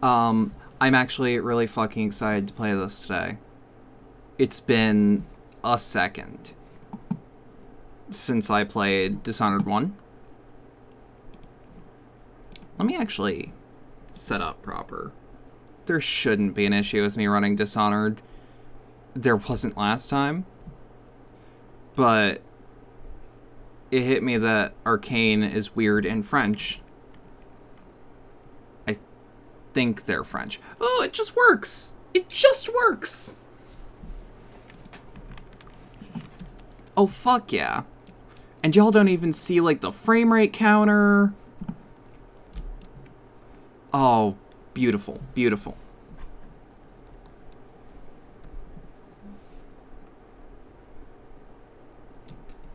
I'm actually really fucking excited to play this today. It's been a second since I played Dishonored 1. Let me actually set up proper. There shouldn't be an issue with me running Dishonored. There wasn't last time. But it hit me that Arcane is weird in French. I think they're French. Oh, it just works! It just works! Oh, fuck yeah. And y'all don't even see, like, the frame rate counter. Oh, beautiful, beautiful.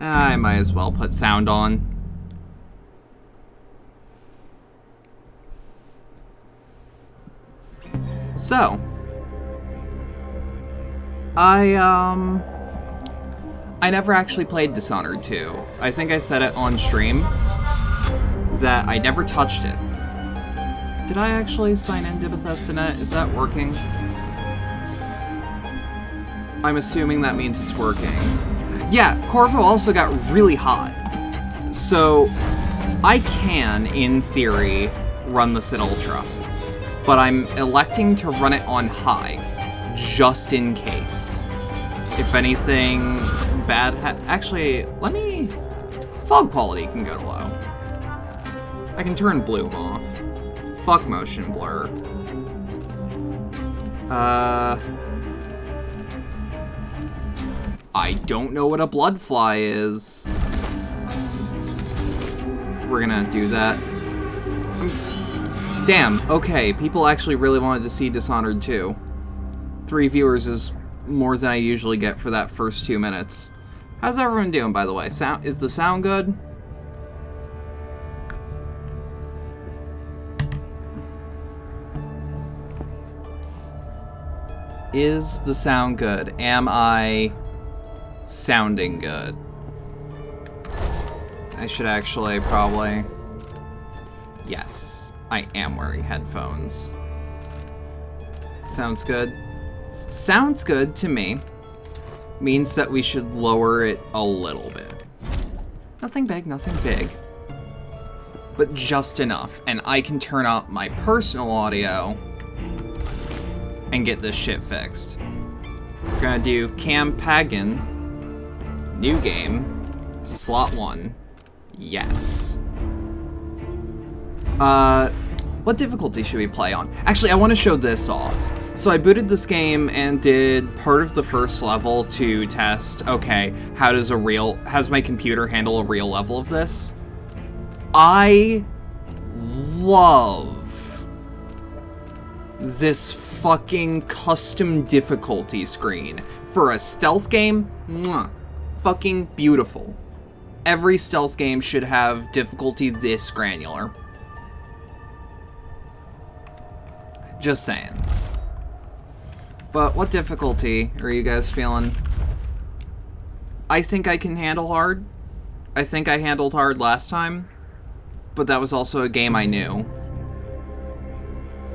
I might as well put sound on. So, I never actually played Dishonored 2. I think I said it on stream that I never touched it. Did I actually sign into BethesdaNet? Is that working? I'm assuming that means it's working. Yeah, Corvo also got really hot. So, I can, in theory, run this at Ultra. But I'm electing to run it on high, just in case. If anything bad actually, let me... Fog quality can go to low. I can turn bloom off. Fuck motion blur. I don't know what a bloodfly is. We're gonna do that. Damn, okay, people actually really wanted to see Dishonored 2. 3 viewers is more than I usually get for that first 2 minutes. How's everyone doing, by the way? Is the sound good? Is the sound good? Am I sounding good? I should actually probably... Yes, I am wearing headphones. Sounds good. Sounds good to me. Means that we should lower it a little bit. Nothing big, nothing big. But just enough. And I can turn up my personal audio and get this shit fixed. We're gonna do Cam Pagan. New game. Slot 1. Yes. What difficulty should we play on? Actually, I want to show this off. So I booted this game and did part of the first level to test, okay, how's my computer handle a real level of this? I love this fucking custom difficulty screen. For a stealth game, mwah, fucking beautiful. Every stealth game should have difficulty this granular. Just saying. But what difficulty are you guys feeling? I think I can handle hard. I think I handled hard last time. But that was also a game I knew.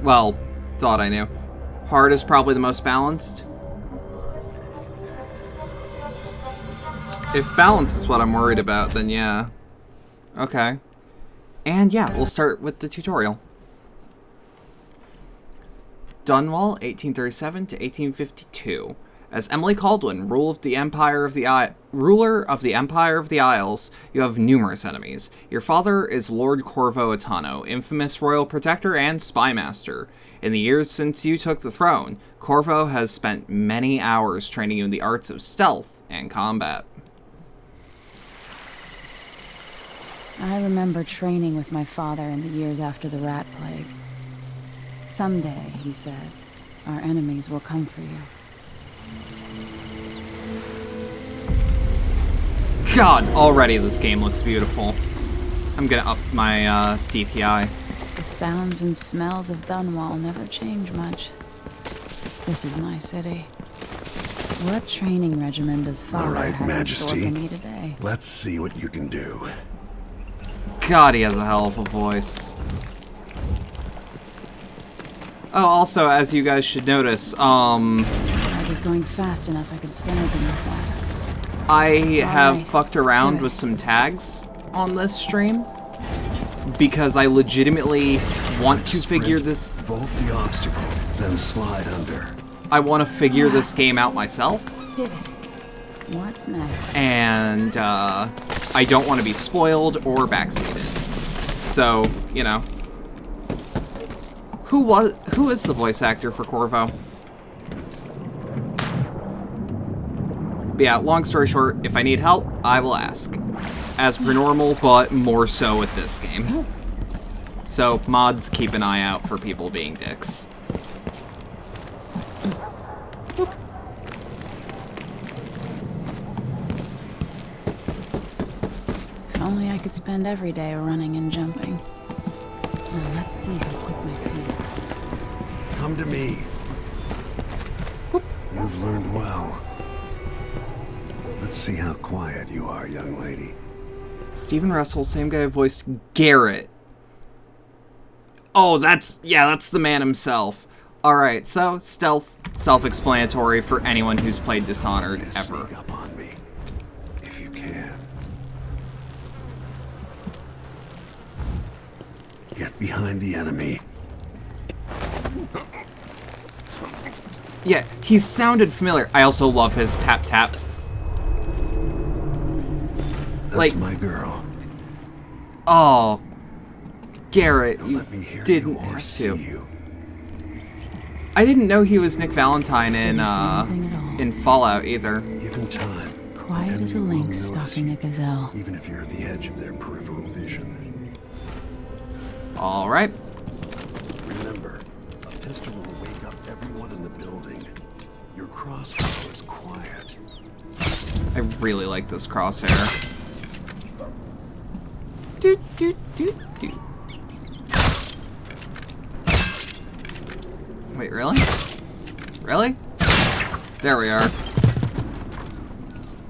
Well, thought I knew. Hard is probably the most balanced. If balance is what I'm worried about, then yeah. Okay. And yeah, we'll start with the tutorial. Dunwall, 1837 to 1852. As Emily Caldwin, ruler of the Empire of the Isles, you have numerous enemies. Your father is Lord Corvo Atano, infamous royal protector and spymaster. In the years since you took the throne, Corvo has spent many hours training you in the arts of stealth and combat. I remember training with my father in the years after the rat plague. Someday, he said, our enemies will come for you. God, already this game looks beautiful. I'm gonna up my DPI. The sounds and smells of Dunwall never change much. This is my city. What training regimen does Father have in store for me today? Let's see what you can do. God, he has a hell of a voice. Oh, also, as you guys should notice, If I get going fast enough, I could slam it beneath that. I have Alright, fucked around good. with some tags on this stream because I legitimately want to figure this. Vault the obstacle, then slide under. I want to figure this game out myself, Did it. What's next? and I don't want to be spoiled or backseated. So, you know. Who is the voice actor for Corvo? But yeah, long story short, if I need help, I will ask. As per normal, but more so with this game. So, mods, keep an eye out for people being dicks. If only I could spend every day running and jumping. Now let's see how quick my feet are. Come to me. You've learned well. Let's see how quiet you are, young lady. Stephen Russell, same guy who voiced Garrett. Oh, that's the man himself. Alright, so, self-explanatory for anyone who's played Dishonored ever. Sneak up on me, if you can. Get behind the enemy. Yeah, he sounded familiar. I also love his tap-tap. That's Like, my girl. oh, Garrett, Don't you let me hear didn't you or have see to. you. I didn't know he was Nick Valentine in, Didn't see anything at all. in Fallout either. Give him time. Quiet Enemy as a will lynx notice stalking a you, gazelle. even if you're at the edge of their peripheral vision. Alright. Remember, a pistol will wake up everyone in the building. Your crossbow is quiet. I really like this crosshair. Doot, doot, doot, doot. Wait, really? Really? There we are.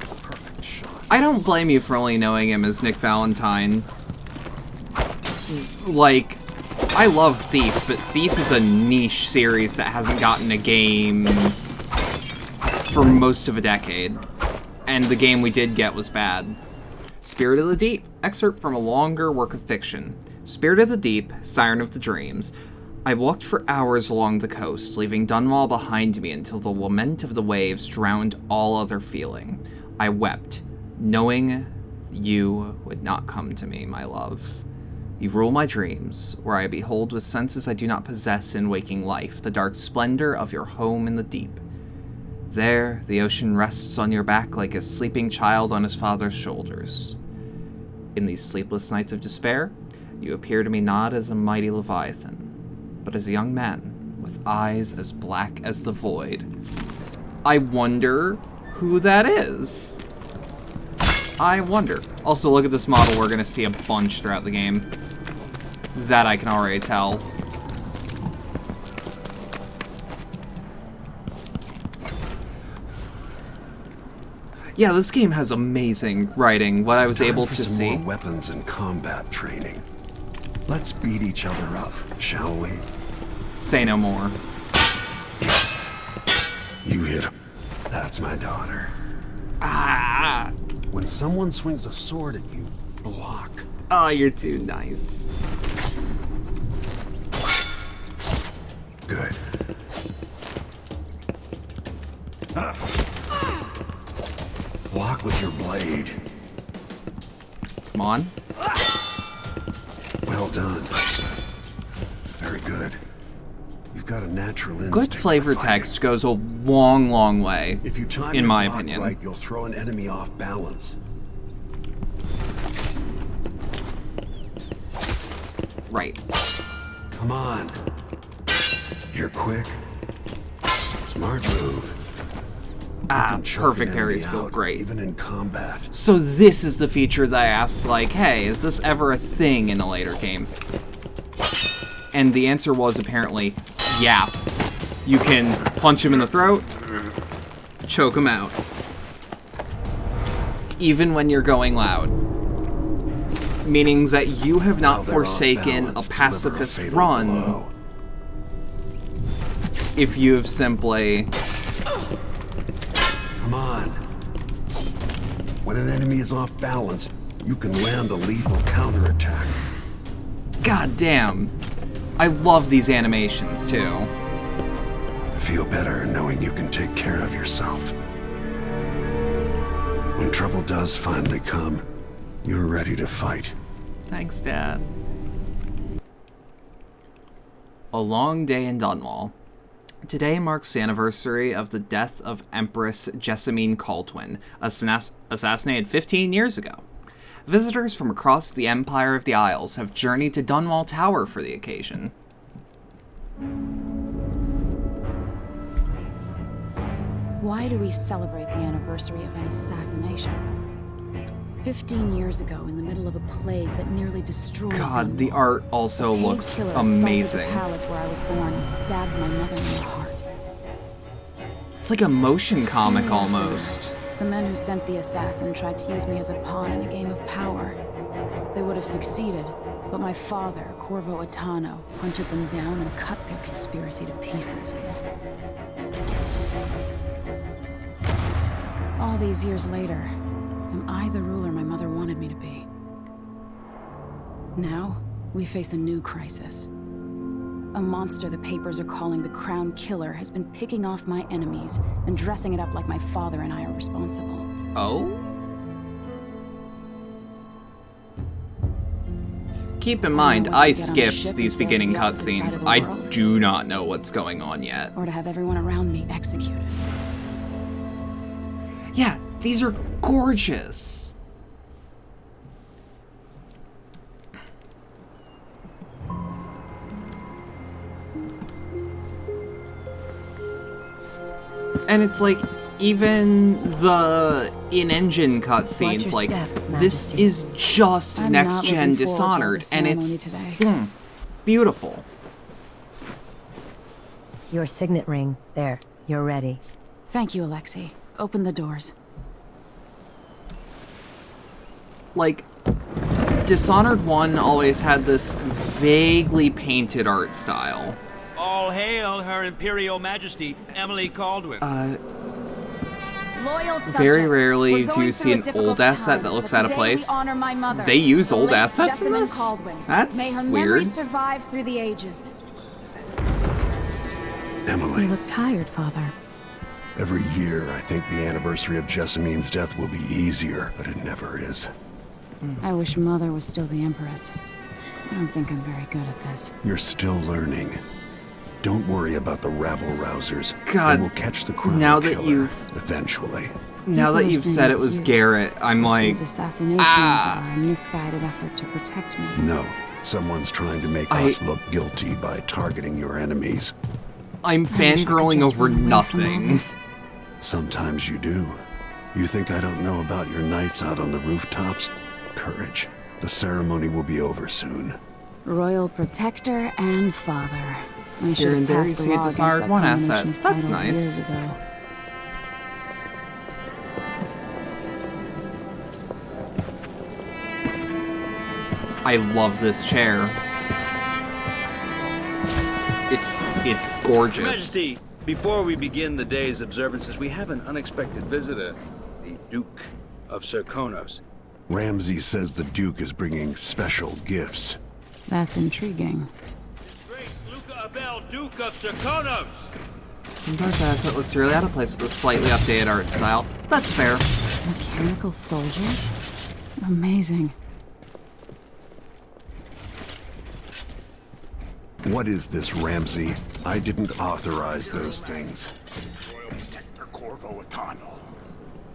Perfect shot. I don't blame you for only knowing him as Nick Valentine. Like, I love Thief, but Thief is a niche series that hasn't gotten a game for most of a decade. And the game we did get was bad. Spirit of the Deep, excerpt from a longer work of fiction. Spirit of the Deep, Siren of the Dreams. I walked for hours along the coast, leaving Dunwall behind me until the lament of the waves drowned all other feeling. I wept, knowing you would not come to me, my love. You rule my dreams, where I behold with senses I do not possess in waking life, the dark splendor of your home in the deep. There, the ocean rests on your back like a sleeping child on his father's shoulders. In these sleepless nights of despair, you appear to me not as a mighty leviathan, but as a young man with eyes as black as the void. I wonder who that is. I wonder. Also, look at this model we're gonna see a bunch throughout the game. That I can already tell. Yeah, this game has amazing writing. What I was able Time for to some see. more weapons and combat training. Let's beat each other up, shall we? Say no more. Yes. You hit him. That's my daughter. Ah! When someone swings a sword at you, block. Oh, you're too nice. Good. Block with your blade. Come on. Well done. Very good. You've got a natural instinct. Good flavor for fighting. text goes a long, long way, If you time in your my block opinion. right, you'll throw an enemy off balance. Right. Come on. You're quick. Smart move. Ah, Choke perfect an enemy parries feel out, great. Even in combat. So this is the feature that I asked, like, hey, is this ever a thing in a later game? And the answer was apparently, yeah. You can punch him in the throat, choke him out. Even when you're going loud. Meaning that you have not While they're off forsaken a balance, deliver pacifist fatal run blow. if you've simply... Come on. When an enemy is off balance, you can land a lethal counterattack. God damn. I love these animations, too. Feel better knowing you can take care of yourself. When trouble does finally come, you're ready to fight. Thanks, Dad. A long day in Dunwall. Today marks the anniversary of the death of Empress Jessamine Caldwin, assassinated 15 years ago. Visitors from across the Empire of the Isles have journeyed to Dunwall Tower for the occasion. Why do we celebrate the anniversary of an assassination? 15 years ago, in the middle of a plague that nearly destroyed God, the Dunwall, art also a paid looks killer assaulted amazing. the palace where I was born and stabbed my mother in the heart. It's like a motion comic In the aftermath, almost. The men who sent the assassin tried to use me as a pawn in a game of power. They would have succeeded, but my father, Corvo Attano, hunted them down and cut their conspiracy to pieces. All these years later, am I the ruler my mother wanted me to be? Now, we face a new crisis. A monster the papers are calling the Crown Killer has been picking off my enemies and dressing it up like my father and I are responsible. Oh? Keep in mind, I skipped these beginning cutscenes. I do not know what's going on yet. Or to have everyone around me executed. Yeah, these are gorgeous. And it's like, even the in-engine cutscenes, like, this is just next-gen Dishonored, and it's beautiful. Your signet ring. There. You're ready. Thank you, Alexei. Open the doors. Like, Dishonored 1 always had this vaguely painted art style. All hail Her Imperial Majesty, Emily Caldwin. Loyal subjects, Very rarely we're do going you see through a an difficult old asset time, that looks but out of today place. we honor my mother, They use the old late assets in Jessamine this? Caldwin. That's May her weird. memory survive through the ages. Emily, You look tired, Father. every year I think the anniversary of Jessamine's death will be easier, but it never is. I wish Mother was still the Empress. I don't think I'm very good at this. You're still learning. Don't worry about the rabble-rousers. God, They will catch the Crown now that Killer you've- eventually. Now that People are you've saying said it it's was you. Garrett, I'm like, These assassinations are a misguided effort to protect me. No, someone's trying to make us look guilty by targeting your enemies. I'm I wish I could fangirling just over run away from all nothing. this. Sometimes you do. You think I don't know about your nights out on the rooftops? Courage. The ceremony will be over soon. Royal protector and father. I should Here have and there you passed a see a law against Dishonored that 1 combination asset. of That's titles nice. years ago. I love this chair. It's gorgeous. Majesty, before we begin the day's observances, we have an unexpected visitor, the Duke of Serkonos. Ramsay says the Duke is bringing special gifts. That's intriguing. His Grace Luca Abel, Duke of Serkonos! Sometimes that asset looks really out of place with a slightly updated art style. That's fair. Mechanical soldiers? Amazing. What is this, Ramsay? I didn't authorize those things. Royal Protector Corvo Attano,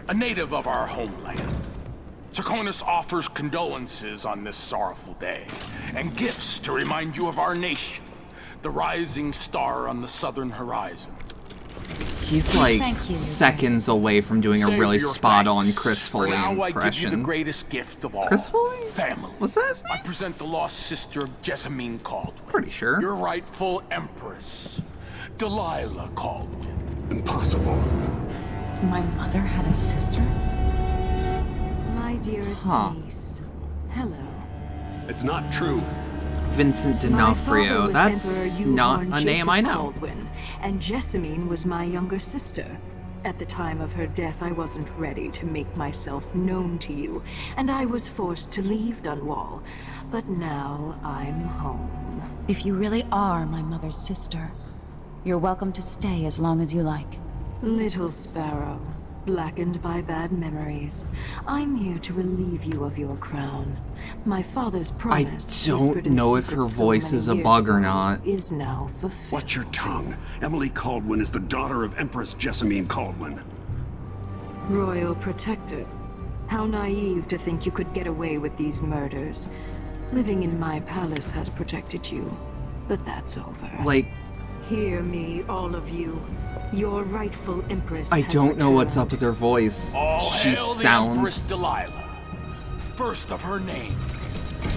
a native of our homeland. Serkonos offers condolences on this sorrowful day, and gifts to remind you of our nation, the rising star on the southern horizon. He's like Thank you, seconds away from doing a Save really your spot-on thanks, Chris for Foley now I give you the impression. greatest gift of all. Chris Foley? Family. Was that his I name? present the lost sister of Jessamine Caldwin. Pretty sure. Your rightful empress, Delilah Caldwin. Impossible. My mother had a sister? My dearest Huh. niece. Hello. It's not true. Vincent My father D'Onofrio. was That's Emperor not Euhorn a name Jacob I know. Baldwin, and Jessamine was my younger sister. At the time of her death, I wasn't ready to make myself known to you, and I was forced to leave Dunwall. But now I'm home. If you really are my mother's sister, you're welcome to stay as long as you like. Little Sparrow, blackened by bad memories, I'm here to relieve you of your crown. My father's I promise, don't whispered in know if secret her so voice many is a years bug or ago, not. is now fulfilled. Watch your tongue. Emily Caldwin is the daughter of Empress Jessamine Caldwin. Royal Protector. How naive to think you could get away with these murders. Living in my palace has protected you, but that's over. Like, Hear me, all of you. Your rightful empress I has don't know what's returned. up with her voice. All She hail the Empress sounds... Delilah, first of her name.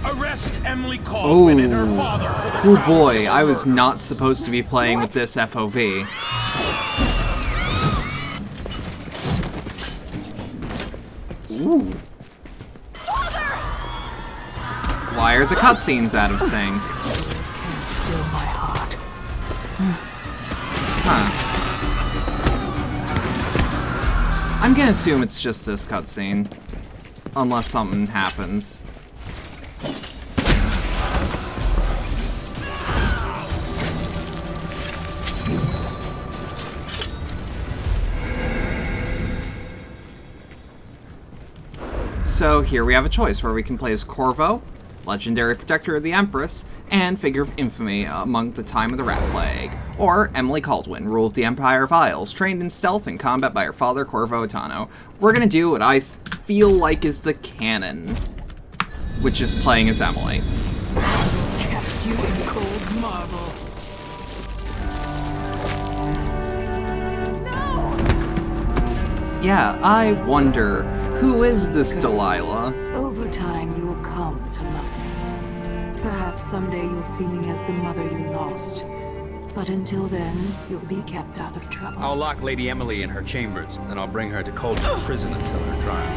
Arrest Emily Caldwin and her father for the Oh crimes boy, of I was murder. not supposed to be playing with this FOV. Ooh. Why are the cutscenes out of sync? Still my heart. Huh. I'm gonna assume it's just this cutscene. Unless something happens. So here we have a choice where we can play as Corvo, legendary protector of the Empress, and figure of infamy among the time of the Rat Plague, or Emily Caldwin, rule of the Empire of Isles, trained in stealth and combat by her father Corvo Attano. We're gonna do what I feel like is the canon, which is playing as Emily. Cast you in cold marble. Yeah, I wonder, who is this Delilah? Over time, you will come to love me. Perhaps someday you'll see me as the mother you lost. But until then, you'll be kept out of trouble. I'll lock Lady Emily in her chambers, and I'll bring her to Coldstream Prison until her trial.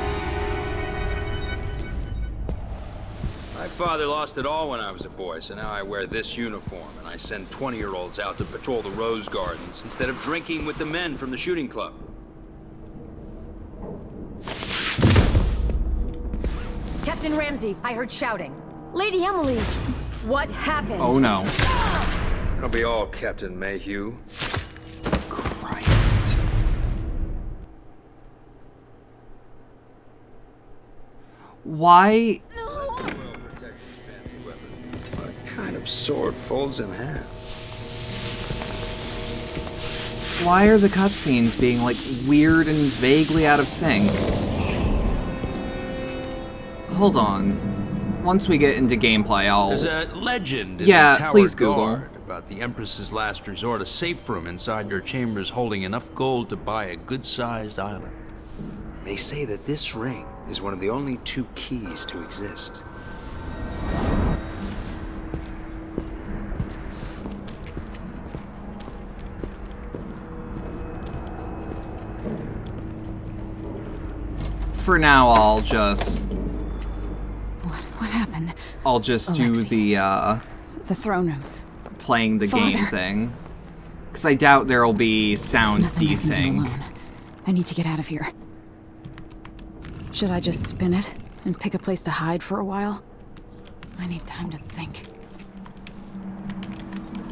My father lost it all when I was a boy, so now I wear this uniform, and I send 20-year-olds out to patrol the rose gardens instead of drinking with the men from the shooting club. Captain Ramsey, I heard shouting. Lady Emily, what happened? Oh no. It'll be all Captain Mayhew. Christ. Why? Well-protected fancy weapon. What kind of sword folds in half? Why are the cutscenes being, like, weird and vaguely out of sync? Hold on. Once we get into gameplay, I'll... There's a legend in Yeah, the Tower please Google. Guard about the Empress's last resort, a safe room inside your chambers holding enough gold to buy a good-sized island. They say that this ring is one of the only 2 keys to exist. For now, I'll just... What happened? I'll just do Alexei. the, The throne room. playing the game Father. thing. Because I doubt there'll be sound Nothing I can do desync. alone. I need to get out of here. Should I just spin it and pick a place to hide for a while? I need time to think.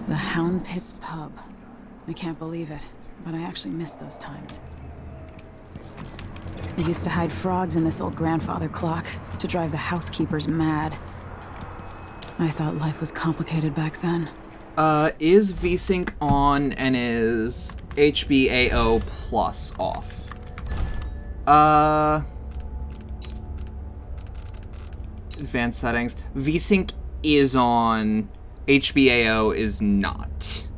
The Hound Pits pub. I can't believe it, but I actually miss those times. We used to hide frogs in this old grandfather clock to drive the housekeepers mad. I thought life was complicated back then. Is VSync on and is HBAO plus off? Advanced settings. VSync is on, HBAO is not.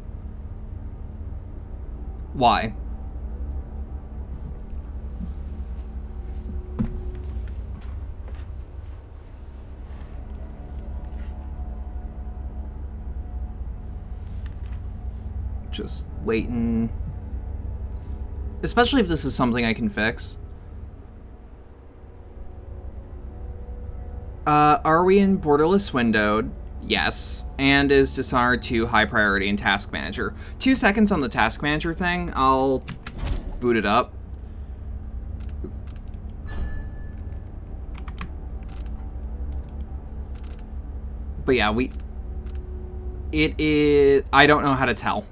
Why? Just waiting. Especially if this is something I can fix. Are we in borderless windowed? Yes, and is Dishonored 2 high priority in Task Manager. 2 seconds on the Task Manager thing, I'll boot it up. But yeah, it is, I don't know how to tell.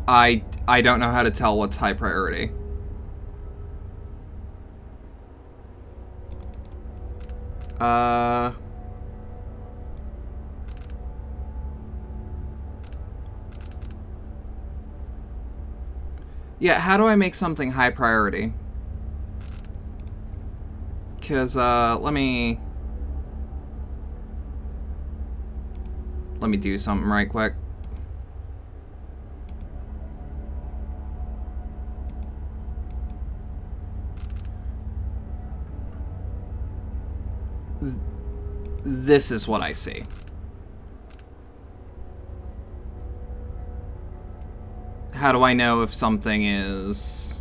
I don't know how to tell what's high priority. Yeah, how do I make something high priority? Because, let me do something right quick. This is what I see. How do I know if something is...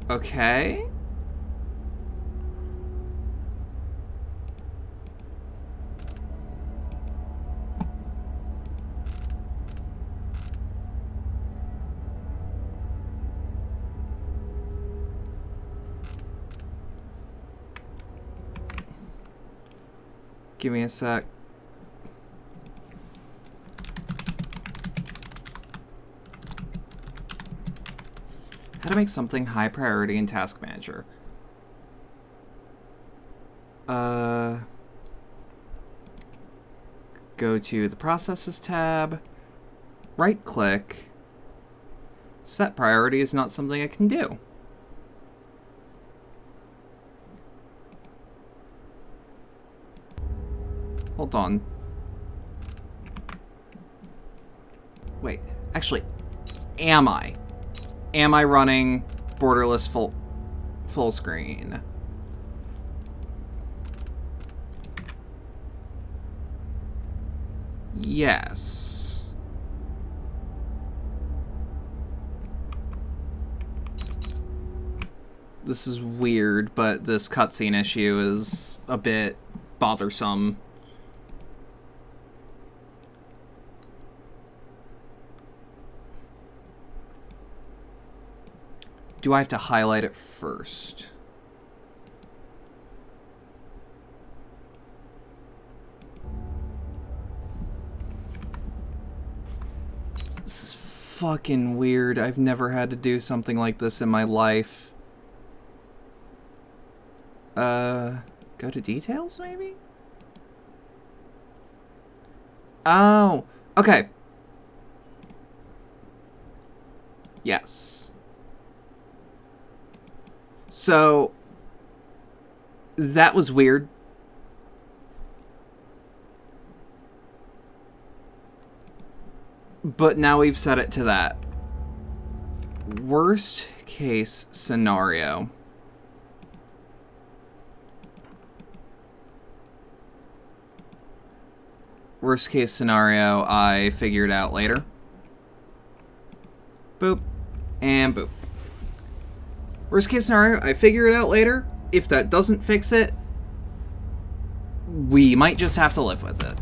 Okay. Give me a sec. How to make something high priority in Task Manager. Go to the Processes tab, right click. Set priority is not something I can do. Hold on. Wait, actually, am I? Am I running borderless full screen? Yes. This is weird, but this cutscene issue is a bit bothersome. Do I have to highlight it first? This is fucking weird. I've never had to do something like this in my life. Go to details, maybe? Oh, okay. Yes. So, that was weird. But now we've set it to that. Worst case scenario. Worst case scenario, I figure it out later. Boop. And boop. Worst case scenario, I figure it out later. If that doesn't fix it, we might just have to live with it.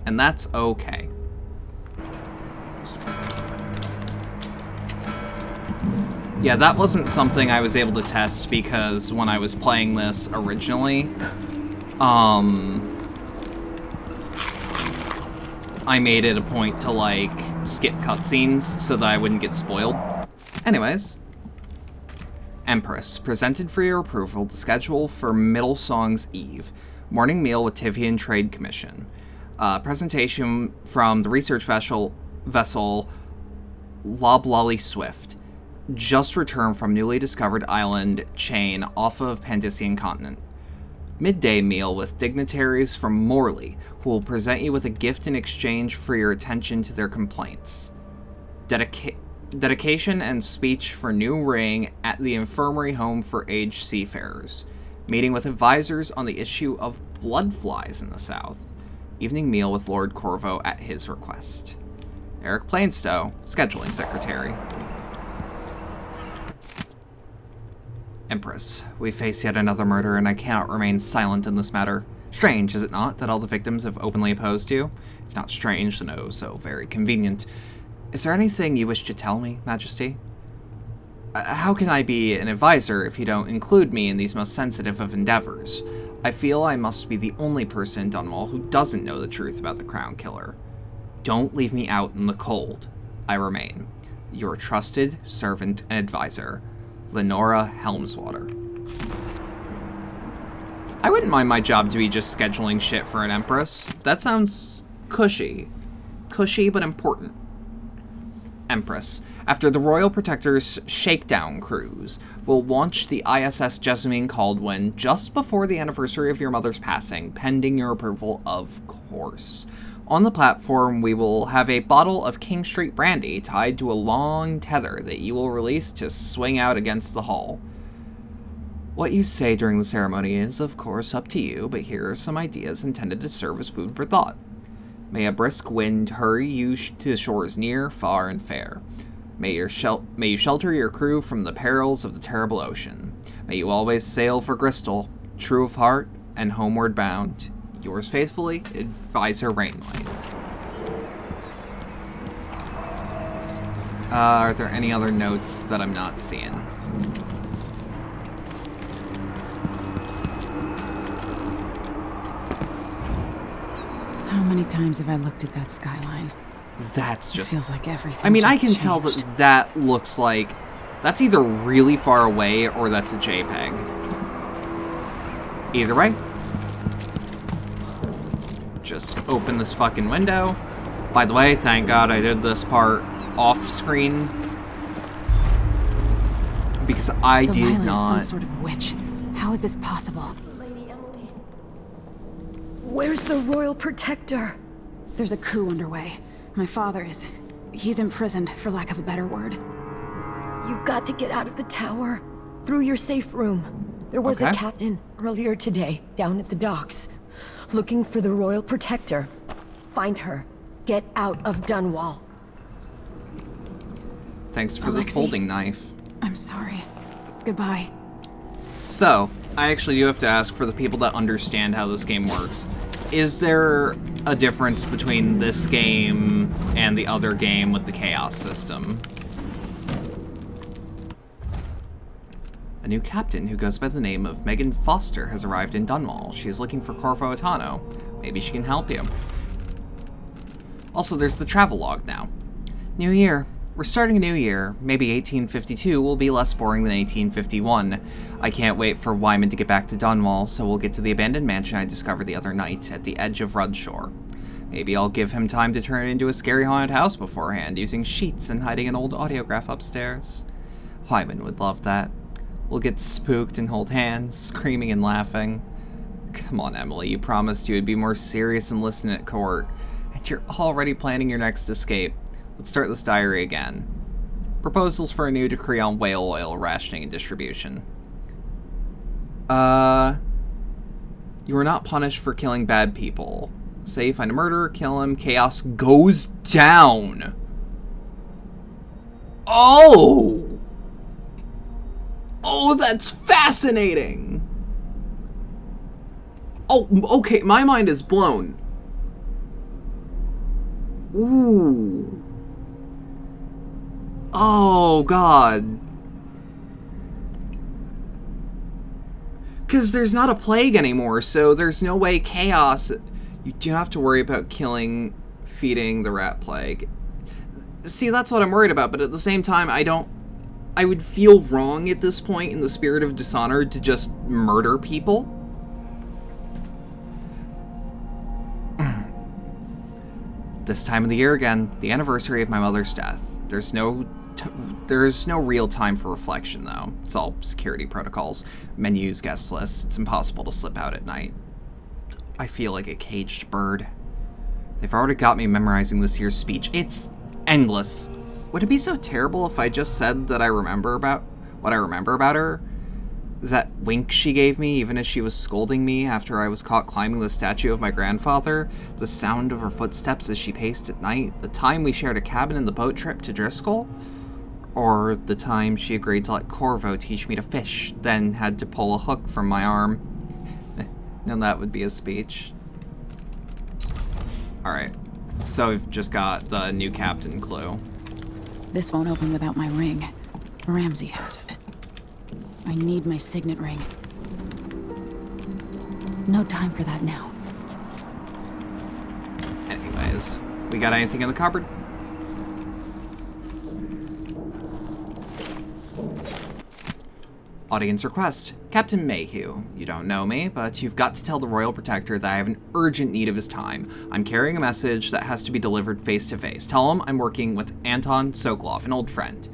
And that's okay. Yeah, that wasn't something I was able to test because when I was playing this originally, I made it a point to, like, skip cutscenes so that I wouldn't get spoiled. Anyways. Empress, presented for your approval the schedule for Middle Song's Eve. Morning meal with Tivian Trade Commission. Presentation from the research vessel Loblolly Swift. Just returned from newly discovered island chain off of Pandician continent. Midday meal with dignitaries from Morley, who will present you with a gift in exchange for your attention to their complaints. Dedication and speech for new ring at the infirmary home for aged seafarers. Meeting with advisors on the issue of blood flies in the south. Evening meal with Lord Corvo at his request. Eric Plainstow, scheduling secretary. Empress, we face yet another murder, and I cannot remain silent in this matter. Strange, is it not, that all the victims have openly opposed you? If not strange, then oh, so very convenient. Is there anything you wish to tell me, Majesty? How can I be an advisor if you don't include me in these most sensitive of endeavors? I feel I must be the only person in Dunwall who doesn't know the truth about the Crown Killer. Don't leave me out in the cold. I remain your trusted servant and advisor, Lenora Helmswater. I wouldn't mind my job to be just scheduling shit for an Empress. That sounds cushy. Cushy, but important. Empress, after the Royal Protector's Shakedown cruise, will launch the ISS Jessamine Caldwin just before the anniversary of your mother's passing, pending your approval, of course. On the platform, we will have a bottle of King Street brandy tied to a long tether that you will release to swing out against the hull. What you say during the ceremony is, of course, up to you, but here are some ideas intended to serve as food for thought. May a brisk wind hurry you to shores near, far, and fair. May you shelter your crew from the perils of the terrible ocean. May you always sail for Bristol, true of heart and homeward bound. Yours faithfully, Advisor Rainlight. Are there any other notes that I'm not seeing? How many times have I looked at that skyline? That's just... It feels like everything I mean, I can just tell changed. that looks like... That's either really far away or that's a JPEG. Either way. Just open this fucking window. By the way, thank God I did this part off screen. Because I did Delilah's not... some sort of witch. How is this possible? Lady Emily. Where's the Royal Protector? There's a coup underway. My father is... He's imprisoned, for lack of a better word. You've got to get out of the tower. Through your safe room. There was a Okay. captain earlier today, down at the docks. Looking for the Royal Protector. Find her. Get out of Dunwall. Thanks for the Alexei. folding knife. I'm sorry. Goodbye. So, I actually do have to ask for the people that understand how this game works. Is there a difference between this game and the other game with the chaos system? A new captain who goes by the name of Megan Foster has arrived in Dunwall. She is looking for Corvo Atano. Maybe she can help you. Also, there's the travelogue now. New year. We're starting a new year. Maybe 1852 will be less boring than 1851. I can't wait for Wyman to get back to Dunwall, so we'll get to the abandoned mansion I discovered the other night at the edge of Rudshore. Maybe I'll give him time to turn it into a scary haunted house beforehand, using sheets and hiding an old audiograph upstairs. Wyman would love that. We'll get spooked and hold hands, screaming and laughing. Come on, Emily, you promised you would be more serious and listen at court, and you're already planning your next escape. Let's start this diary again. Proposals for a new decree on whale oil rationing and distribution. You are not punished for killing bad people. Say you find a murderer, kill him, chaos goes down. Oh! Oh, that's fascinating! Oh, okay, my mind is blown. Ooh. Oh, God. Because there's not a plague anymore, so there's no way chaos... You do have to worry about killing, feeding the rat plague. See, that's what I'm worried about, but at the same time, I would feel wrong at this point in the spirit of Dishonored to just murder people. This time of the year again, the anniversary of my mother's death. There's no real time for reflection, though. It's all security protocols, menus, guest lists. It's impossible to slip out at night. I feel like a caged bird. They've already got me memorizing this year's speech. It's endless. Would it be so terrible if I just said that I remember about what I remember about her? That wink she gave me, even as she was scolding me after I was caught climbing the statue of my grandfather, the sound of her footsteps as she paced at night, the time we shared a cabin in the boat trip to Driscoll, or the time she agreed to let Corvo teach me to fish, then had to pull a hook from my arm. And that would be a speech. Alright, so we've just got the new captain clue. This won't open without my ring. Ramsey has it. I need my signet ring. No time for that now. Anyways, we got anything in the cupboard? Audience request. Captain Mayhew, you don't know me, but you've got to tell the Royal Protector that I have an urgent need of his time. I'm carrying a message that has to be delivered face to face. Tell him I'm working with Anton Sokolov, an old friend.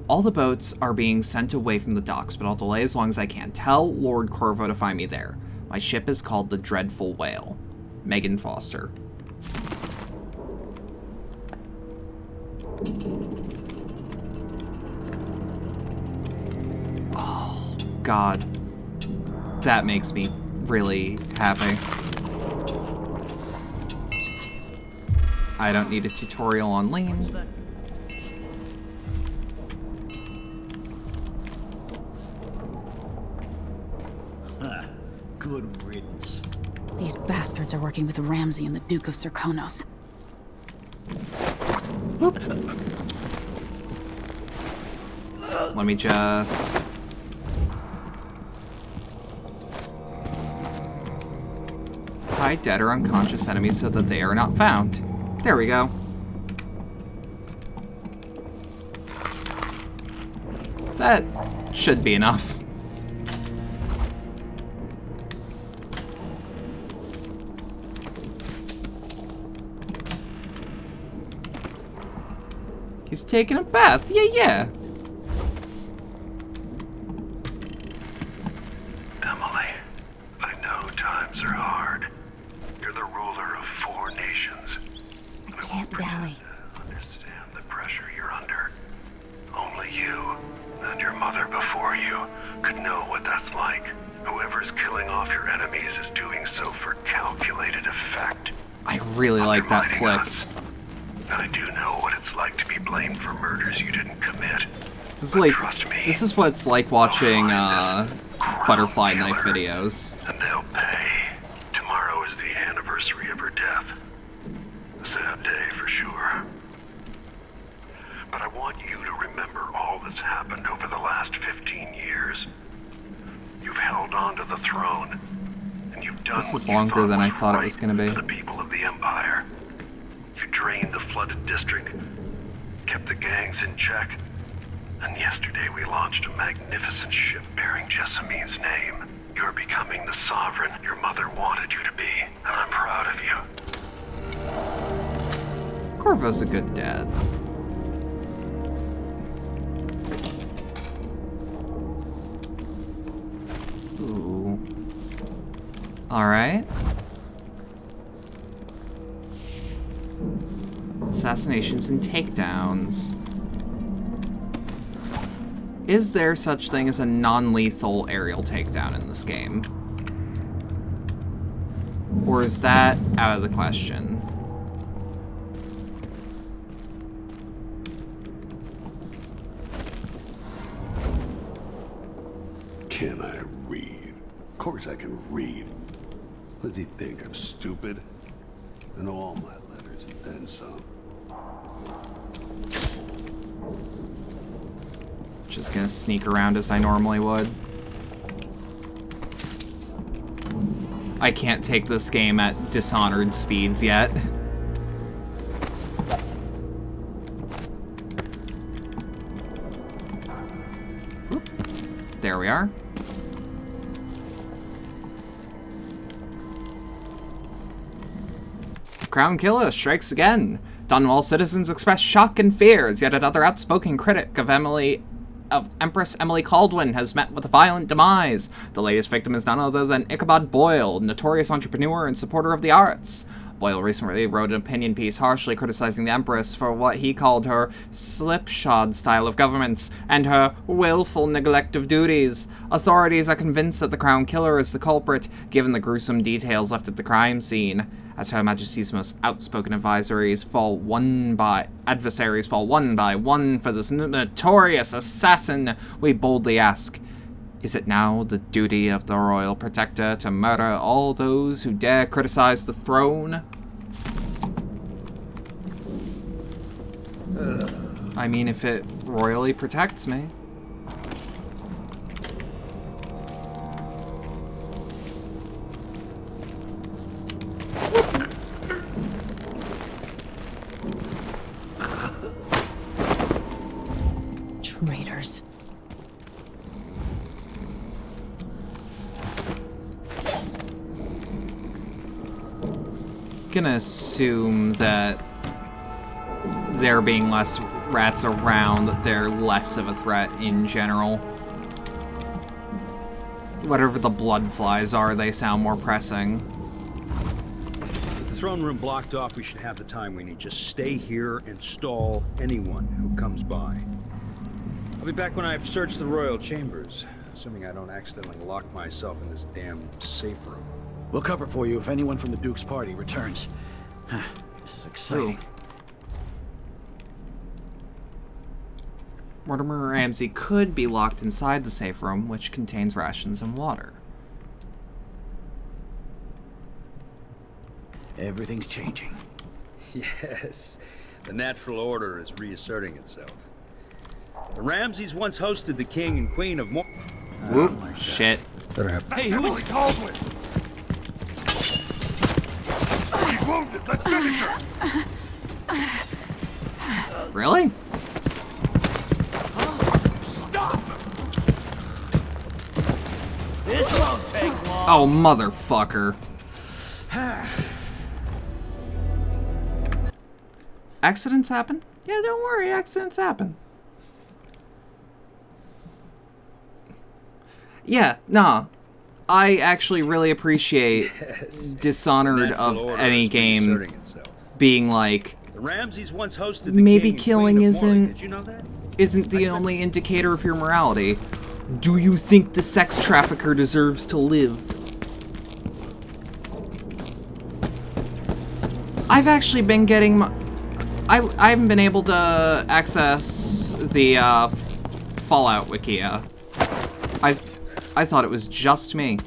All the boats are being sent away from the docks, but I'll delay as long as I can. Tell Lord Corvo to find me there. My ship is called the Dreadful Whale. Megan Foster. Oh, God. That makes me really happy. I don't need a tutorial on lean. Good riddance. These bastards are working with Ramsey and the Duke of Serkonos. Let me just... hide dead or unconscious enemies so that they are not found. There we go. That should be enough. He's taking a bath. Yeah. Emily, I know times are hard. You're the ruler of 4 nations. Can't dally. Understand the pressure you're under. Only you and your mother before you could know what that's like. Whoever's killing off your enemies is doing so for calculated effect. I really like that flick. I do know what it's like to be blamed for murders you didn't commit. This is what it's like watching butterfly knife videos. And they'll pay. Tomorrow is the anniversary of her death. A sad day for sure. But I want you to remember all that's happened over the last 15 years. You've held on to the throne, and you've done This is what you longer than I was thought it was going to be. for the people of the Empire. You drained the flooded district, kept the gangs in check, and yesterday we launched a magnificent ship bearing Jessamine's name. You're becoming the sovereign your mother wanted you to be, and I'm proud of you. Corvo's a good dad. Ooh. Alright. Assassinations and takedowns. Is there such thing as a non-lethal aerial takedown in this game? Or is that out of the question? Can I read? Of course I can read. What does he think, I'm stupid? I know all my letters and then some. Just gonna sneak around as I normally would. I can't take this game at Dishonored speeds yet. Oop. There we are. Crown Killer strikes again. Dunwall citizens express shock and fear as yet another outspoken critic of Empress Emily Caldwin has met with a violent demise. The latest victim is none other than Ichabod Boyle, notorious entrepreneur and supporter of the arts. Boyle recently wrote an opinion piece harshly criticizing the Empress for what he called her slipshod style of governments and her willful neglect of duties. Authorities are convinced that the Crown Killer is the culprit, given the gruesome details left at the crime scene. As Her Majesty's most outspoken adversaries fall one by one for this notorious assassin, we boldly ask, is it now the duty of the Royal Protector to murder all those who dare criticize the throne? I mean, if it royally protects me. Traitors. Gonna assume that there being less rats around, that they're less of a threat in general. Whatever the blood flies are, they sound more pressing. With the throne room blocked off, we should have the time we need. Just stay here and stall anyone who comes by. I'll be back when I've searched the royal chambers, assuming I don't accidentally lock myself in this damn safe room. We'll cover for you if anyone from the Duke's party returns. This is exciting. Mortimer Ramsey could be locked inside the safe room, which contains rations and water. Everything's changing. Yes, the natural order is reasserting itself. The Ramseys once hosted the king and queen of Whoop, shit. Hey, who is... Caldwell! He's wounded! Let's finish her! Really? Stop! This won't take long. Oh, motherfucker. Accidents happen? Yeah, don't worry, accidents happen. Yeah, nah. I actually really appreciate Dishonored of any game being like, the Ramseys once hosted the maybe king and killing queen of Morgan. isn't Did you know that? isn't the only indicator of your morality. Do you think the sex trafficker deserves to live? I've actually been getting I haven't been able to access the Fallout Wikia. I thought it was just me.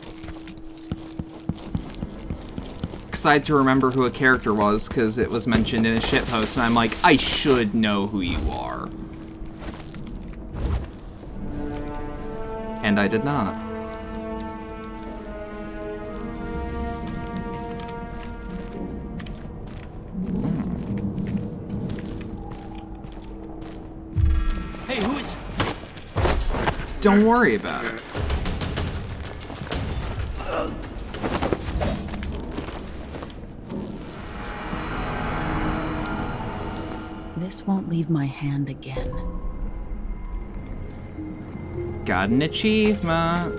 Because I had to remember who a character was, because it was mentioned in a shitpost, and I'm like, I should know who you are. And I did not. Hey, who is... Don't worry about it. This won't leave my hand again. Got an achievement.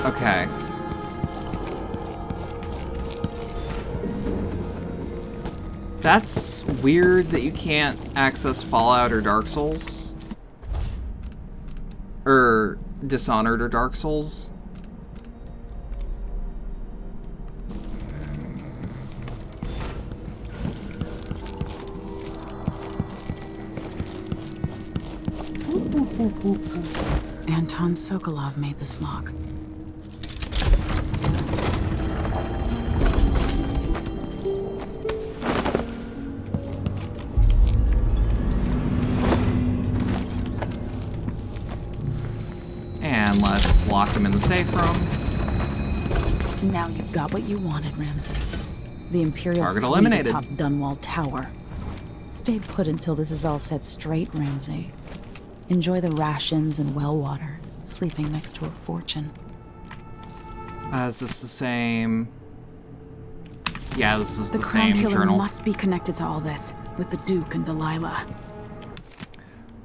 Okay. That's weird that you can't access Fallout or Dark Souls. Or Dishonored or Dark Souls. Anton Sokolov made this lock. And let's lock him in the safe room. Now you've got what you wanted, Ramsey. The Imperial Target suite eliminated. atop Dunwall Tower. Stay put until this is all set straight, Ramsey. Enjoy the rations and well water, sleeping next to a fortune. Is this the same? Yeah, this is the Crown same Killer journal. must be connected to all this, with the Duke and Delilah.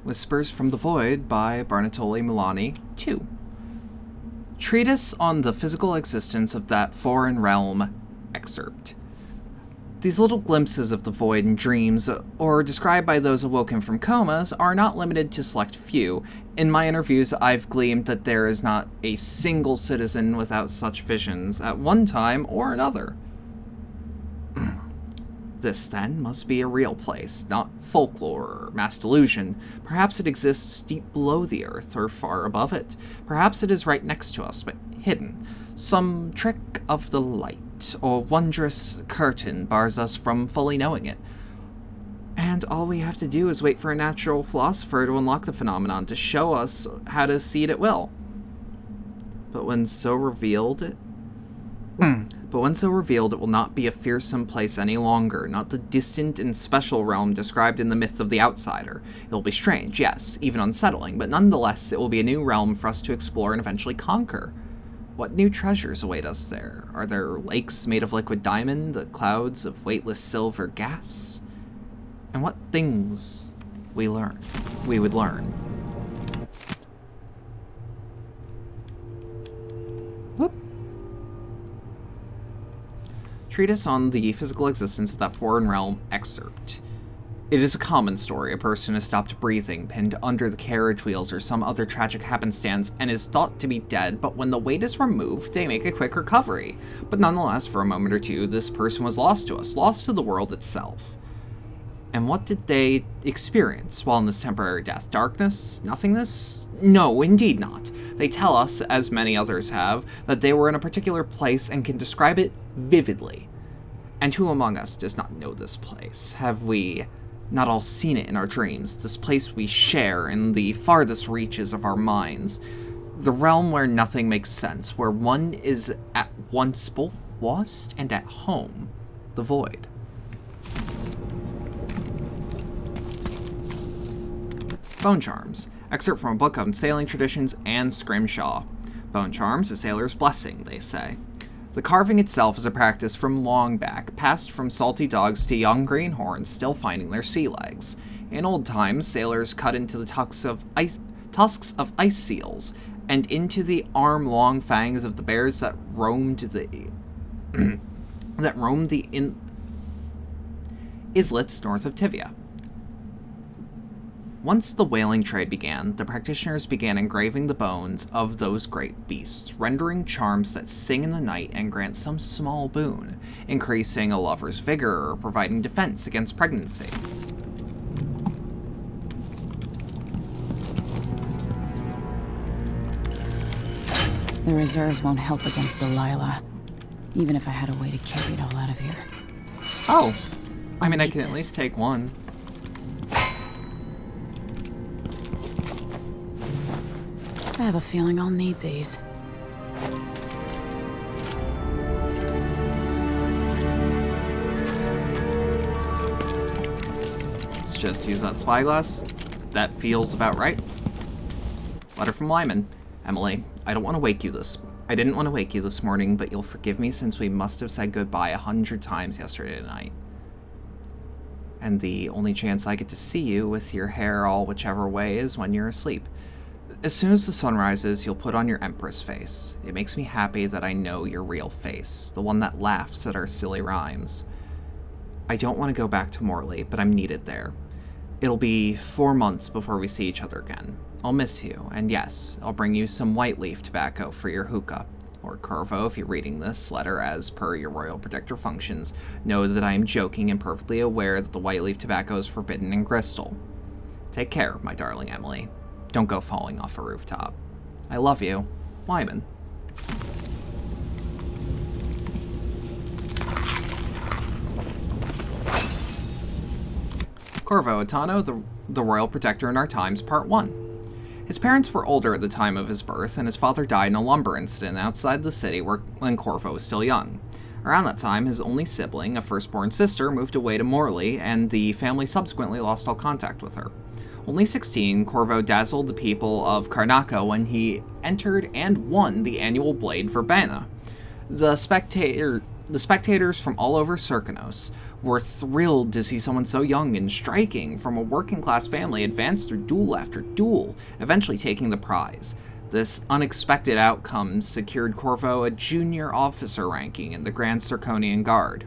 Whispers from the Void by Barnatoli Milani 2. Treatise on the physical existence of that foreign realm excerpt. These little glimpses of the void in dreams, or described by those awoken from comas, are not limited to select few. In my interviews, I've gleaned that there is not a single citizen without such visions at one time or another. This, then, must be a real place, not folklore or mass delusion. Perhaps it exists deep below the earth, or far above it. Perhaps it is right next to us, but hidden. Some trick of the light, or wondrous curtain bars us from fully knowing it. And all we have to do is wait for a natural philosopher to unlock the phenomenon, to show us how to see it at will. But when so revealed, it will not be a fearsome place any longer, not the distant and special realm described in the myth of the outsider. It will be strange, yes, even unsettling, but nonetheless it will be a new realm for us to explore and eventually conquer. What new treasures await us there? Are there lakes made of liquid diamond, the clouds of weightless silver gas? And what things we would learn. Whoop. Treatise on the physical existence of that foreign realm excerpt. It is a common story. A person has stopped breathing, pinned under the carriage wheels or some other tragic happenstance, and is thought to be dead, but when the weight is removed, they make a quick recovery. But nonetheless, for a moment or two, this person was lost to us, lost to the world itself. And what did they experience while in this temporary death? Darkness? Nothingness? No, indeed not. They tell us, as many others have, that they were in a particular place and can describe it vividly. And who among us does not know this place? Have we not all seen it in our dreams? This place we share in the farthest reaches of our minds. The realm where nothing makes sense, where one is at once both lost and at home. The void. Bone Charms. Excerpt from a book on sailing traditions and scrimshaw. Bone charms, a sailor's blessing, they say. The carving itself is a practice from long back, passed from salty dogs to young greenhorns still finding their sea legs. In old times, sailors cut into the tusks of ice seals, and into the arm-long fangs of the bears that roamed the islets north of Tivia. Once the whaling trade began, the practitioners began engraving the bones of those great beasts, rendering charms that sing in the night and grant some small boon, increasing a lover's vigor or providing defense against pregnancy. The reserves won't help against Delilah, even if I had a way to carry it all out of here. Oh, I mean, I can at least take one. I have a feeling I'll need these. Let's just use that spyglass. That feels about right. Letter from Lyman. Emily, I didn't want to wake you this morning, but you'll forgive me since we must have said goodbye 100 times yesterday night. And the only chance I get to see you with your hair all whichever way is when you're asleep. As soon as the sun rises, you'll put on your Empress face. It makes me happy that I know your real face, the one that laughs at our silly rhymes. I don't want to go back to Morley, but I'm needed there. It'll be 4 months before we see each other again. I'll miss you, and yes, I'll bring you some white leaf tobacco for your hookah. Lord Corvo, if you're reading this letter as per your royal protector functions, know that I am joking and perfectly aware that the white leaf tobacco is forbidden in Crystal. Take care, my darling Emily. Don't go falling off a rooftop. I love you, Lyman. Corvo Atano, the Royal Protector in Our Times, Part 1. His parents were older at the time of his birth, and his father died in a lumber incident outside the city when Corvo was still young. Around that time, his only sibling, a firstborn sister, moved away to Morley, and the family subsequently lost all contact with her. Only 16, Corvo dazzled the people of Karnaca when he entered and won the annual Blade Verbena. The spectators from all over Serkanos were thrilled to see someone so young and striking from a working-class family advance through duel after duel, eventually taking the prize. This unexpected outcome secured Corvo a junior officer ranking in the Grand Serkonian Guard.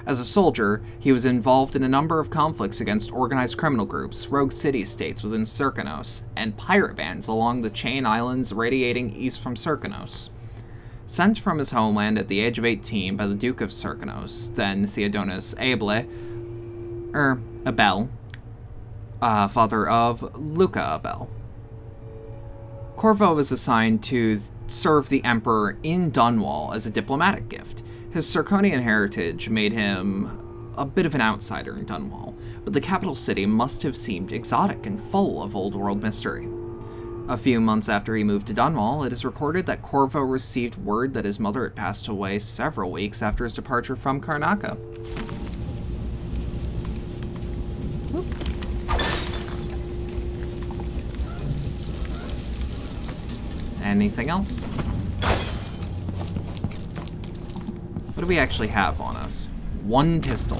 As a soldier, he was involved in a number of conflicts against organized criminal groups, rogue city-states within Serkanos, and pirate bands along the chain islands radiating east from Serkanos. Sent from his homeland at the age of 18 by the Duke of Serkanos, then Theodonis Abel, father of Luca Abel. Corvo was assigned to serve the Emperor in Dunwall as a diplomatic gift. His Serkonian heritage made him a bit of an outsider in Dunwall, but the capital city must have seemed exotic and full of old-world mystery. A few months after he moved to Dunwall, it is recorded that Corvo received word that his mother had passed away several weeks after his departure from Karnaca. Anything else? What do we actually have on us? One pistol.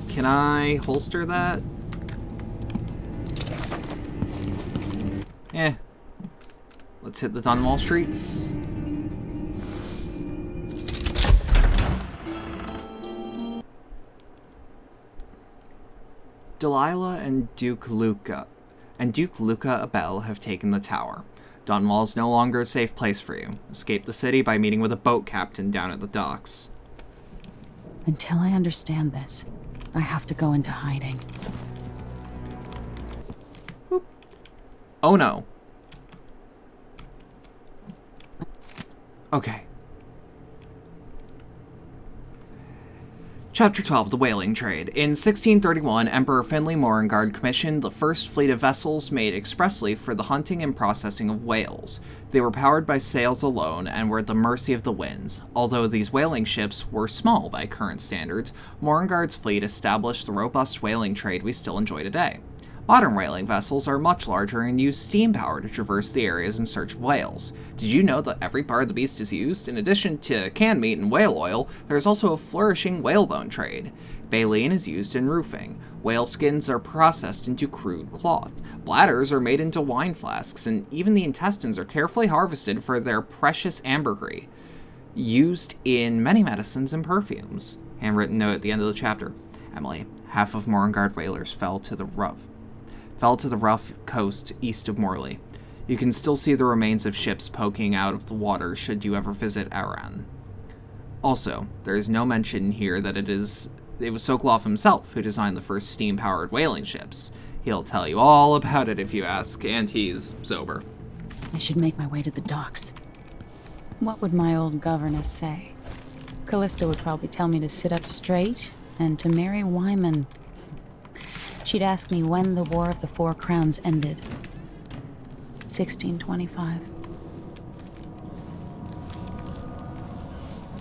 Can I holster that? Let's hit the Dunwall streets. Delilah and Duke Luca Abel have taken the tower. Dunwall is no longer a safe place for you. Escape the city by meeting with a boat captain down at the docks. Until I understand this, I have to go into hiding. Boop. Oh no. Okay. Chapter 12, The Whaling Trade. In 1631, Emperor Finley Morengard commissioned the first fleet of vessels made expressly for the hunting and processing of whales. They were powered by sails alone and were at the mercy of the winds. Although these whaling ships were small by current standards, Morengard's fleet established the robust whaling trade we still enjoy today. Modern whaling vessels are much larger and use steam power to traverse the areas in search of whales. Did you know that every part of the beast is used? In addition to canned meat and whale oil, there is also a flourishing whalebone trade. Baleen is used in roofing. Whale skins are processed into crude cloth. Bladders are made into wine flasks, and even the intestines are carefully harvested for their precious ambergris, used in many medicines and perfumes. Handwritten note at the end of the chapter. Emily, half of Morengard whalers fell to the rough coast east of Morley. You can still see the remains of ships poking out of the water should you ever visit Aran. Also, there is no mention here that it was Sokolov himself who designed the first steam-powered whaling ships. He'll tell you all about it if you ask, and he's sober. I should make my way to the docks. What would my old governess say? Callista would probably tell me to sit up straight and to marry Wyman. She'd ask me when the War of the Four Crowns ended. 1625.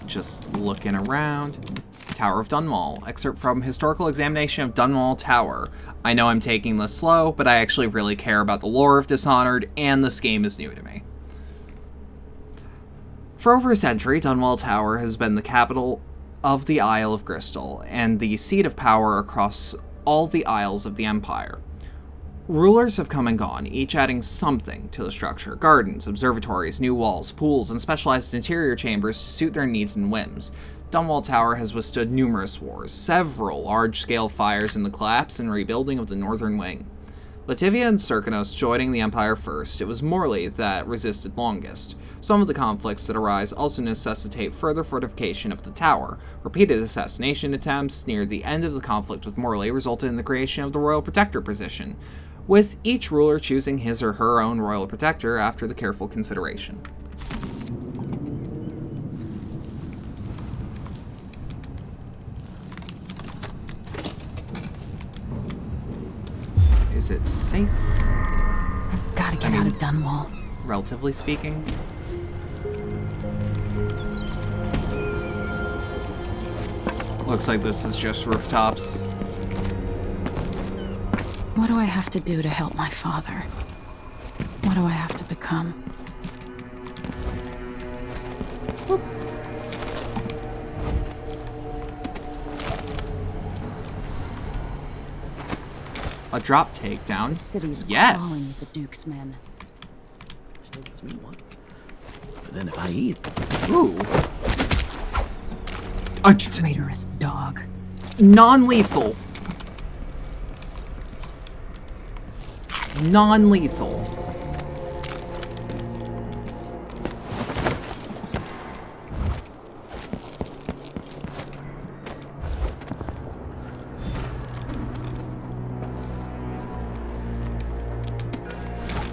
Just looking around. Tower of Dunwall. Excerpt from Historical Examination of Dunwall Tower. I know I'm taking this slow, but I actually really care about the lore of Dishonored, and this game is new to me. For over a century, Dunwall Tower has been the capital of the Isle of Crystal, and the seat of power across all the isles of the Empire. Rulers have come and gone, each adding something to the structure. Gardens, observatories, new walls, pools, and specialized interior chambers to suit their needs and whims. Dunwall Tower has withstood numerous wars, several large-scale fires, and the collapse and rebuilding of the northern wing. Lativia and Serkanos joining the Empire first, it was Morley that resisted longest. Some of the conflicts that arise also necessitate further fortification of the tower. Repeated assassination attempts near the end of the conflict with Morley resulted in the creation of the Royal Protector position, with each ruler choosing his or her own Royal Protector after the careful consideration. Is it safe? I've gotta get out of Dunwall. Relatively speaking. Looks like this is just rooftops. What do I have to do to help my father? What do I have to become? Whoop. A drop takedown. The city's yes. crawling with the Duke's men. Still gives me one. But then if I eat... Ooh. Traitorous dog. Non-lethal. Non-lethal.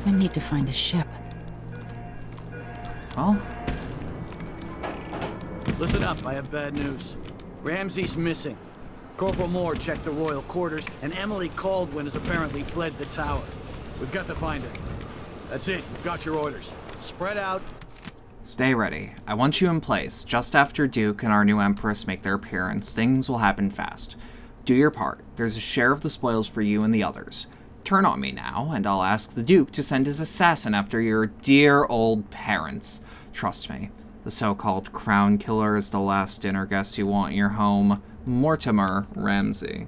I need to find a ship. Well, Listen up, I have bad news. Ramsey's missing. Corporal Moore checked the royal quarters, and Emily Caldwin has apparently fled the tower. We've got to find her. That's it, you've got your orders. Spread out. stay ready. I want you in place. Just after Duke and our new Empress make their appearance, things will happen fast. Do your part. There's a share of the spoils for you and the others. Turn on me now, and I'll ask the Duke to send his assassin after your dear old parents. Trust me, the so-called crown killer is the last dinner guest you want in your home. Mortimer Ramsey.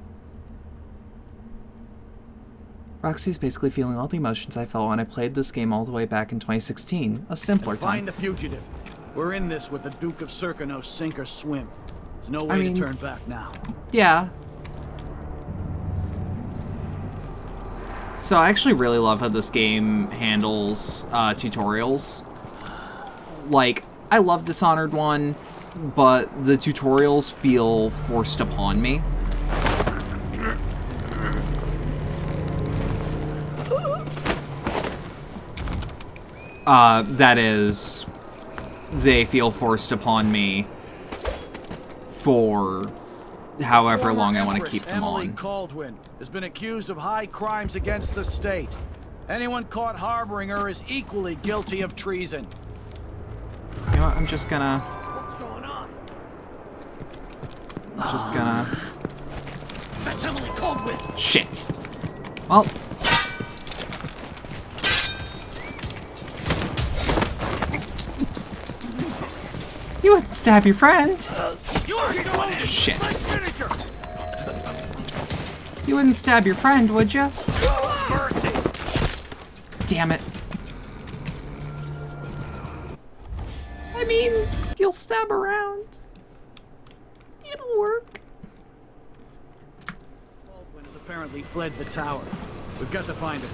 Roxy's basically feeling all the emotions I felt when I played this game all the way back in 2016. A simpler time. Find the fugitive. We're in this with the Duke of Circano, sink or swim. There's no way to turn back now. Yeah. So I actually really love how this game handles tutorials. Like, I love Dishonored 1, but the tutorials feel forced upon me. That is, they feel forced upon me for however long I want to keep them Emily on. Caldwin has been accused of high crimes against the state. Anyone caught harboring her is equally guilty of treason. You know what, I'm just gonna... What's going on? Just gonna... That's Emily Caldwin! Shit. Well... You wouldn't stab your friend. Shit. You wouldn't stab your friend, would you? Damn it. I mean, you'll stab around. It'll work. Caldwin has apparently fled the tower. We've got to find her.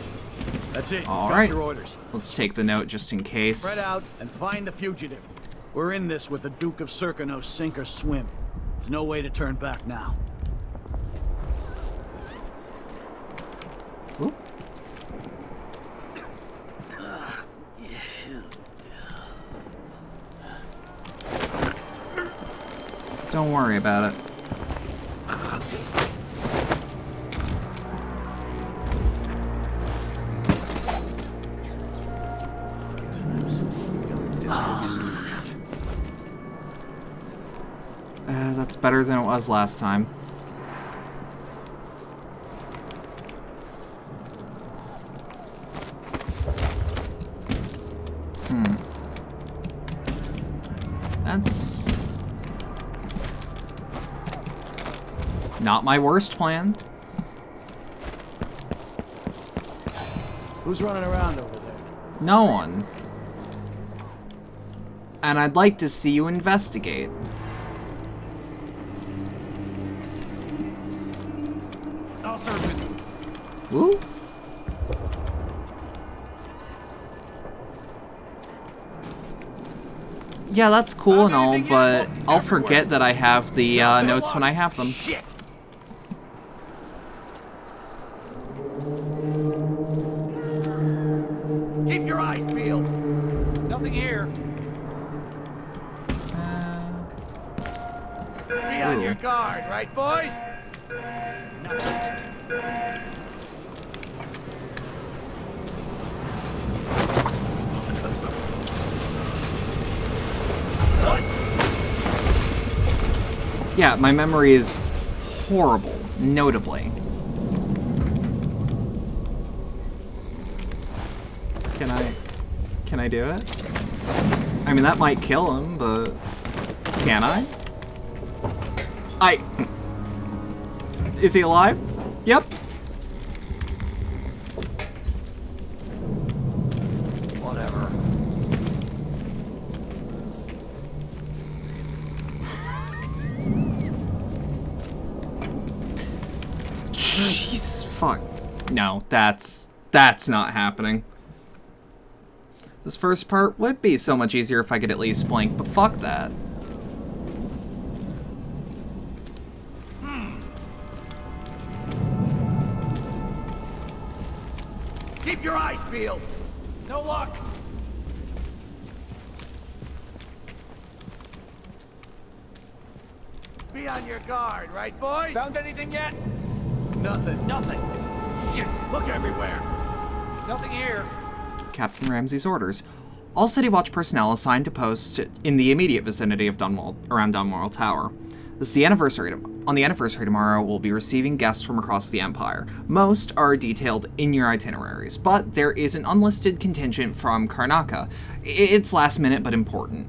That's it. All Got right. your orders. Let's take the note just in case. Spread out and find the fugitive. We're in this with the Duke of Circano, sink or swim. There's no way to turn back now. Ooh. Don't worry about it. That's better than it was last time. That's not my worst plan. Who's running around over there? No one. And I'd like to see you investigate. I'll search it. Ooh. Yeah, that's cool and all, but I'll forget that I have the notes when I have them. Shit! Keep your eyes peeled. Nothing here. Be on your guard, right, boys? Yeah, my memory is horrible, notably. Can I do it? I mean, that might kill him, but can I? Is he alive? Yep. Whatever. Jesus fuck. No, that's not happening. This first part would be so much easier if I could at least blink, but fuck that. Keep your eyes peeled. No luck. Be on your guard, right, boys? Found anything yet? Nothing. Shit, look everywhere. Nothing here. Captain Ramsey's orders. All City Watch personnel assigned to posts in the immediate vicinity of around Dunwall Tower. This is the anniversary. On the anniversary tomorrow, we'll be receiving guests from across the Empire. Most are detailed in your itineraries, but there is an unlisted contingent from Karnaca. It's last minute but important.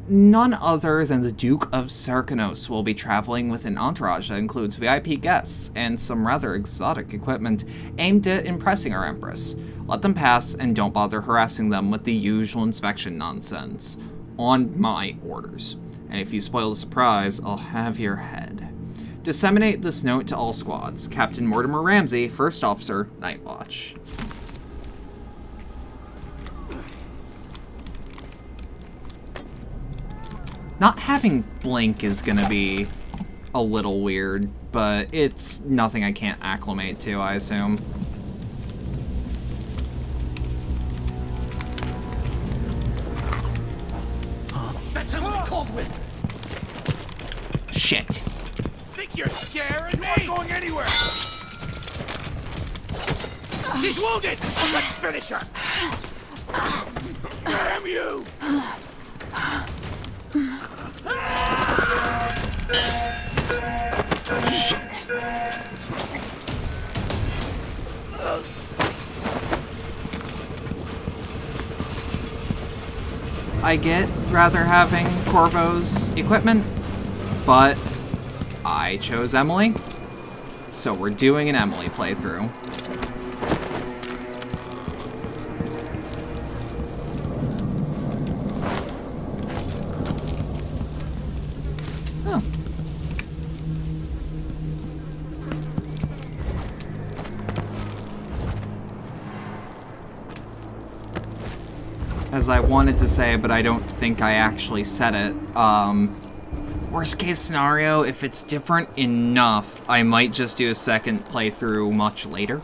None other than the Duke of Sarkanos will be traveling with an entourage that includes VIP guests and some rather exotic equipment aimed at impressing our Empress. Let them pass and don't bother harassing them with the usual inspection nonsense. On my orders. And if you spoil the surprise, I'll have your head. Disseminate this note to all squads. Captain Mortimer Ramsey, First Officer, Night Watch. Not having blink is gonna be a little weird, but it's nothing I can't acclimate to, I assume. That's Emily Caldwell. Shit. Think you're scaring me? I'm not going anywhere. She's wounded. Let's finish her. Damn you! Shit. I get rather having Corvo's equipment, but I chose Emily, so we're doing an Emily playthrough. Oh. As I wanted to say, but I don't think I actually said it, worst case scenario, if it's different enough, I might just do a second playthrough much later.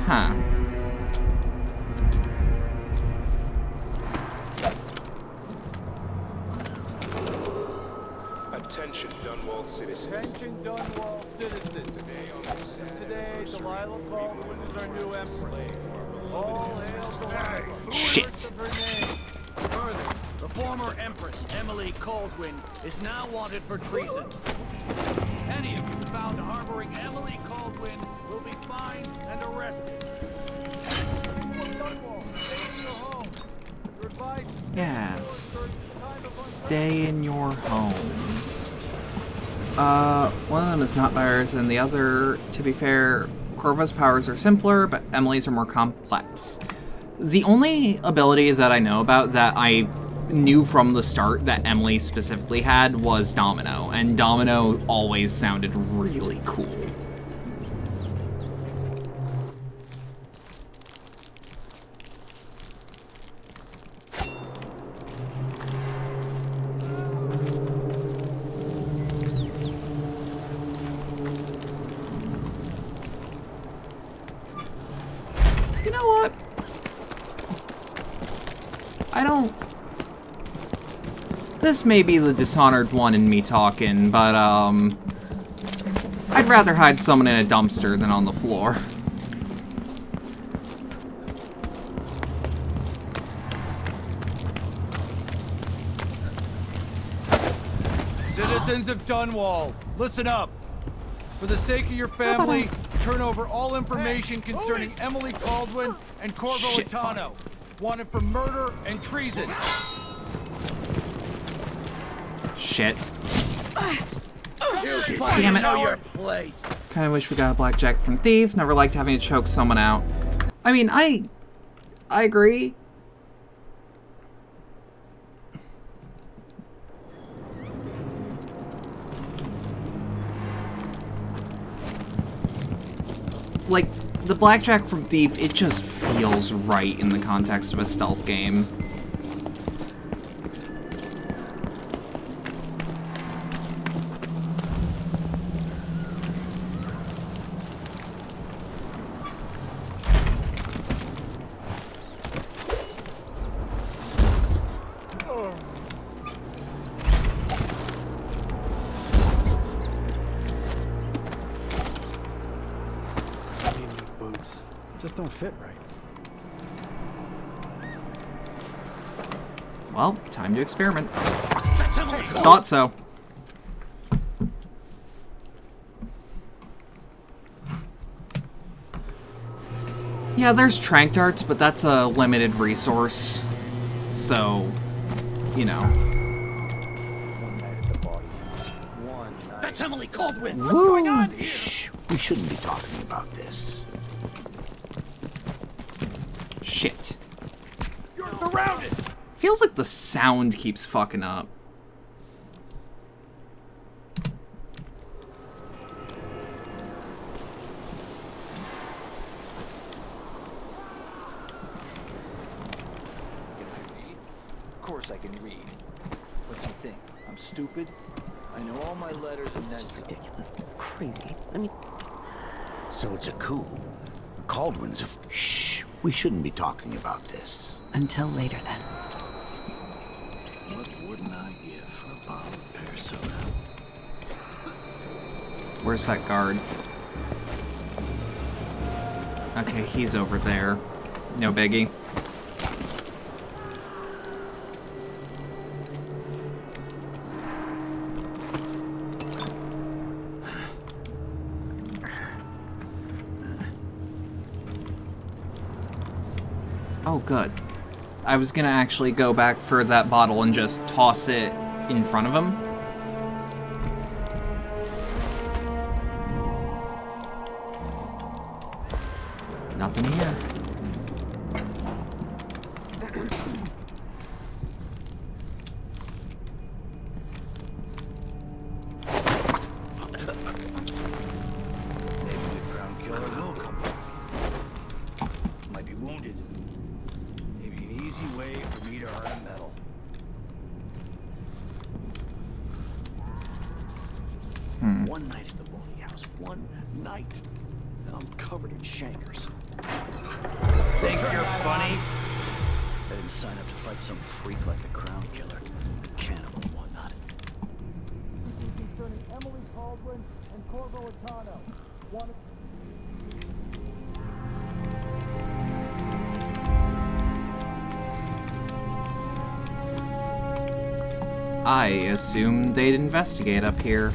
Huh. Attention, Dunwall citizens. Attention, Dunwall citizens. Today, Delilah Caldwell is our new empress. All hail Delilah. Shit. Further, the former Empress, Emily Caldwell, is now wanted for treason. Any of you found harboring Emily Caldwell will be fined and arrested. Yes. Stay in your homes. One of them is not by Earth, and the other, to be fair, Corvo's powers are simpler, but Emily's are more complex. The only ability that I know about that I knew from the start that Emily specifically had was Domino, and Domino always sounded really cool. You know what? I don't... This may be the Dishonored one in me talking, but, I'd rather hide someone in a dumpster than on the floor. Citizens of Dunwall, listen up. For the sake of your family, turn over all information concerning Emily Caldwell and Corvo Shit, Atano, wanted for murder and treason. Shit. Damn it. Know your place. Kinda wish we got a blackjack from Thief. Never liked having to choke someone out. I mean, I agree. Like, the blackjack from Thief, it just feels right in the context of a stealth game. Just don't fit right. Well, time to experiment. Thought so. Yeah, there's trank darts, but that's a limited resource. So, you know. That's Emily Caldwin. What's going on here? Shh. We shouldn't be talking about this. Shit. You're surrounded. Feels like the sound keeps fucking up. Of course I can read. What's you think? I'm stupid? I know all my letters and then some. Ridiculous. It's crazy. I mean, So it's a coup. The Caldwins have... Shh. We shouldn't be talking about this. until later then. What wouldn't I give for a bottle of pear soda? Where's that guard? Okay, he's over there. No biggie. Oh, good. I was gonna actually go back for that bottle and just toss it in front of him. Nothing here. Maybe the crown killer will come back. Might be wounded. Maybe an easy way for me to earn a medal. One night at the bowling house. One night. Now I'm covered in shankers. Think you're funny? I didn't sign up to fight some freak like the crown killer, cannibal and whatnot. Concerning Emily Caldwin and Corvo Atano. I assumed they'd investigate up here.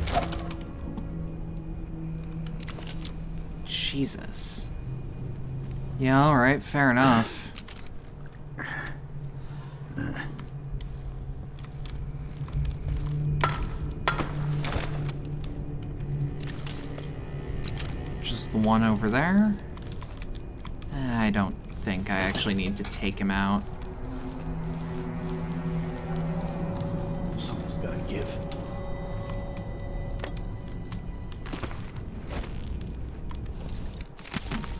Jesus. Yeah, alright, fair enough. Just the one over there? I don't think I actually need to take him out. Someone's gotta give.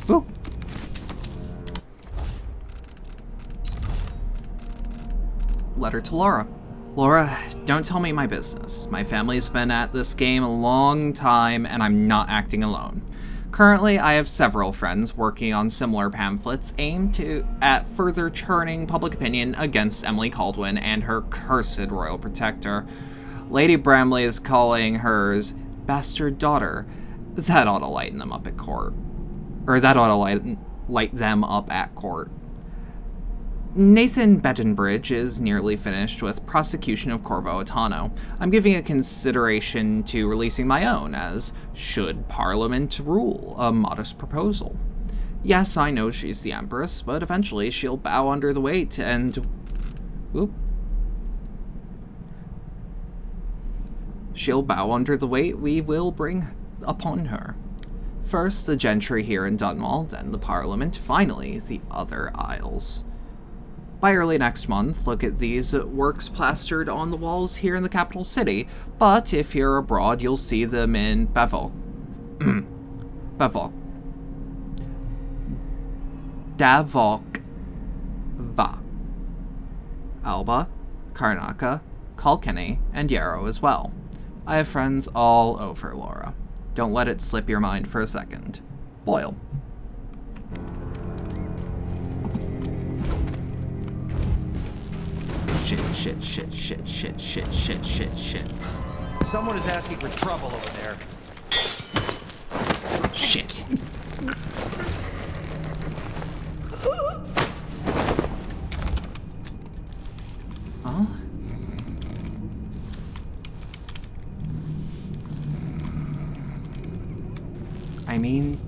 Boop. Letter to Laura. Laura, don't tell me my business. My family's been at this game a long time, and I'm not acting alone. Currently, I have several friends working on similar pamphlets aimed at further churning public opinion against Emily Caldwin and her cursed royal protector. Lady Bramley is calling hers bastard daughter. That ought to lighten them up at court. Or that ought to light them up at court. Nathan Bettenbridge is nearly finished with prosecution of Corvo Atano. I'm giving a consideration to releasing my own, as should Parliament rule, a modest proposal. Yes, I know she's the Empress, but eventually she'll bow under the weight and... Oop. She'll bow under the weight we will bring upon her. First, the gentry here in Dunwall, then the Parliament, finally, the other Isles. By early next month, look at these works plastered on the walls here in the capital city, but if you're abroad, you'll see them in Bevok. Bevok. Davok. Va. Alba, Karnaka, Kilkenny, and Yarrow as well. I have friends all over, Laura. Don't let it slip your mind for a second. Boyle. Shit. Someone is asking for trouble over there. Shit. Huh? I mean...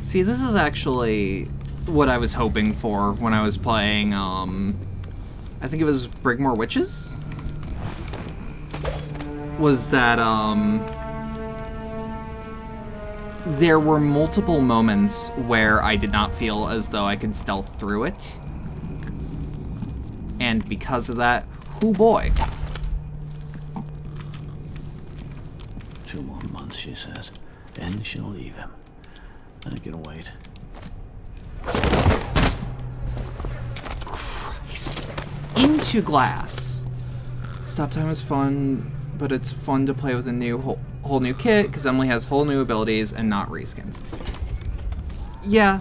See, this is actually what I was hoping for when I was playing, I think it was Brigmore Witches? Was that, there were multiple moments where I did not feel as though I could stealth through it. And because of that, hoo boy. 2 more months, she says. Then she'll leave him. I can wait. Christ. Into glass. Stop time is fun, but it's fun to play with a new whole new kit, because Emily has whole new abilities and not reskins. Yeah.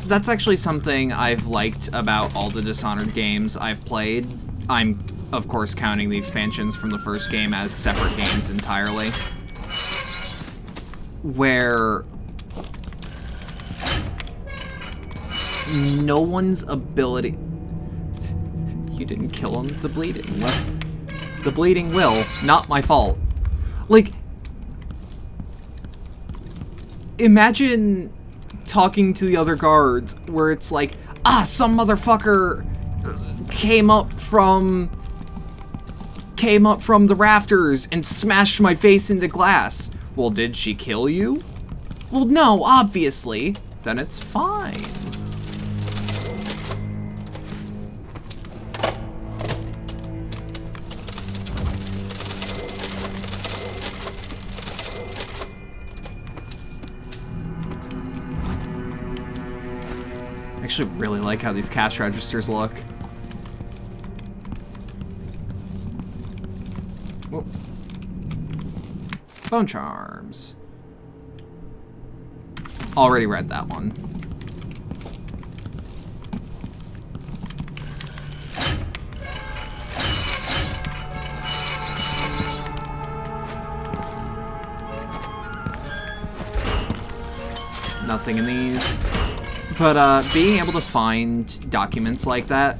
That's actually something I've liked about all the Dishonored games I've played. I'm, of course, counting the expansions from the first game as separate games entirely. Where no one's ability... You didn't kill him. The bleeding will. Not my fault. Like, imagine talking to the other guards where it's like, some motherfucker came up from the rafters and smashed my face into glass. Well, did she kill you? Well, no, obviously. Then it's fine. I actually really like how these cash registers look. Whoa. Bone charms. Already read that one. Nothing in these. But being able to find documents like that,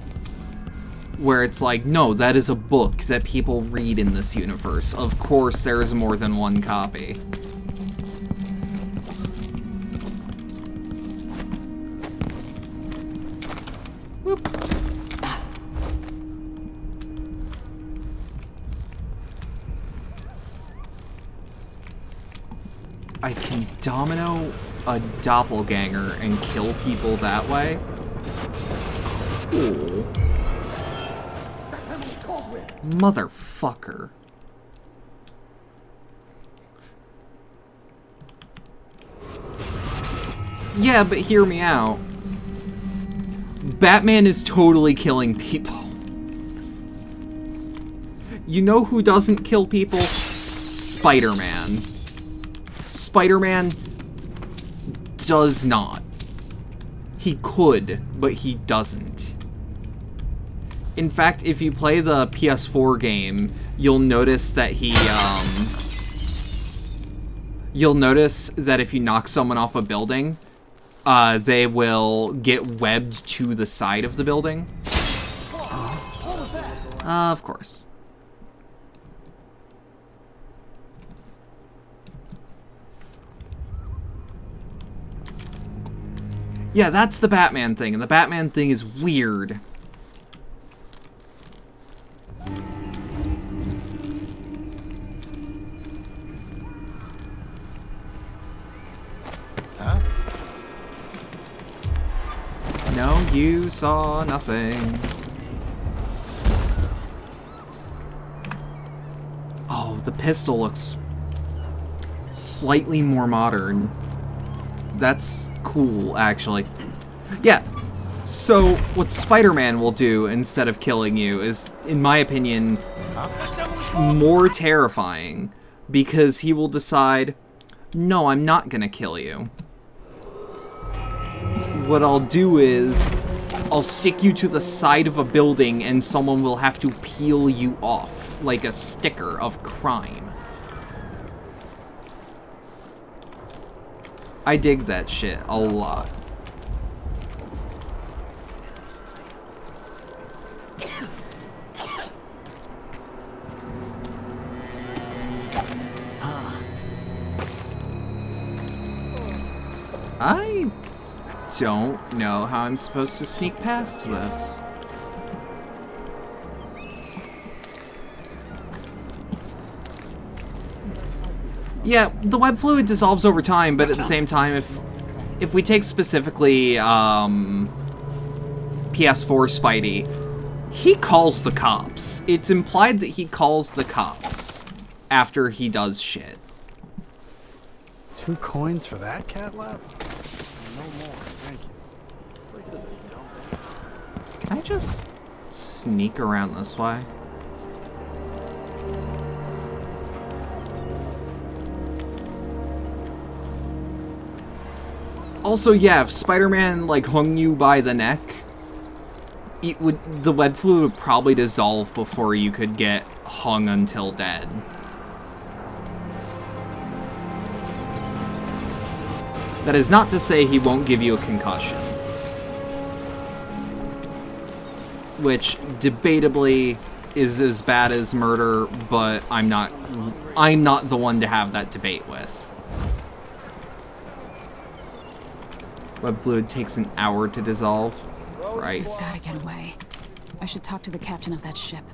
where it's like, no, that is a book that people read in this universe. Of course, there is more than one copy. Whoop. I can domino a doppelganger and kill people that way? Ooh. Motherfucker. Yeah, but hear me out. Batman is totally killing people. You know who doesn't kill people? Spider-Man. Spider-Man does not. He could, but he doesn't. In fact, if you play the PS4 game, you'll notice that you'll notice that if you knock someone off a building, they will get webbed to the side of the building. Of course. Yeah, that's the Batman thing, and the Batman thing is weird. Huh? No, you saw nothing. Oh, the pistol looks slightly more modern. That's cool, actually. Yeah, so what Spider-Man will do instead of killing you is, in my opinion, more terrifying, because he will decide, no, I'm not gonna kill you. What I'll do is, I'll stick you to the side of a building and someone will have to peel you off, like a sticker of crime. I dig that shit a lot. I don't know how I'm supposed to sneak past this. Yeah, the web fluid dissolves over time, but at the same time, if we take specifically PS4 Spidey, he calls the cops. It's implied that he calls the cops after he does shit. 2 coins for that cat lap? No more, thank you. Place is a dump. Can I just sneak around this way? Also, yeah, if Spider-Man, like, hung you by the neck, the web fluid would probably dissolve before you could get hung until dead. That is not to say he won't give you a concussion. Which, debatably, is as bad as murder, but I'm not the one to have that debate with. Web fluid takes an hour to dissolve. Christ. Gotta get away. I should talk to the captain of that ship.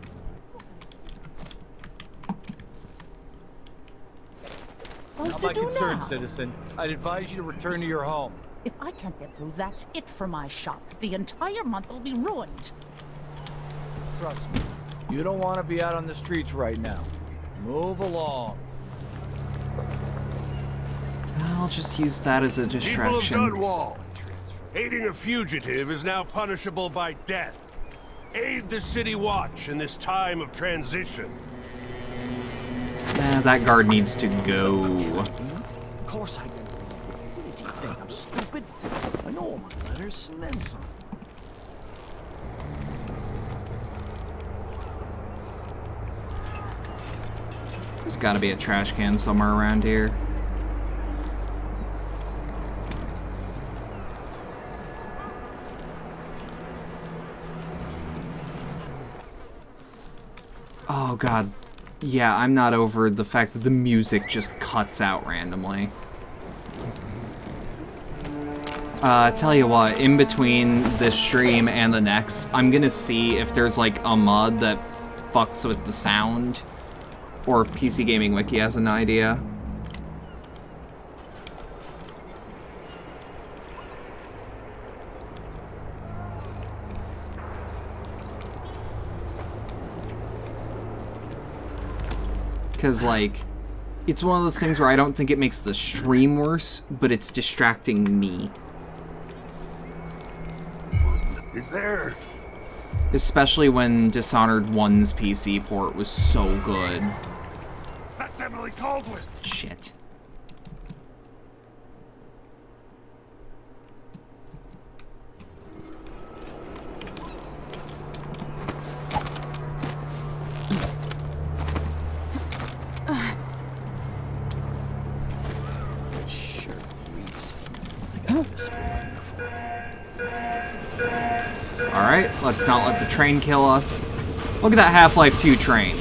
Not my concern, citizen. I'd advise you to return to your home. If I can't get through, that's it for my shop. The entire month will be ruined. Trust me, you don't want to be out on the streets right now. Move along. I'll just use that as a distraction. People of Dunwall, aiding a fugitive is now punishable by death. Aid the City Watch in this time of transition. That guard needs to go. Of course I do. What does he think? I'm stupid? I know all my letters and then some. There's gotta be a trash can somewhere around here. Oh god. Yeah, I'm not over the fact that the music just cuts out randomly. Tell you what, in between this stream and the next, I'm gonna see if there's like a mod that fucks with the sound. Or if PC Gaming Wiki has an idea. Because, like, it's one of those things where I don't think it makes the stream worse, but it's distracting me. Is there? Especially when Dishonored 1's PC port was so good. That's Emily Caldwell. Shit. Alright, let's not let the train kill us. Look at that Half-Life 2 train.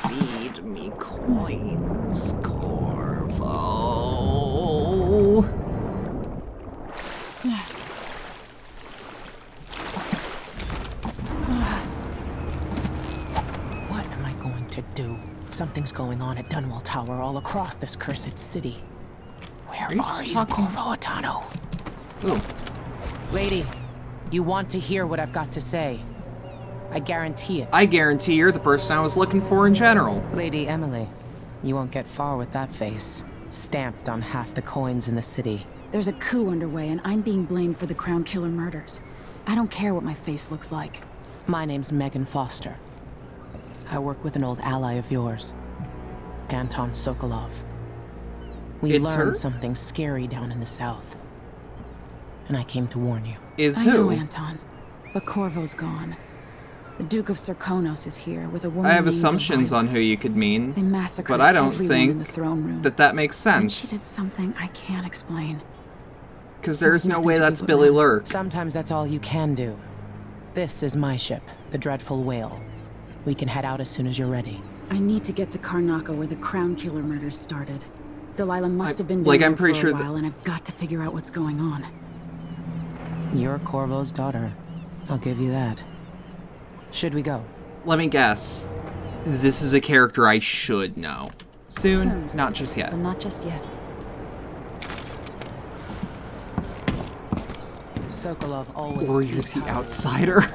Feed me coins, Corvo. What am I going to do? Something's going on at Dunwall Tower all across this cursed city. Where are you, Corvo Attano? Ooh. Lady, you want to hear what I've got to say. I guarantee it. I guarantee you're the person I was looking for in general. Lady Emily, you won't get far with that face. Stamped on half the coins in the city. There's a coup underway, and I'm being blamed for the Crown Killer murders. I don't care what my face looks like. My name's Megan Foster. I work with an old ally of yours, Anton Sokolov. We learned something scary down in the south, and I came to warn you. I know Anton, but Corvo's gone. The Duke of Serkonos is here with a woman. I have assumptions on who you could mean, They massacred but I don't everyone in the think throne room. that makes And she sense. did something I can't explain. Because there's no way that's Billy Lurk. Sometimes that's all you can do. This is my ship, the Dreadful Whale. We can head out as soon as you're ready. I need to get to Karnaca where the Crown Killer murders started. Delilah must have been down like, there I'm pretty for a sure while, and I've got to figure out what's going on. You're Corvo's daughter. I'll give you that. Should we go? Let me guess. This is a character I should know. Soon. Not just yet. But not just yet. Sokolov always Or you're the outsider.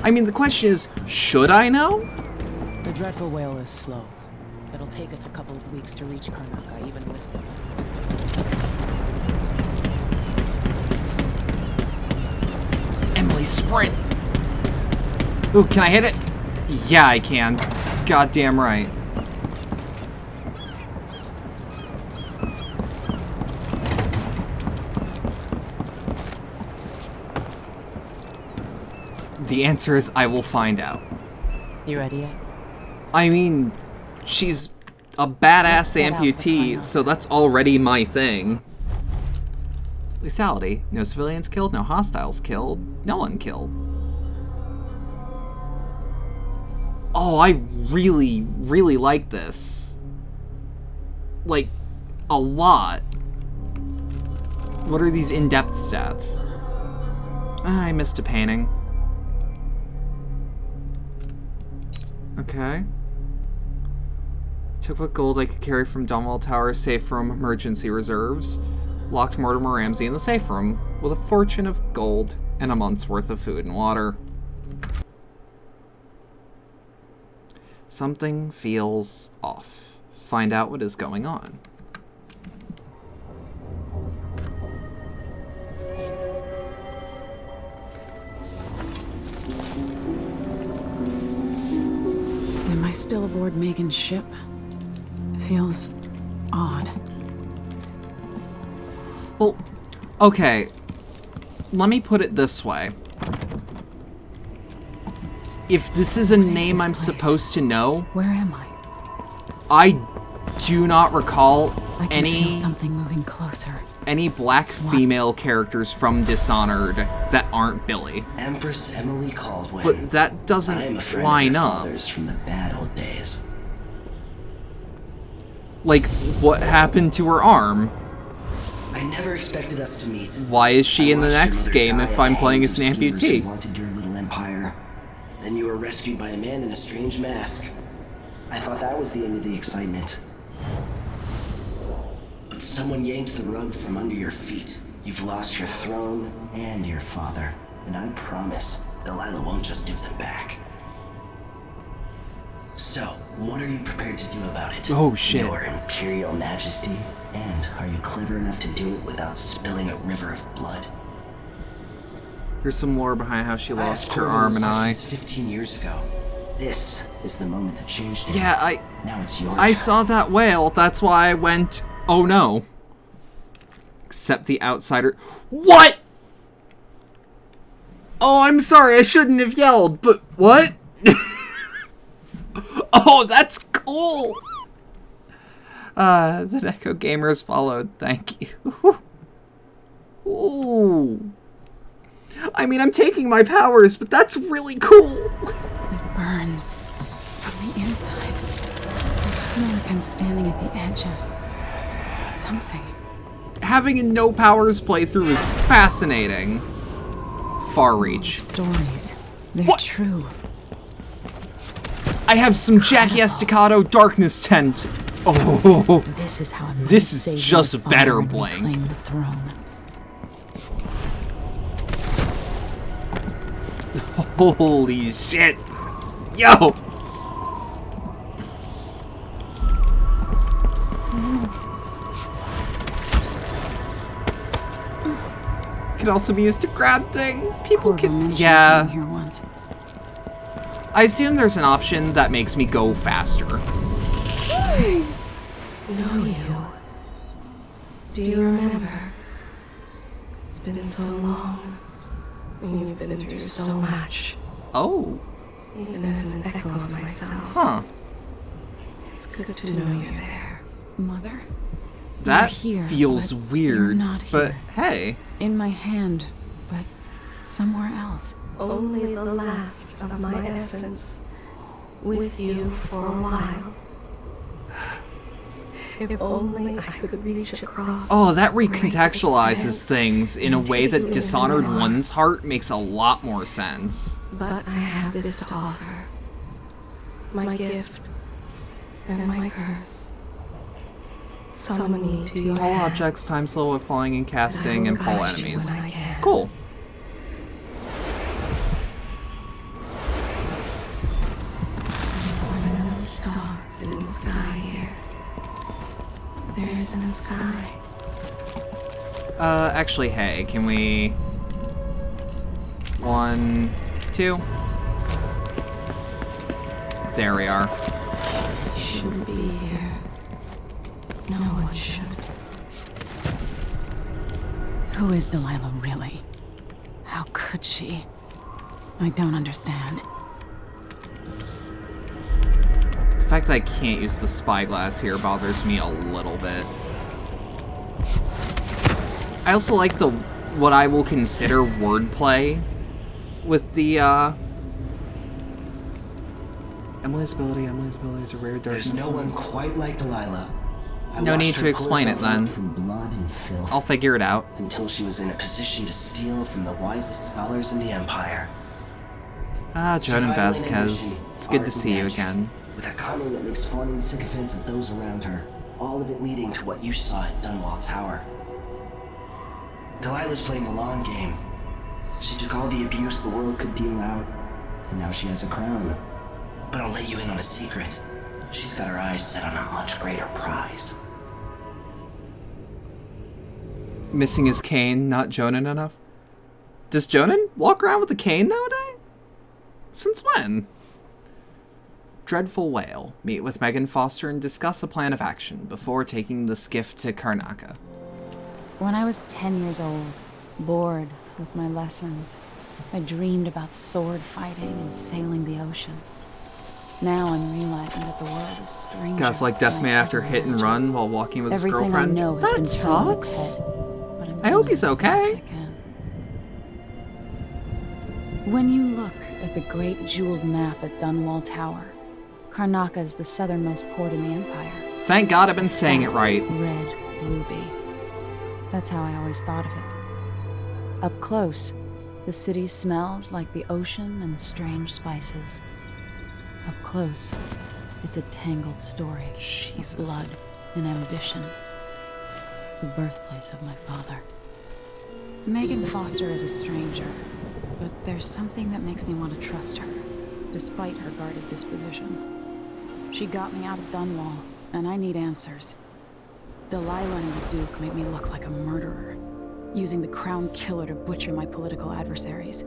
I mean, the question is, should I know? The Dreadful Whale is slow. It'll take us a couple of weeks to reach Karnaca, even with... Emily, sprint! Ooh, can I hit it? Yeah, I can. Goddamn right. The answer is I will find out. You ready yet? I mean, she's a badass amputee, so that's already my thing. Lethality. No civilians killed, no hostiles killed, no one killed. Oh, I really, really like this. Like, a lot. What are these in-depth stats? I missed a painting. Okay. Took what gold I could carry from Dunwall Tower safe room emergency reserves. Locked Mortimer Ramsey in the safe room with a fortune of gold and a month's worth of food and water. Something feels off. Find out what is going on. Am I still aboard Megan's ship? It feels odd. Well, okay. Let me put it this way. If this is a name I'm supposed to know, where am I? I do not recall I can feel something moving closer. Any black female characters from Dishonored that aren't Billy. Empress Emily Caldwell. But that doesn't line up. From the bad old days. Like, what happened to her arm? I never expected us to meet. Why is she in the next game if I'm playing as an amputee? Wanted your little empire. Then you were rescued by a man in a strange mask. I thought that was the end of the excitement. But someone yanked the rug from under your feet. You've lost your throne and your father. And I promise, Delilah won't just give them back. So, what are you prepared to do about it? Oh, shit. Your Imperial Majesty? And are you clever enough to do it without spilling a river of blood? There's some lore behind how she lost her arm and eye. 15 years ago. This is the moment that changed it. Yeah, now it's your I turn. saw that whale. That's why I went, oh no. Except the outsider. What? Oh, I'm sorry. I shouldn't have yelled, but what? Oh, that's cool. The Neko gamers followed. Thank you. Ooh. I mean, I'm taking my powers, but that's really cool. It burns from the inside. I feel like I'm standing at the edge of something. Having a no powers playthrough is fascinating. Far reach. Stories. They're true. I have some Jackie Estacado Darkness Tent. Oh, this is how this is just better, Bling. Claim the throne. Holy shit! Yo! Can also be used to grab thing. People can, yeah. Here once. I assume there's an option that makes me go faster. I know you. Do you remember? It's been so long. And you've been through so much. Oh. Even as an echo of myself. Huh. It's good to know you're there. Mother? That here, feels but weird. you're not but here. hey. In my hand, but somewhere else. Only the last of my essence. With you for a while. If only I could reach across. Oh, that recontextualizes things in a way that Dishonored 1's heart makes a lot more sense. But I have this to offer. My gift and my curse. Summon me to your Pull objects, time slow with falling and casting, and pull enemies. Cool. There are no stars in the sky here. There is no sky. Actually, hey, can we... 1, 2. There we are. You shouldn't be here. No one should. Who is Delilah really? How could she? I don't understand. The fact that I can't use the spyglass here bothers me a little bit. I also like the what I will consider wordplay with the Emily's ability is a rare darkness. There's no one quite like Delilah. No need to explain it then. From blood and filth I'll figure it out. until she was in a position to steal from the wisest scholars in the Empire. Ah, Jordan Survival and Vasquez. ambition, It's good art to and see you magic, again. With a cunning that makes fawning sycophants of those around her. All of it leading to what you saw at Dunwall Tower. Delilah's playing the long game. She took all the abuse the world could deal out, and now she has a crown. But I'll let you in on a secret. She's got her eyes set on a much greater prize. Missing his cane, not Jonan enough? Does Jonan walk around with a cane nowadays? Since when? Dreadful Whale. Meet with Megan Foster and discuss a plan of action before taking the skiff to Karnaca. When I was 10 years old, bored with my lessons, I dreamed about sword fighting and sailing the ocean. Now I'm realizing that the world is stranger. Guys like Decimate after hit and run while walking with his Everything girlfriend. I know has That been sucks. turned on its head, but I'm I hope doing he's the best I okay. can. When you look at the great jeweled map at Dunwall Tower, Karnaca is the southernmost port in the Empire. Thank God I've been saying it right. Red ruby. That's how I always thought of it. Up close, the city smells like the ocean and strange spices. Up close, it's a tangled story of blood and ambition. The birthplace of my father. Megan Foster is a stranger, but there's something that makes me want to trust her, despite her guarded disposition. She got me out of Dunwall, and I need answers. Delilah and the Duke made me look like a murderer, using the Crown Killer to butcher my political adversaries.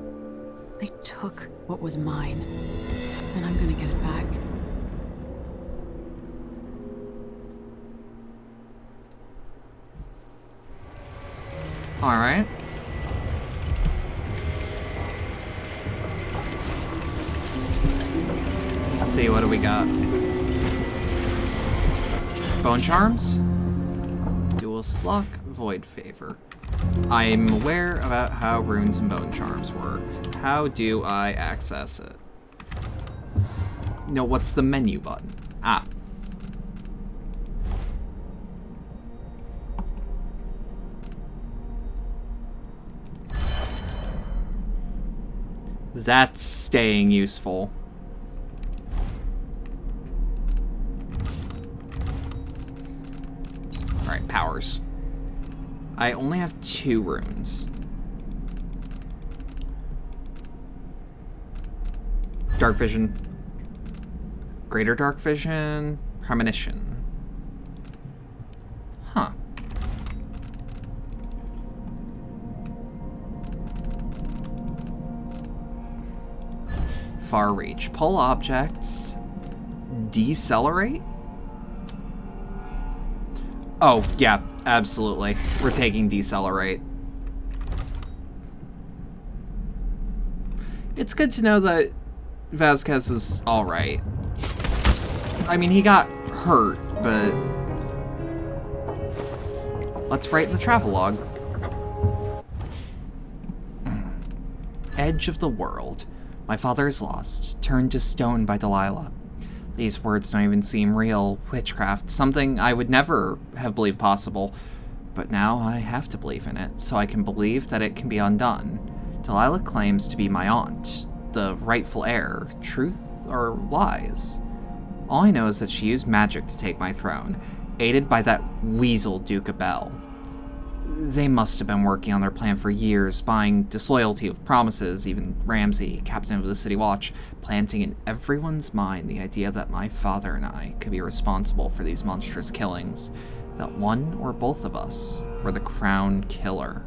They took what was mine, and I'm gonna get it back. Alright. Let's see, what do we got? Bone Charms? Dual Sluck, Void Favor. I'm aware about how runes and bone charms work. How do I access it? No, what's the menu button? Ah. That's staying useful. Alright, powers. I only have 2 runes. Dark vision. Greater dark vision. Premonition. Huh. Far reach. Pull objects. Decelerate? Oh, yeah, absolutely. We're taking decelerate. It's good to know that Vasquez is alright. I mean, he got hurt, but let's write in the travelogue. Edge of the world. My father is lost, turned to stone by Delilah. These words don't even seem real. Witchcraft, something I would never have believed possible. But now I have to believe in it, so I can believe that it can be undone. Delilah claims to be my aunt, the rightful heir. Truth or lies? All I know is that she used magic to take my throne, aided by that weasel Duke of Bell. They must have been working on their plan for years, buying disloyalty with promises, even Ramsey, captain of the City Watch, planting in everyone's mind the idea that my father and I could be responsible for these monstrous killings, that one or both of us were the crown killer.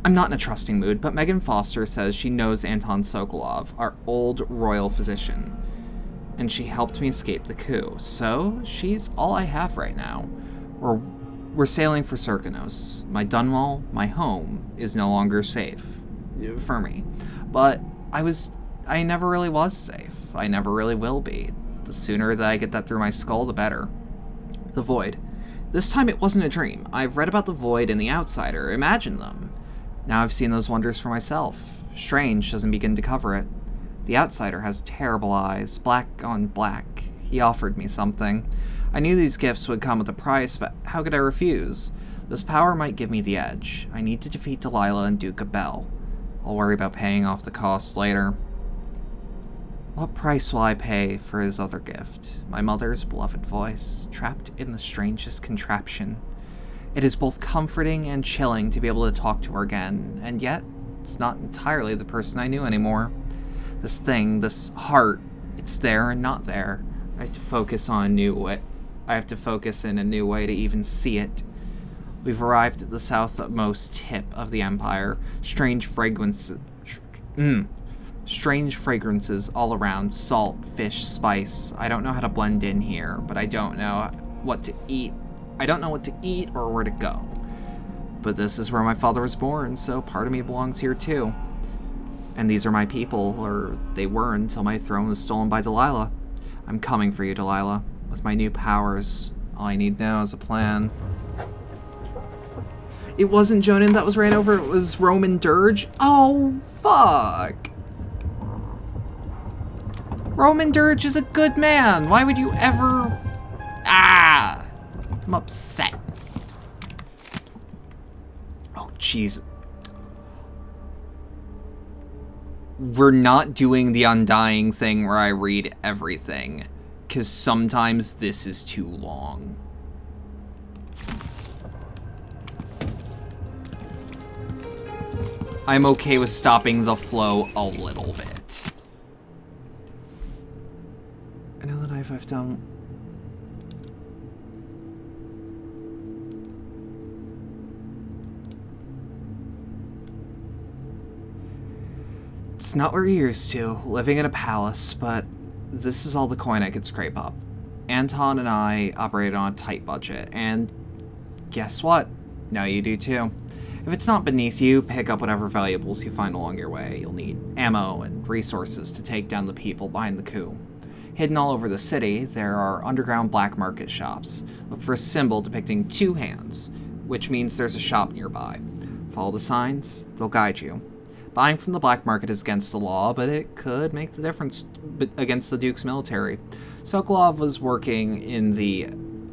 I'm not in a trusting mood, but Megan Foster says she knows Anton Sokolov, our old royal physician, and she helped me escape the coup, so she's all I have right now. We're sailing for Serkanos. My Dunwall, my home, is no longer safe. For me. But I never really was safe. I never really will be. The sooner that I get that through my skull, the better. The Void. This time it wasn't a dream. I've read about the Void and the Outsider, imagined them. Now I've seen those wonders for myself. Strange doesn't begin to cover it. The Outsider has terrible eyes, black on black. He offered me something. I knew these gifts would come with a price, but how could I refuse? This power might give me the edge. I need to defeat Delilah and Duke of Bell. I'll worry about paying off the cost later. What price will I pay for his other gift? My mother's beloved voice, trapped in the strangest contraption. It is both comforting and chilling to be able to talk to her again, and yet it's not entirely the person I knew anymore. This thing, this heart, it's there and not there. I have to focus on a new way. I have to focus in a new way to even see it. We've arrived at the southmost tip of the Empire. Strange fragrances all around. Salt, fish, spice. I don't know how to blend in here, but I don't know what to eat. I don't know what to eat or where to go. But this is where my father was born, so part of me belongs here too. And these are my people, or they were until my throne was stolen by Delilah. I'm coming for you, Delilah. With my new powers, all I need now is a plan. It wasn't Jonan that was ran over, it was Roman Dirge? Oh, fuck! Roman Dirge is a good man. Why would you ever... Ah! I'm upset. Oh, jeez. We're not doing the Undying thing where I read everything, because sometimes this is too long. I'm okay with stopping the flow a little bit. I know that I've done... It's not what you're used to, living in a palace, but this is all the coin I could scrape up. Anton and I operated on a tight budget, and guess what? Now you do too. If it's not beneath you, pick up whatever valuables you find along your way. You'll need ammo and resources to take down the people behind the coup. Hidden all over the city, there are underground black market shops. Look for a symbol depicting 2 hands, which means there's a shop nearby. Follow the signs, they'll guide you. Buying from the black market is against the law, but it could make the difference against the Duke's military. Sokolov was working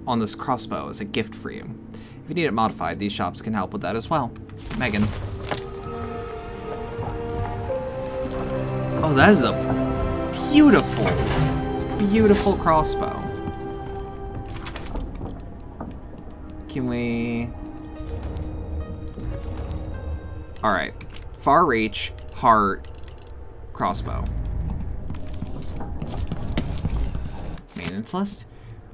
on this crossbow as a gift for you. If you need it modified, these shops can help with that as well. Megan. Oh, that is a beautiful, beautiful crossbow. Can we... Alright. Far reach, heart, crossbow. Maintenance list?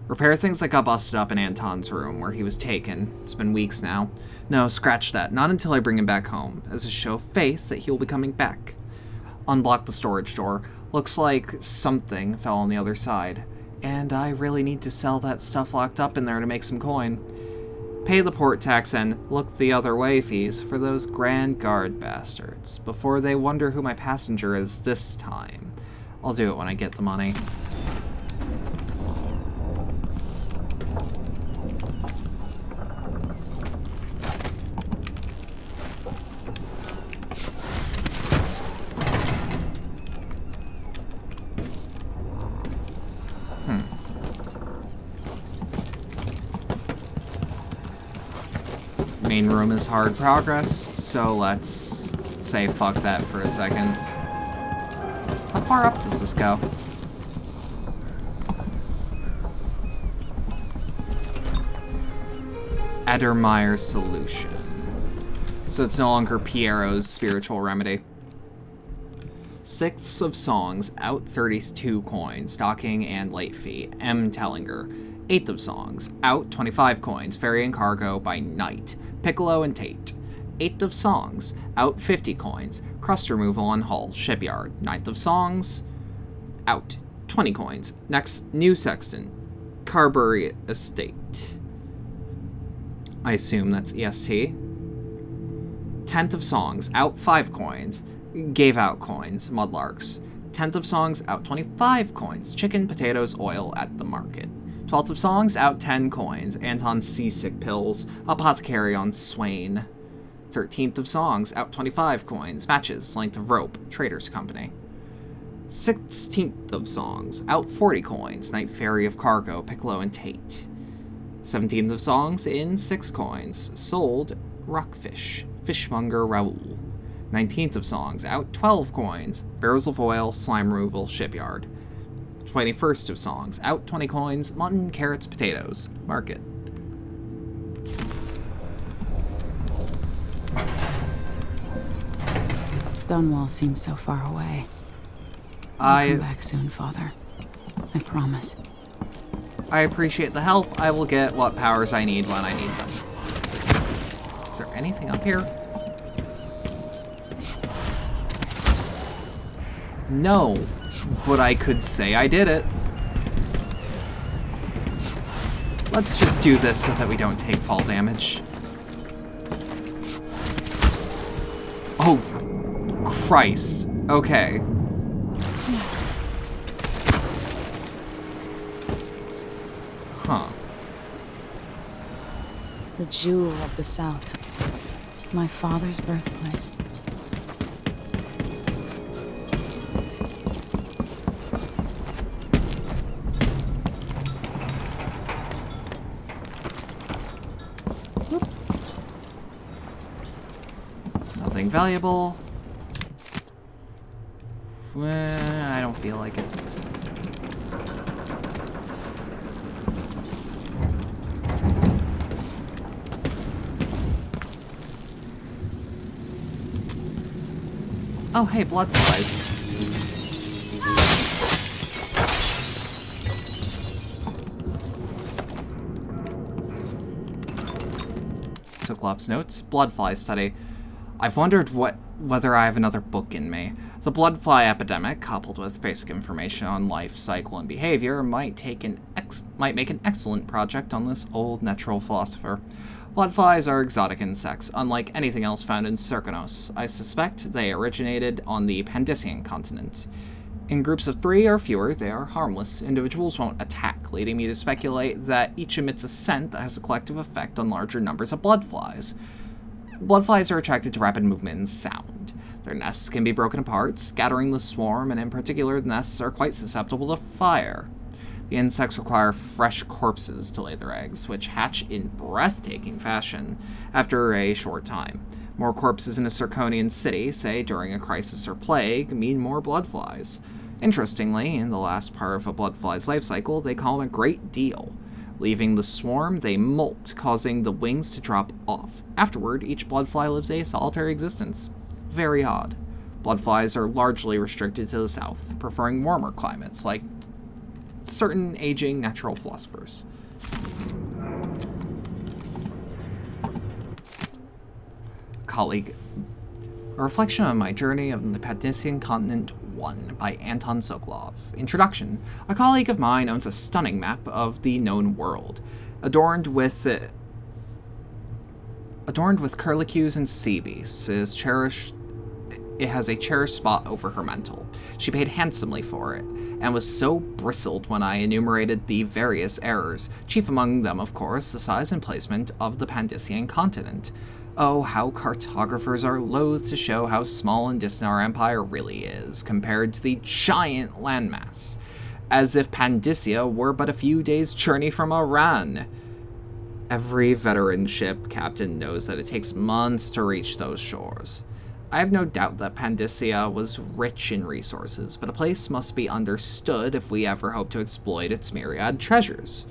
Repair things that got busted up in Anton's room, where he was taken. It's been weeks now. No, scratch that. Not until I bring him back home, as a show of faith that he'll be coming back. Unblock the storage door. Looks like something fell on the other side. And I really need to sell that stuff locked up in there to make some coin. Pay the port tax and look the other way fees for those Grand Guard bastards, before they wonder who my passenger is this time. I'll do it when I get the money. Main room is hard progress, so let's say fuck that for a second. How far up does this go? Edermeyer's solution. So it's no longer Piero's spiritual remedy. 6 of songs, out 32 coins, stocking and late fee, M. Tellinger. 8th of songs, out 25 coins, ferry and cargo by night, Piccolo and Tate. 8th of songs, out 50 coins, crust removal on Hull, shipyard. 9th of songs, out 20 coins, next new sexton, Carberry Estate. I assume that's EST. 10th of songs, out 5 coins, gave out coins, Mudlarks. 10th of songs, out 25 coins, chicken, potatoes, oil at the market. 12th of songs, out 10 coins, Anton's seasick pills, apothecary on Swain. 13th of songs, out 25 coins, matches, length of rope, Traders Company. 16th of songs, out 40 coins, night ferry of cargo, Piccolo and Tate. 17th of songs, in 6 coins, sold, rockfish, fishmonger Raoul. 19th of songs, out 12 coins, barrels of oil, slime removal, shipyard. 21st of songs, out 20 coins, mutton, carrots, potatoes, market. Dunwall seems so far away. I'll come back soon, Father. I promise. I appreciate the help. I will get what powers I need when I need them. Is there anything up here? No, but I could say I did it. Let's just do this so that we don't take fall damage. Oh, Christ. Okay. Huh. The jewel of the South. My father's birthplace. Nothing valuable. I don't feel like it. Oh, hey, blood flies. Soklov's notes. Bloodfly study. I've wondered whether I have another book in me. The bloodfly epidemic, coupled with basic information on life cycle and behavior, might make an excellent project on this old natural philosopher. Bloodflies are exotic insects, unlike anything else found in Serkonos. I suspect they originated on the Pandician continent. In groups of 3 or fewer, they are harmless. Individuals won't attack, leading me to speculate that each emits a scent that has a collective effect on larger numbers of bloodflies. Bloodflies are attracted to rapid movement and sound. Their nests can be broken apart, scattering the swarm, and in particular, the nests are quite susceptible to fire. The insects require fresh corpses to lay their eggs, which hatch in breathtaking fashion after a short time. More corpses in a Zirconian city, say during a crisis or plague, mean more bloodflies. Interestingly, in the last part of a bloodfly's life cycle, they calm a great deal. Leaving the swarm, they molt, causing the wings to drop off. Afterward, each bloodfly lives a solitary existence. Very odd. Bloodflies are largely restricted to the south, preferring warmer climates, like certain aging natural philosophers. Colleague. A reflection on my journey on the Pandician continent 1 by Anton Sokolov. Introduction. A colleague of mine owns a stunning map of the known world, adorned with curlicues and sea beasts. It has a cherished spot over her mantle. She paid handsomely for it, and was so bristled when I enumerated the various errors, chief among them, of course, the size and placement of the Pandician continent. Oh, how cartographers are loath to show how small and distant our empire really is, compared to the giant landmass, as if Pandicia were but a few days' journey from Iran. Every veteran ship captain knows that it takes months to reach those shores. I have no doubt that Pandicia was rich in resources, but a place must be understood if we ever hope to exploit its myriad treasures.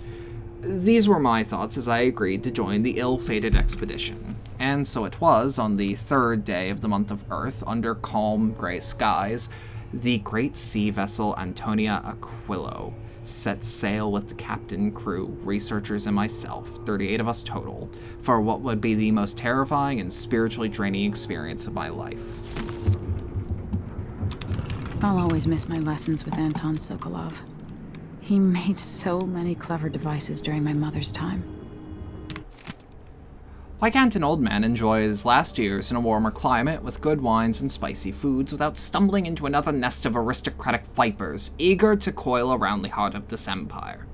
These were my thoughts as I agreed to join the ill-fated expedition. And so it was, on the 3rd day of the month of Earth, under calm gray skies, the great sea vessel Antonia Aquilo set sail with the captain, crew, researchers, and myself, 38 of us total, for what would be the most terrifying and spiritually draining experience of my life. I'll always miss my lessons with Anton Sokolov. He made so many clever devices during my mother's time. Why can't an old man enjoy his last years in a warmer climate with good wines and spicy foods without stumbling into another nest of aristocratic vipers eager to coil around the heart of this empire?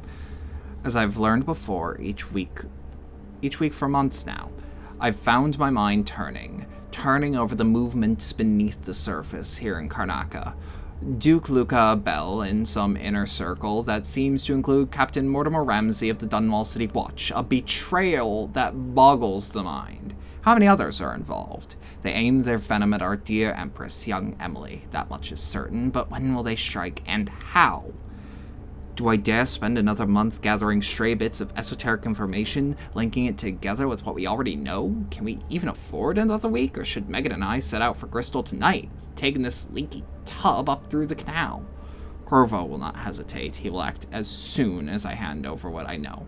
As I've learned before, each week for months now, I've found my mind turning over the movements beneath the surface here in Karnaca. Duke Luca Bell in some inner circle that seems to include Captain Mortimer Ramsey of the Dunwall City Watch, a betrayal that boggles the mind. How many others are involved? They aim their venom at our dear Empress, young Emily, that much is certain, but when will they strike, and how? Do I dare spend another month gathering stray bits of esoteric information, linking it together with what we already know? Can we even afford another week, or should Megan and I set out for Bristol tonight, taking this leaky tub up through the canal? Corvo will not hesitate. He will act as soon as I hand over what I know.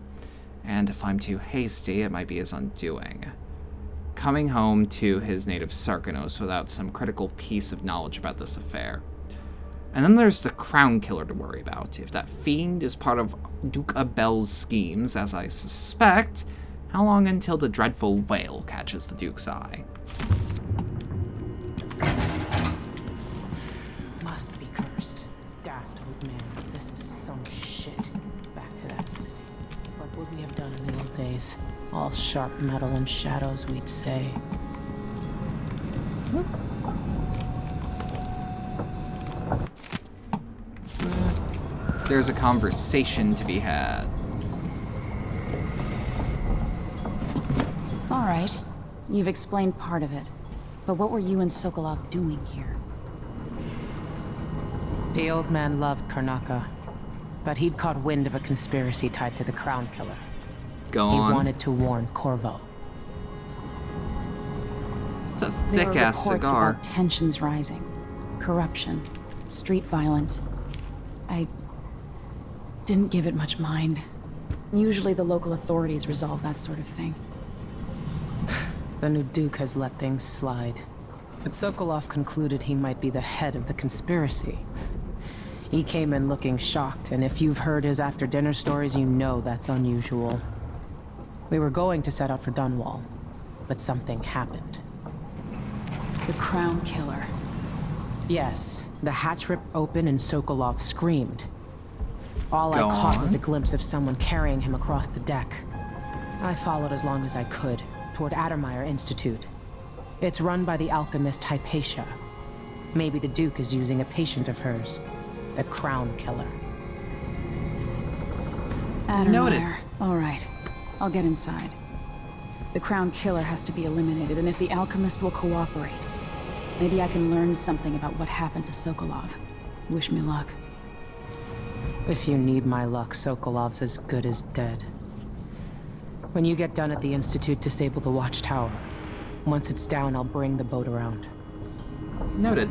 And if I'm too hasty, it might be his undoing. Coming home to his native Sarkanos without some critical piece of knowledge about this affair. And then there's the Crown Killer to worry about. If that fiend is part of Duke Abel's schemes, as I suspect, how long until the dreadful whale catches the Duke's eye? Must be cursed. Daft old man. This is some shit. Back to that city. What would we have done in the old days? All sharp metal and shadows, we'd say. There's a conversation to be had. All right, you've explained part of it. But what were you and Sokolov doing here? The old man loved Karnaca, but he'd caught wind of a conspiracy tied to the Crown Killer. Go on. He wanted to warn Corvo. It's a There were thick-ass reports cigar. about tensions rising, corruption, street violence. I didn't give it much mind. Usually the local authorities resolve that sort of thing. The new Duke has let things slide. But Sokolov concluded he might be the head of the conspiracy. He came in looking shocked, and if you've heard his after-dinner stories, you know that's unusual. We were going to set out for Dunwall, but something happened. The Crown Killer. Yes, the hatch ripped open and Sokolov screamed. All I Go caught on. was a glimpse of someone carrying him across the deck. I followed as long as I could, toward Addermeyer Institute. It's run by the alchemist Hypatia. Maybe the Duke is using a patient of hers, the Crown Killer. Noted. Addermire. All right. I'll get inside. The Crown Killer has to be eliminated, and if the alchemist will cooperate, maybe I can learn something about what happened to Sokolov. Wish me luck. If you need my luck, Sokolov's as good as dead. When you get done at the Institute, disable the watchtower. Once it's down, I'll bring the boat around. Noted.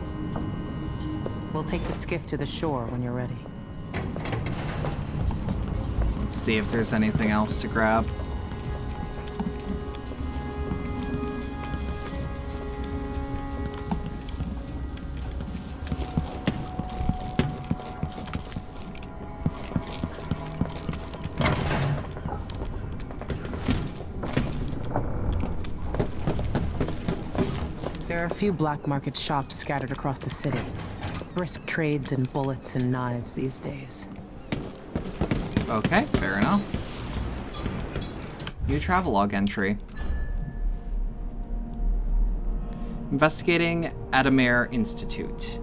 We'll take the skiff to the shore when you're ready. Let's see if there's anything else to grab. There are a few black market shops scattered across the city. Brisk trades in bullets and knives these days. Okay, fair enough. New travelogue entry. Investigating Adamir Institute.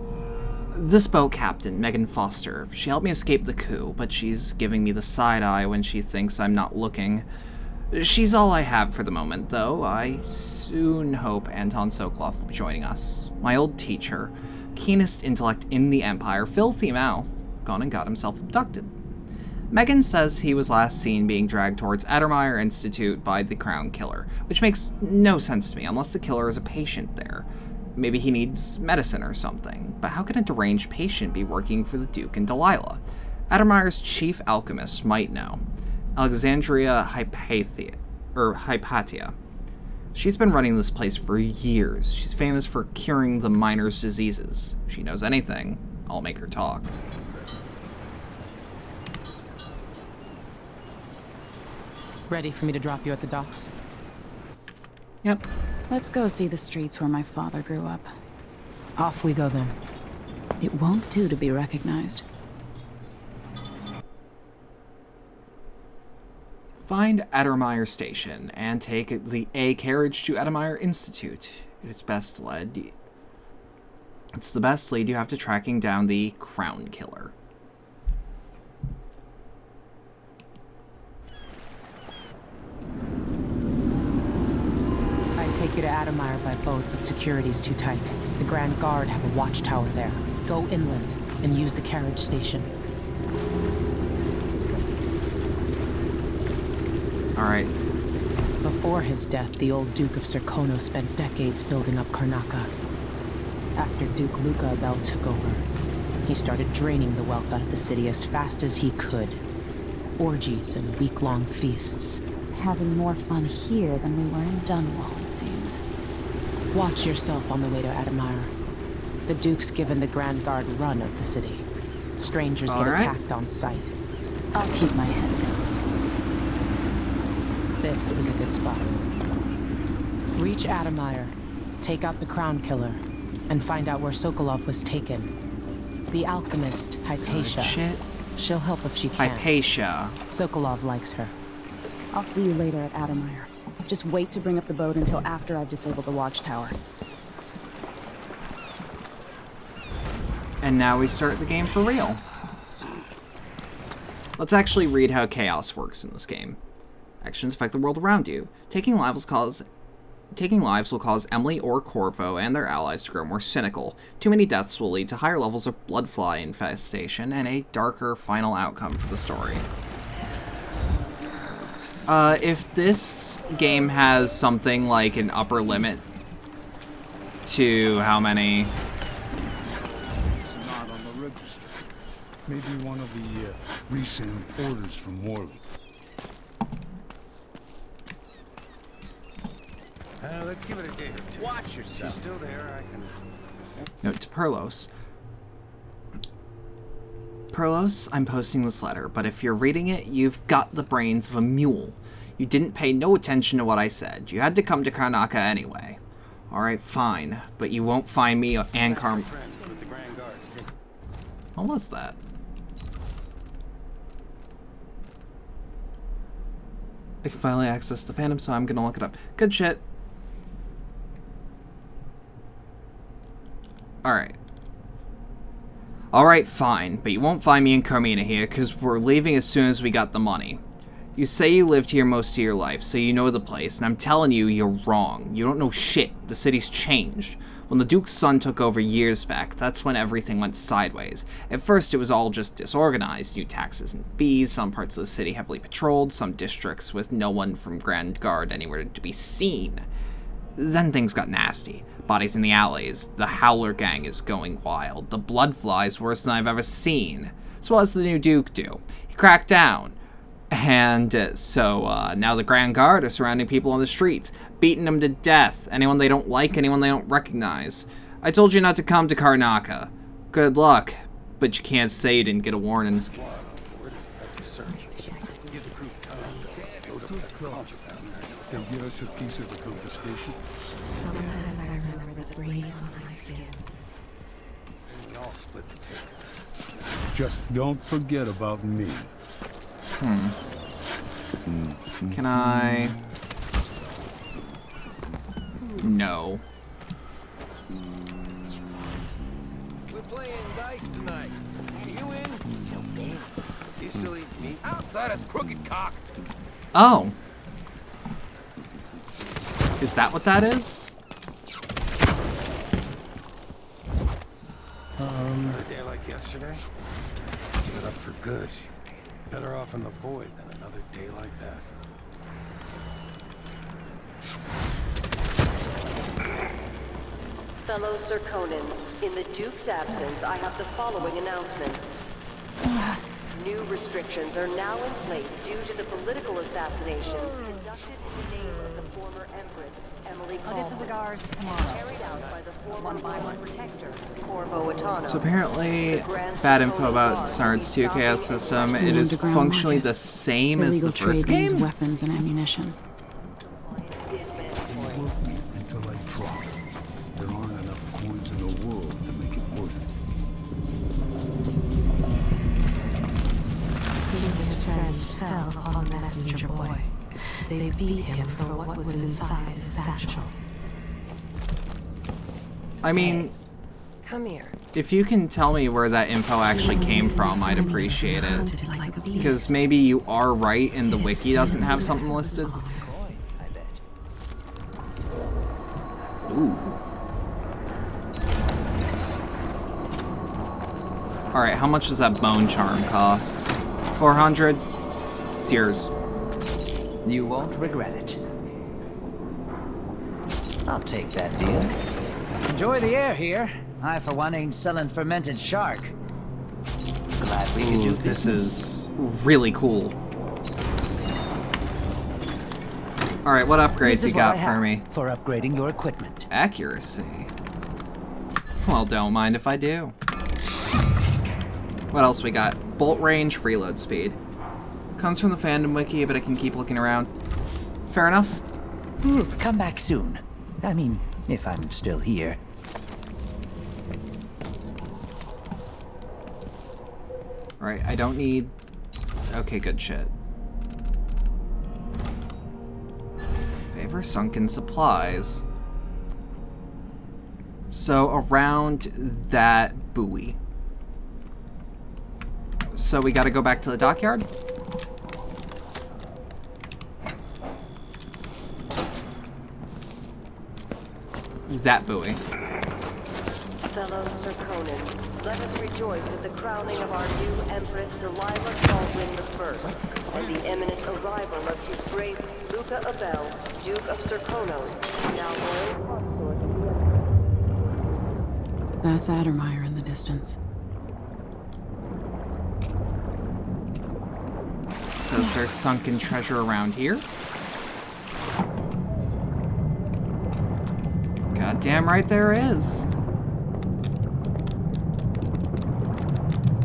This boat captain, Megan Foster, she helped me escape the coup, but she's giving me the side eye when she thinks I'm not looking. She's all I have for the moment, though. I soon hope Anton Sokolov will be joining us. My old teacher, keenest intellect in the Empire, filthy mouth, gone and got himself abducted. Megan says he was last seen being dragged towards Addermire Institute by the Crown Killer, which makes no sense to me unless the killer is a patient there. Maybe he needs medicine or something, but how can a deranged patient be working for the Duke and Delilah? Addermire's chief alchemist might know. Alexandria Hypatia. She's been running this place for years. She's famous for curing the miners' diseases. If she knows anything, I'll make her talk. Ready for me to drop you at the docks? Yep. Let's go see the streets where my father grew up. Off we go then. It won't do to be recognized. Find Addermire Station and take a carriage to Addermire Institute. It's the best lead you have to tracking down the Crown Killer. I'd take you to Addermire by boat, but security's too tight. The Grand Guard have a watchtower there. Go inland and use the carriage station. Alright. Before his death, the old Duke of Serkono spent decades building up Karnaca. After Duke Luca Abel took over, he started draining the wealth out of the city as fast as he could. Orgies and week-long feasts. Having more fun here than we were in Dunwall, it seems. Watch yourself on the way to Addermire. The Duke's given the Grand Guard run of the city. Strangers get attacked on sight. I'll keep my head down. This is a good spot. Reach Addermire, take out the Crown Killer, and find out where Sokolov was taken. The alchemist, Hypatia. Shit. She'll help if she can. Hypatia. Sokolov likes her. I'll see you later at Addermire. Just wait to bring up the boat until after I've disabled the watchtower. And now we start the game for real. Let's actually read how chaos works in this game. Actions affect the world around you. Taking lives will cause Emily or Corvo and their allies to grow more cynical. Too many deaths will lead to higher levels of bloodfly infestation and a darker final outcome for the story. If this game has something like an upper limit to how many... It's not on the register. Maybe one of the recent orders from Morley. Let's give it a day or two. Watch yourself. She's still there, I can... Note to Perlos. Perlos, I'm posting this letter, but if you're reading it, you've got the brains of a mule. You didn't pay no attention to what I said. You had to come to Karnaca anyway. Alright, fine. But you won't find me and What was that? I can finally access the Phantom, so I'm gonna look it up. Good shit. Alright. Alright, fine, but you won't find me in Carmina here, because we're leaving as soon as we got the money. You say you lived here most of your life, so you know the place, and I'm telling you, you're wrong. You don't know shit. The city's changed. When the Duke's son took over years back, that's when everything went sideways. At first, it was all just disorganized. New taxes and fees, some parts of the city heavily patrolled, some districts with no one from Grand Guard anywhere to be seen. Then things got nasty. Bodies in the alleys. The Howler gang is going wild. The blood flies worse than I've ever seen. So what does the new Duke do? He cracked down. And so now the Grand Guard are surrounding people on the streets, beating them to death. Anyone they don't like, anyone they don't recognize. I told you not to come to Karnaca. Good luck, but you can't say you didn't get a warning. Give us a piece of the confiscation. Sometimes I remember the breeze on my skin. We all split the take. Just don't forget about me. Can I? No. We're playing dice tonight. Are you in? So big. You still eat meat? Outside us, crooked cock. Oh. Is that what that is? A day like yesterday? Give it up for good. Better off in the void than another day like that. Fellow Serkonans, in the Duke's absence, I have the following announcement. New restrictions are now in place due to the political assassinations conducted in the name of the former Empress, Emily Caldwell, carried out by the former Royal Protector, Corvo Attano. So apparently, bad info about Dishonored's 2 chaos system. It is functionally the same as the first game. Weapons and ammunition. Until I drop. There aren't enough coins in the world to make it worth it. His friends fell upon the messenger boy. They beat him for what was inside his satchel. I mean, come here. If you can tell me where that info actually came from, I'd appreciate it. Because maybe you are right and the wiki doesn't have something listed. Ooh. Alright, how much does that bone charm cost? 400? It's yours. You won't regret it. I'll take that deal. Enjoy the air here. I, for one, ain't selling fermented shark. Glad we could do this is really cool. Alright, what upgrades you got for me? For upgrading your equipment. Accuracy. Well, don't mind if I do. What else we got? Bolt range, reload speed. Comes from the fandom wiki, but I can keep looking around. Fair enough. Come back soon. I mean, if I'm still here. Alright, I don't need... Okay, good shit. Favor sunken supplies. So, around that buoy. So we gotta go back to the dockyard? That buoy. Fellow Serkonans, let us rejoice at the crowning of our new Empress Delilah Baldwin I and the imminent arrival of His Grace Luca Abel, Duke of Serkonos, now royal consort. That's Addermeyer in the distance. Says there's sunken treasure around here. Goddamn right there is.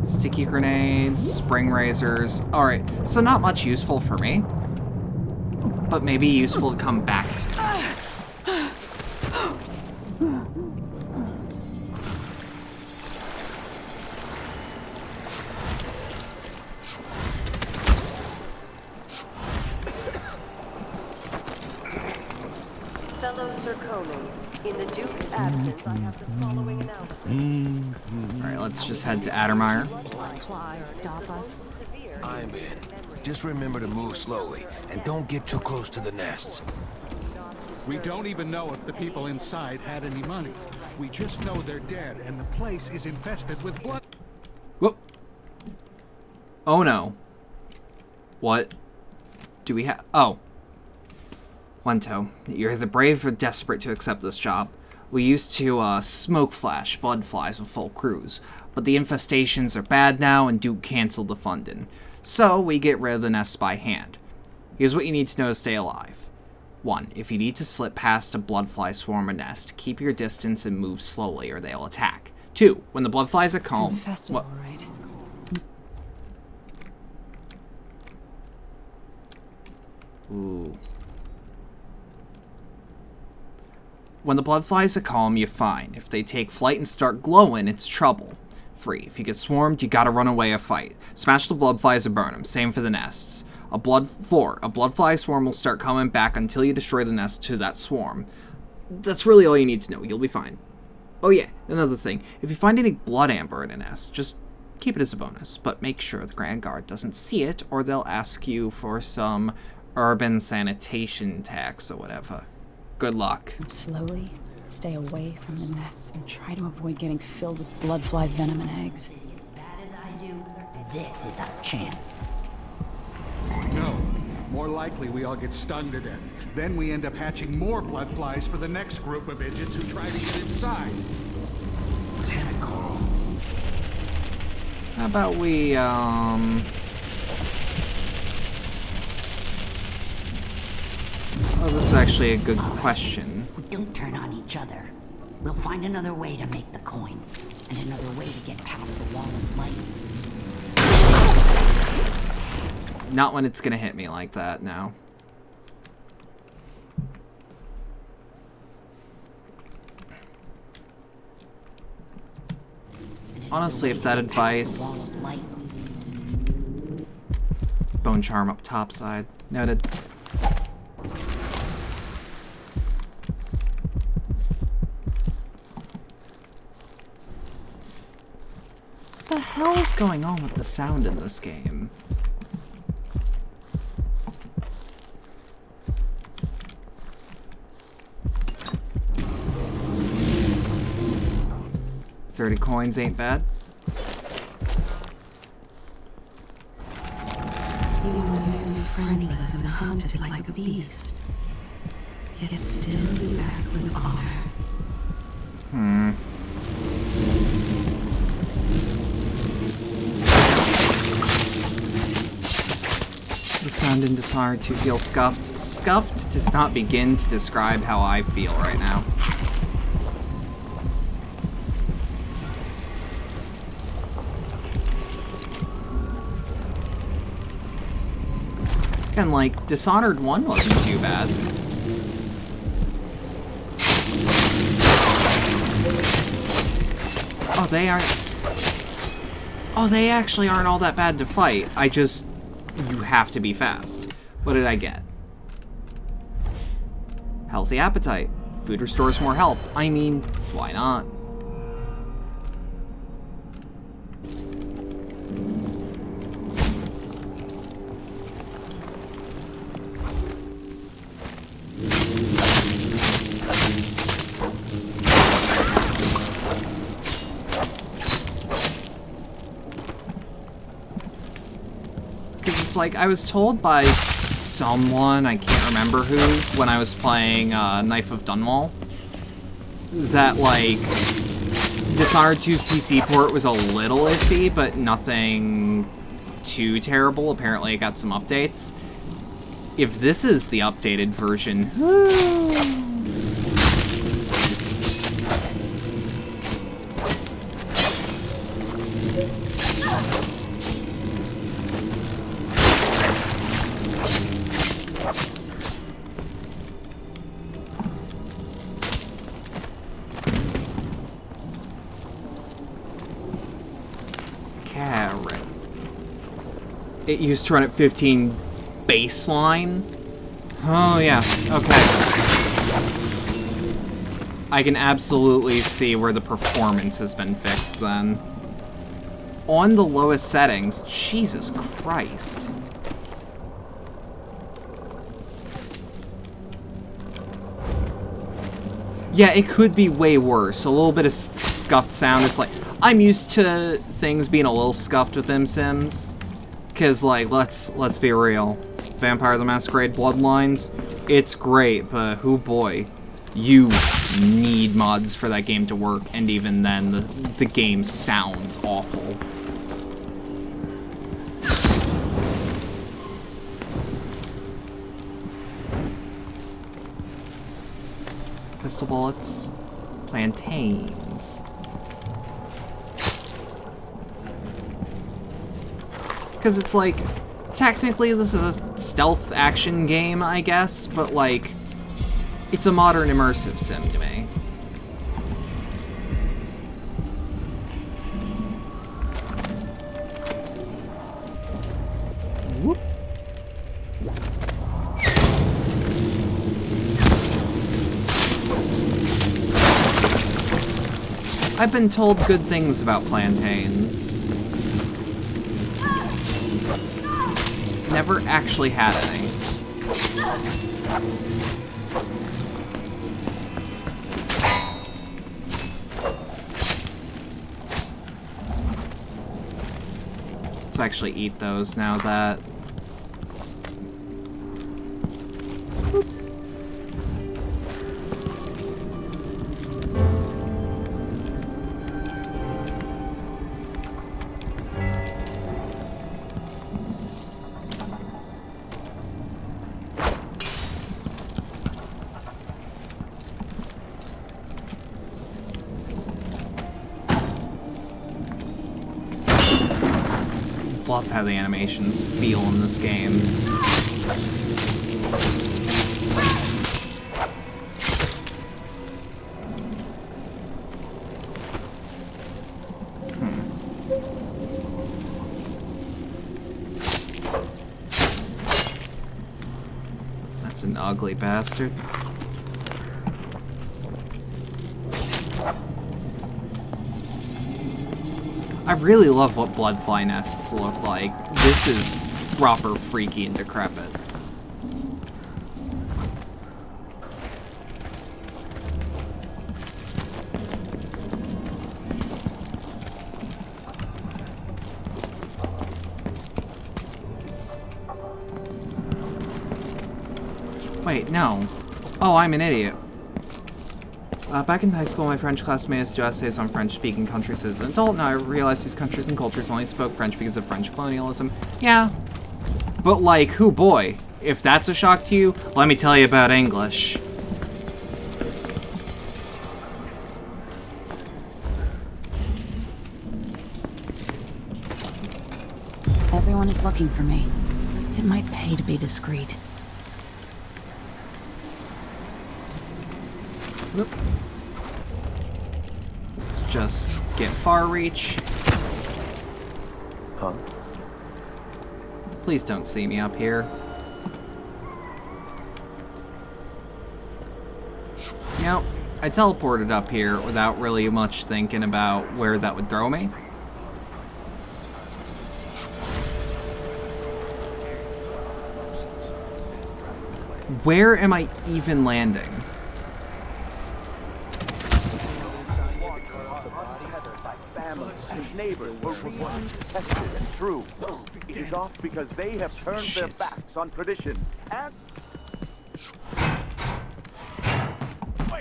Sticky grenades, spring razors. Alright, so not much useful for me. But maybe useful to come back to. Fellow Serkonans, In the Duke's absence, I have the following announcement. Alright, let's just head to Addermire. Stop us. I'm in. Just remember to move slowly, and don't get too close to the nests. We don't even know if the people inside had any money. We just know they're dead, and the place is infested with blood. Whoop. Oh no. What do we have? Oh. Lento, you're either brave or desperate to accept this job. We used to smoke flash blood flies with full crews, but the infestations are bad now and Duke canceled the funding. So we get rid of the nests by hand. Here's what you need to know to stay alive. 1. If you need to slip past a bloodfly swarm or nest, keep your distance and move slowly or they'll attack. 2. When the bloodflies are calm... It's infested, all right. Ooh. When the bloodflies are calm, you're fine. If they take flight and start glowing, it's trouble. 3. If you get swarmed, you gotta run away or fight. Smash the bloodflies or burn them. Same for the nests. 4. A bloodfly swarm will start coming back until you destroy the nest to that swarm. That's really all you need to know. You'll be fine. Oh yeah, another thing. If you find any blood amber in a nest, just keep it as a bonus. But make sure the Grand Guard doesn't see it, or they'll ask you for some urban sanitation tax or whatever. Good luck. Slowly, stay away from the nests and try to avoid getting filled with bloodfly venom and eggs. This is our chance. No. More likely we all get stung to death. Then we end up hatching more blood flies for the next group of idiots who try to get inside. Damn it, Carl. How about we, Oh, this is actually a good question. We don't turn on each other. We'll find another way to make the coin, and another way to get past the wall of light. Not when it's gonna hit me like that, no. Honestly, if that advice... Bone charm up top side. Noted. What the hell is going on with the sound in this game? $30 coins ain't bad. Friendless and hunted like a beast, yet still you act with honor. The sound in Dishonored 2 feels scuffed. Scuffed does not begin to describe how I feel right now. And like, Dishonored 1 wasn't too bad. Oh, they aren't... Oh, they actually aren't all that bad to fight. You have to be fast. What did I get? Healthy appetite. Food restores more health. I mean, why not? Like, I was told by someone, I can't remember who, when I was playing Knife of Dunwall, that, like, Dishonored 2's PC port was a little iffy, but nothing too terrible. Apparently it got some updates. If this is the updated version... It used to run at 15 baseline. Oh yeah, okay. I can absolutely see where the performance has been fixed then. On the lowest settings, Jesus Christ. Yeah, it could be way worse. A little bit of scuffed sound. It's like, I'm used to things being a little scuffed with them Sims. Cause like, let's be real. Vampire the Masquerade Bloodlines, it's great, but oh boy, you need mods for that game to work, and even then, the game sounds awful. Pistol bullets, plantains. Because it's like, technically this is a stealth action game, I guess, but like, it's a modern immersive sim to me. Whoop. I've been told good things about plantains. Never actually had any. Let's actually eat those now that... Love how the animations feel in this game. That's an ugly bastard. I really love what bloodfly nests look like. This is proper freaky and decrepit. Wait, no. Oh, I'm an idiot. Back in high school, my French class made us do essays on French-speaking countries as an adult. Now I realize these countries and cultures only spoke French because of French colonialism. Yeah. But like, oh boy, if that's a shock to you, let me tell you about English. Everyone is looking for me. It might pay to be discreet. Nope. Let's just get far reach. Huh? Please don't see me up here. You know, I teleported up here without really much thinking about where that would throw me. Where am I even landing? And neighbors were once tested and true. It is off because they have turned their backs on tradition and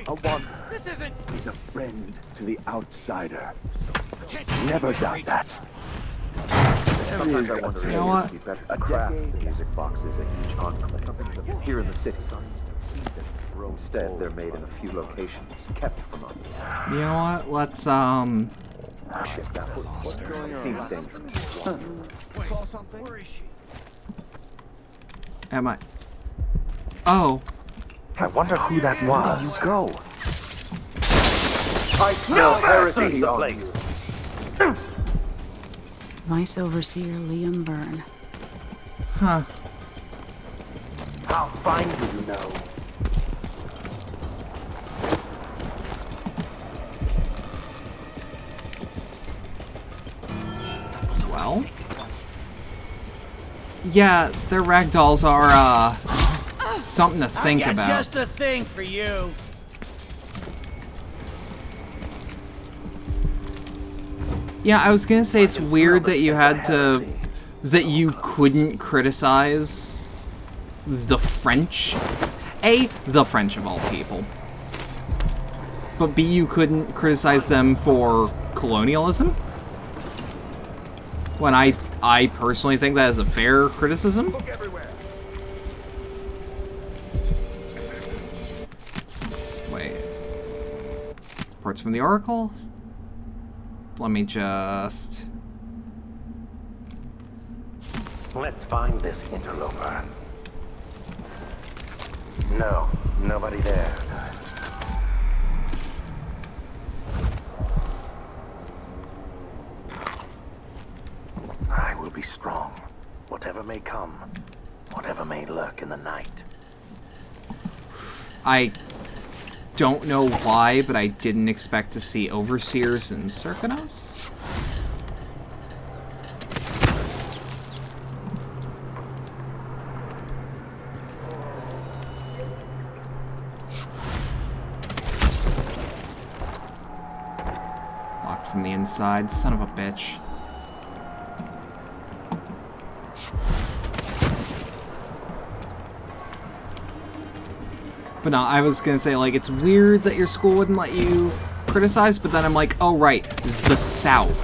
a one. This isn't. He's a friend to the outsider. Never doubt that. Sometimes I wonder, you know what? A decade. Music boxes at each enclave. Something here in the city. Instead, they're made in a few locations, kept from others. You know what? Let's What's going on? Seems dangerous. Saw something? Where is she? Am I? Oh. I wonder who that was. You go. I smell heresy on you. Vice Overseer Liam Byrne. Huh. How fine do you know? Well. Yeah, their ragdolls are, something to think I got about. just the thing for you. Yeah, I was gonna say it's weird that you had to... that you couldn't criticize the French. A, the French of all people. But B, you couldn't criticize them for colonialism? When I personally think that is a fair criticism. Wait. Reports from the Oracle? Let me just... Let's find this interloper. No, nobody there. I will be strong, whatever may come, whatever may lurk in the night. I don't know why, but I didn't expect to see overseers in Serkanos. Locked from the inside, son of a bitch. But no, I was gonna say, like, it's weird that your school wouldn't let you criticize, but then I'm like, oh right, the South.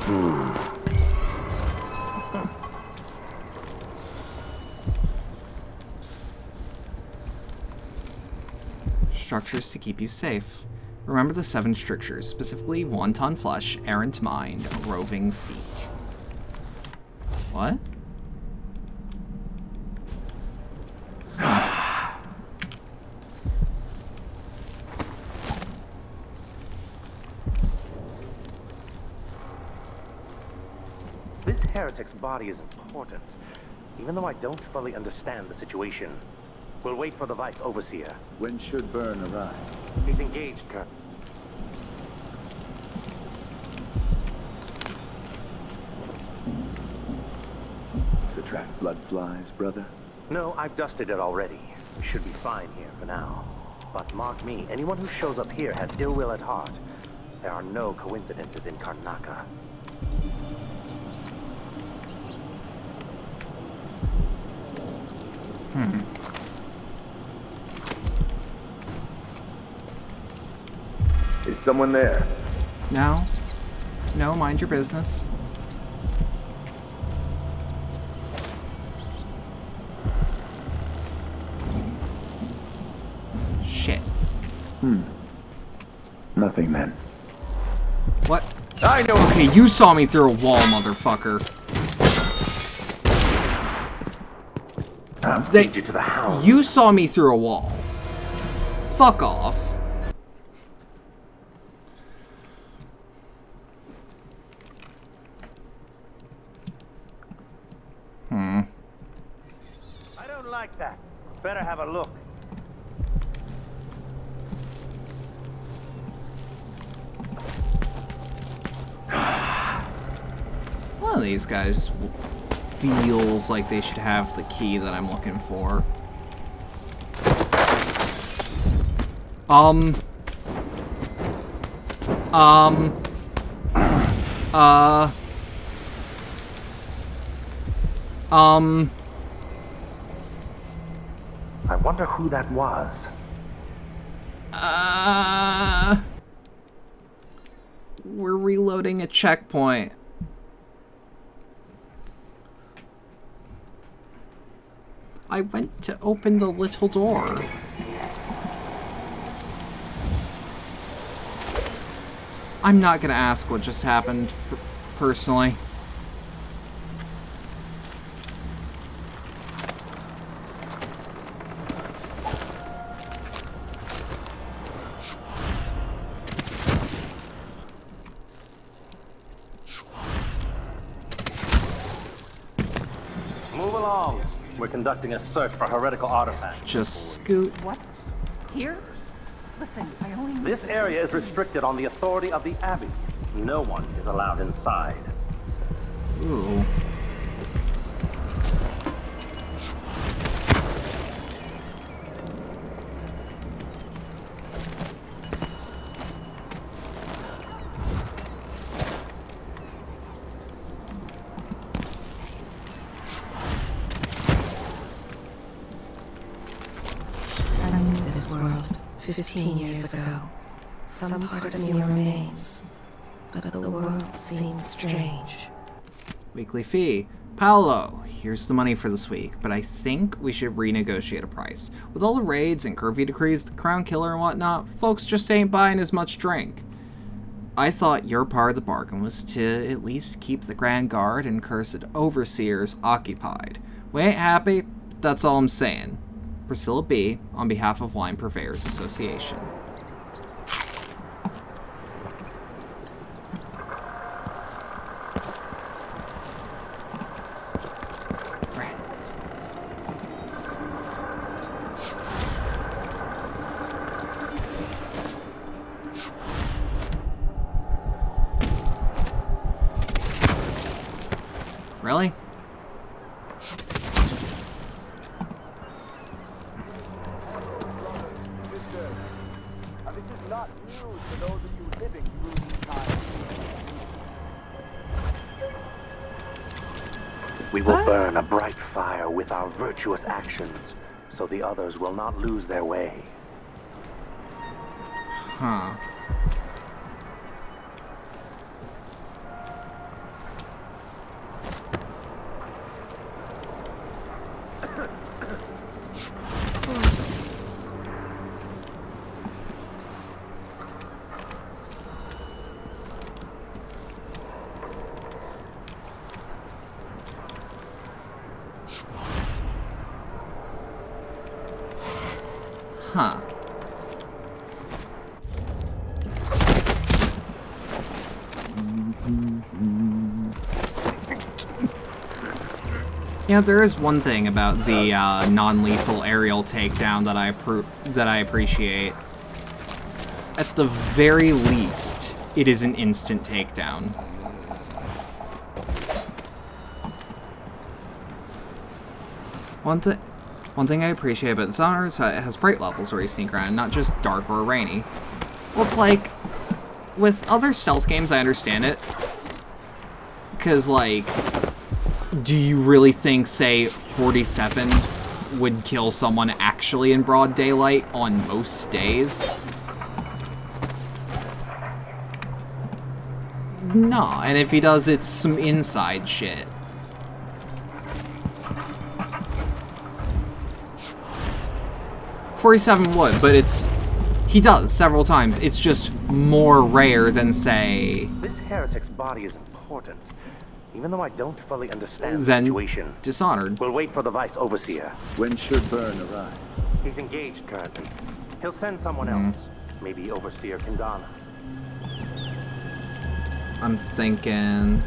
Structures to keep you safe. Remember the 7 strictures, specifically wanton flesh, errant mind, roving feet. What? This heretic's body is important, even though I don't fully understand the situation. We'll wait for the Vice Overseer. When should Byrne arrive? He's engaged, Colonel. Does it attract blood flies, brother? No, I've dusted it already. We should be fine here for now. But mark me, anyone who shows up here has ill will at heart. There are no coincidences in Karnaca. Is someone there? No. No, mind your business. Shit. Nothing then. What? I know. Okay, you saw me through a wall, motherfucker. You saw me through a wall. Fuck off. I don't like that. Better have a look. One of these guys feels like they should have the key that I'm looking for. I wonder who that was. We're reloading a checkpoint. I went to open the little door. I'm not gonna ask what just happened, personally. Move along. We're conducting a search for heretical artifacts. Just scoot. What? Here? Listen, I only... This area is restricted on the authority of the Abbey. No one is allowed inside. Ooh. I knew this world 15 years ago. Some part of me remains, but the world seems strange. Weekly fee. Paolo, here's the money for this week, but I think we should renegotiate a price. With all the raids and curfew decrees, the crown killer and whatnot, folks just ain't buying as much drink. I thought your part of the bargain was to at least keep the Grand Guard and cursed overseers occupied. We ain't happy, that's all I'm saying. Priscilla B., on behalf of Wine Purveyors Association. Really? We will burn a bright fire with our virtuous actions, so the others will not lose their way. Huh. Huh. You know, there is one thing about the non-lethal aerial takedown that I appreciate. At the very least, it is an instant takedown. One thing I appreciate about Dishonored is that it has bright levels where you sneak around, not just dark or rainy. Well, it's like, with other stealth games, I understand it. Because, like, do you really think, say, 47 would kill someone actually in broad daylight on most days? Nah, and if he does, it's some inside shit. .47 would, but he does several times. It's just more rare than, say, This heretic's body is important, even though I don't fully understand the than situation. Dishonored. We'll wait for the Vice Overseer. When should Byrne arrive? He's engaged currently. He'll send someone else. Maybe Overseer Kendana. I'm thinking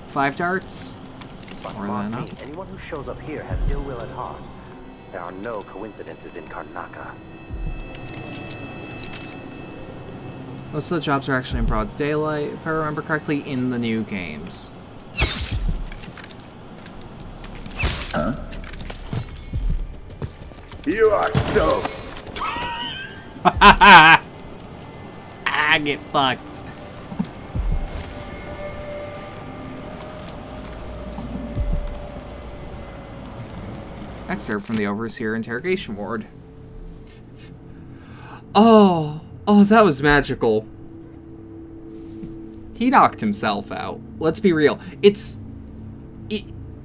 5 darts? But More mark than me, enough. anyone who shows up here has ill will at heart. There are no coincidences in Karnaka. Most of the jobs are actually in broad daylight, if I remember correctly, in the new games. Huh? You are so... Ah, get fucked. Excerpt from the Overseer interrogation ward. Oh, that was magical. He knocked himself out. Let's be real.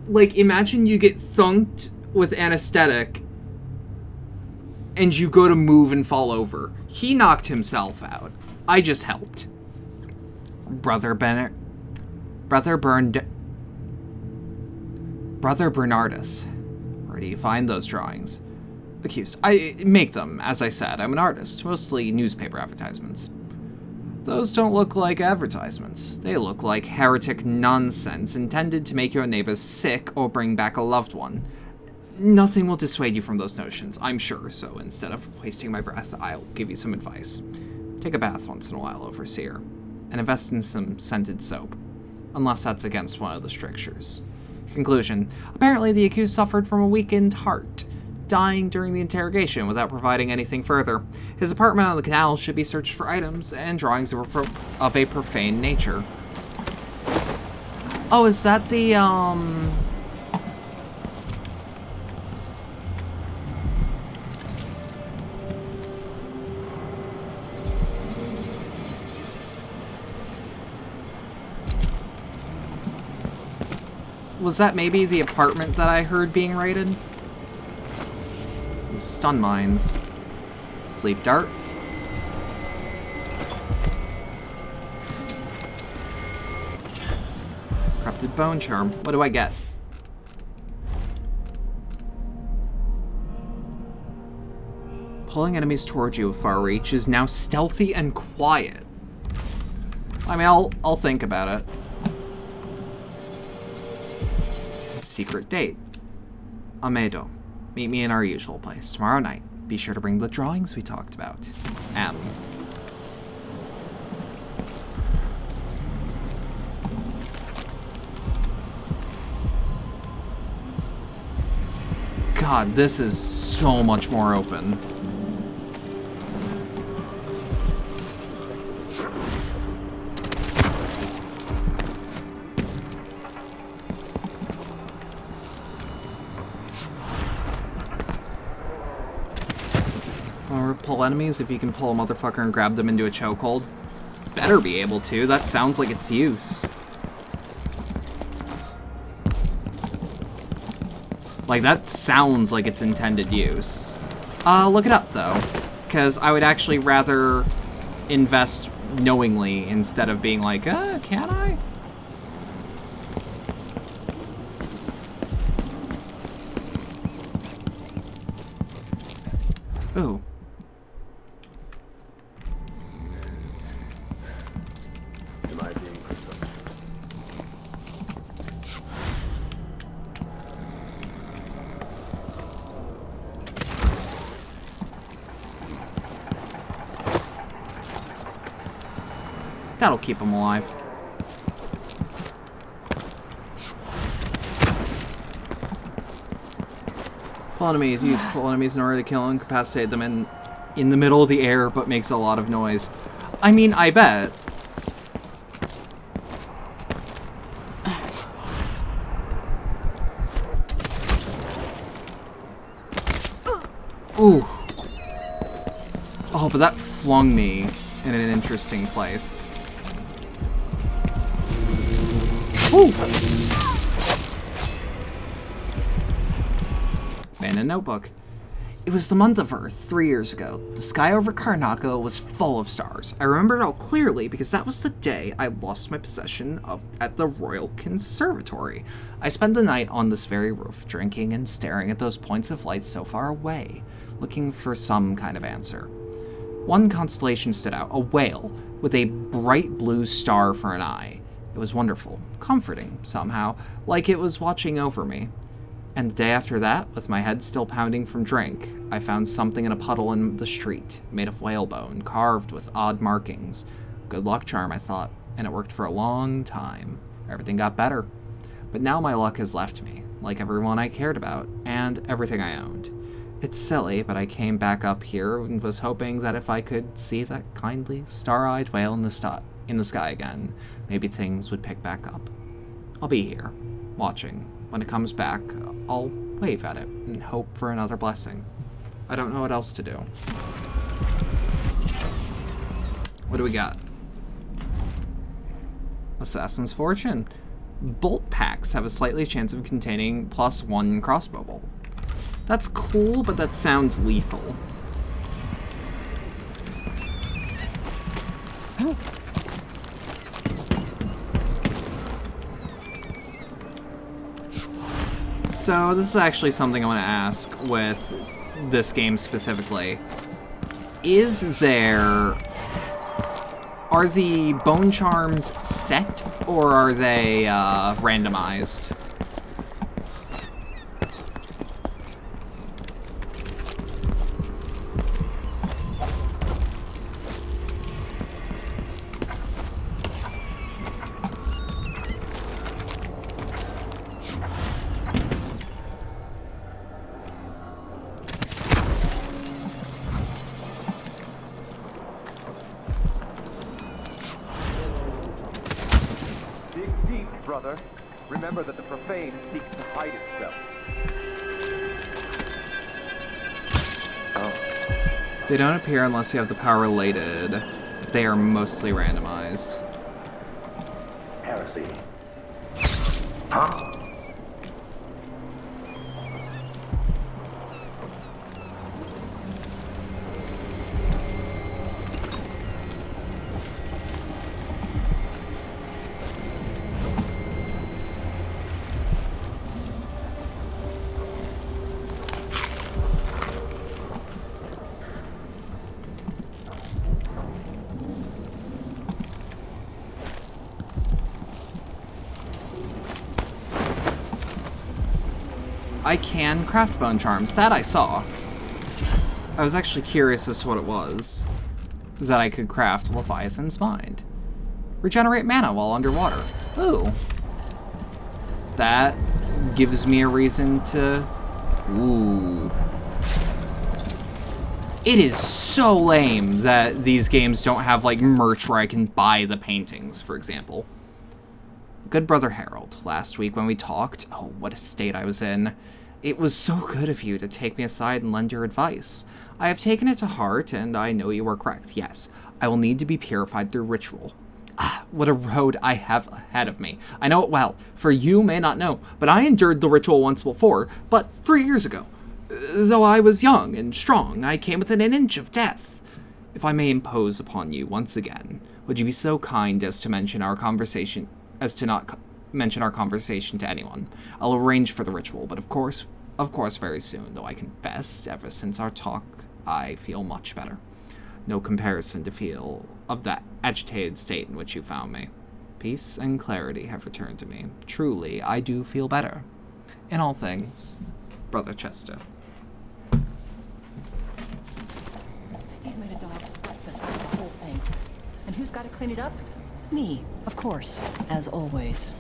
Like, imagine you get thunked with anesthetic and you go to move and fall over. He knocked himself out. I just helped. Brother Bernardus. Where do you find those drawings? Accused. I make them, as I said. I'm an artist, mostly newspaper advertisements. Those don't look like advertisements. They look like heretic nonsense intended to make your neighbors sick or bring back a loved one. Nothing will dissuade you from those notions, I'm sure, so instead of wasting my breath, I'll give you some advice. Take a bath once in a while, Overseer. and invest in some scented soap, unless that's against one of the strictures. Conclusion. Apparently the accused suffered from a weakened heart, dying during the interrogation without providing anything further. His apartment on the canal should be searched for items and drawings of a profane nature. Oh, is that the, was that maybe the apartment that I heard being raided? Stun mines. Sleep dart. Corrupted bone charm. What do I get? Pulling enemies towards you with far reach is now stealthy and quiet. I mean, I'll think about it. Secret date. Amedo. Meet me in our usual place tomorrow night. Be sure to bring the drawings we talked about. M. God, this is so much more open. Pull enemies if you can pull a motherfucker and grab them into a chokehold. Better be able to. That sounds like its use. Like, that sounds like its intended use. Look it up, though. Because I would actually rather invest knowingly instead of being like, can I? Ooh. That'll keep him alive. Pull enemies. Use pull enemies in order to kill and incapacitate them in the middle of the air, but makes a lot of noise. I mean, I bet. Ooh. Oh, but that flung me in an interesting place. Ooh. Abandoned notebook. It was the month of Earth 3 years ago. The sky over Karnaca was full of stars. I remember it all clearly because that was the day I lost my possession at the Royal Conservatory. I spent the night on this very roof, drinking and staring at those points of light so far away, looking for some kind of answer. One constellation stood out, a whale, with a bright blue star for an eye. It was wonderful, comforting, somehow, like it was watching over me. And the day after that, with my head still pounding from drink, I found something in a puddle in the street, made of whalebone, carved with odd markings. Good luck charm, I thought, and it worked for a long time. Everything got better. But now my luck has left me, like everyone I cared about, and everything I owned. It's silly, but I came back up here and was hoping that if I could see that kindly, star-eyed whale in the sky again, maybe things would pick back up. I'll be here, watching. When it comes back, I'll wave at it and hope for another blessing. I don't know what else to do. What do we got? Assassin's Fortune. Bolt packs have a slightly chance of containing +1 crossbow bolt. That's cool, but that sounds lethal. So this is actually something I want to ask with this game specifically. Are the bone charms set or are they randomized? brother. Remember that the profane seeks to hide itself. Oh. They don't appear unless you have the power related. They are mostly randomized. Heresy. Huh? I can craft bone charms. That I saw. I was actually curious as to what it was that I could craft. Leviathan's Mind. Regenerate mana while underwater. Ooh. That gives me a reason to... Ooh. It is so lame that these games don't have, like, merch where I can buy the paintings, for example. Good brother Harold, last week when we talked, oh, what a state I was in. It was so good of you to take me aside and lend your advice. I have taken it to heart, and I know you are correct. Yes, I will need to be purified through ritual. Ah, what a road I have ahead of me. I know it well, for you may not know, but I endured the ritual once before, but 3 years ago. Though I was young and strong, I came within an inch of death. If I may impose upon you once again, would you be so kind as to mention our conversation, mention our conversation to anyone? I'll arrange for the ritual, but of course very soon, though I confess, ever since our talk, I feel much better. No comparison to feel of that agitated state in which you found me. Peace and clarity have returned to me. Truly, I do feel better. In all things, Brother Chester. He's made a dog's breakfast out of the whole thing. And who's got to clean it up? Me, of course, as always.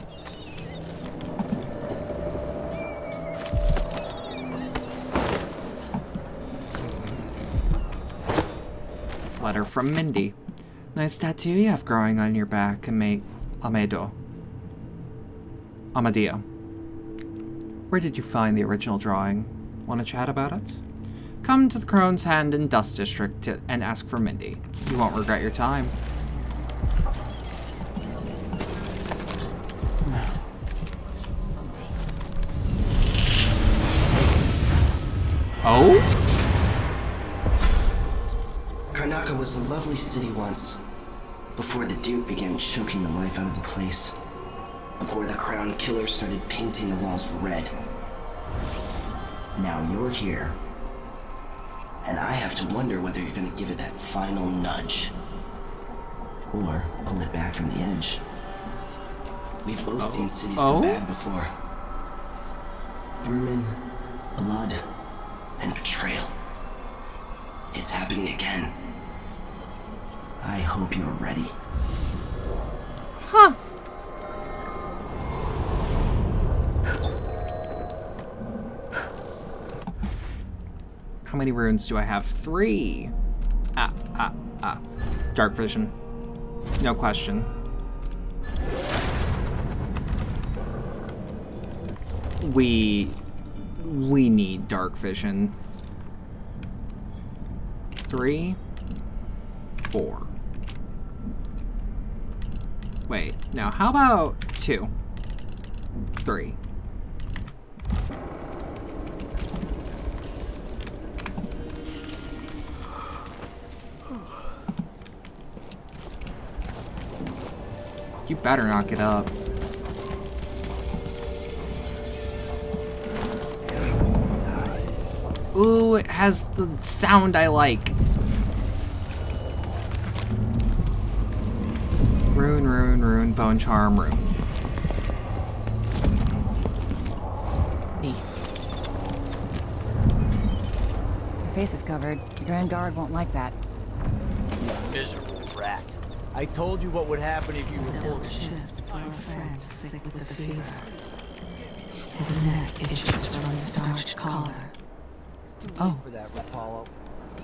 Letter from Mindy. Nice tattoo you have growing on your back, Amadeo. Where did you find the original drawing? Want to chat about it? Come to the Crone's Hand in Dust District and ask for Mindy. You won't regret your time. Oh? Karnaca was a lovely city once, before the Duke began choking the life out of the place. Before the Crown Killer started painting the walls red. Now you're here, and I have to wonder whether you're gonna give it that final nudge, or pull it back from the edge. We've both seen cities go bad before. Vermin, blood, and betrayal. It's happening again. I hope you're ready. Huh. How many runes do I have? 3. Dark vision. No question. We need dark vision. 3, 4. Wait, now how about 2? 3. You better not get up. Ooh, it has the sound I like. Rune, bone charm, rune. Your face is covered. The Grand Guard won't like that. Miserable rat. I told you what would happen if you reported. Shift for a friend sick with the fever. His neck itches from the starched collar. It's too late for that, Rapallo.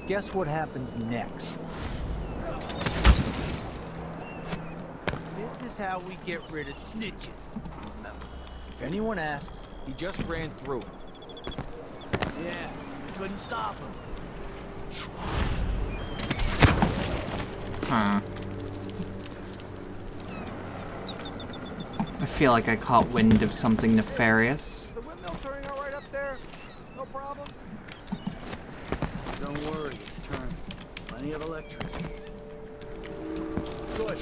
Guess what happens next? This is is how we get rid of snitches. Remember, if anyone asks, he just ran through it. Yeah, couldn't stop him. Huh. I feel like I caught wind of something nefarious. The windmill turning all right up there? No problems? Don't worry, it's turning. Plenty of electricity. Good.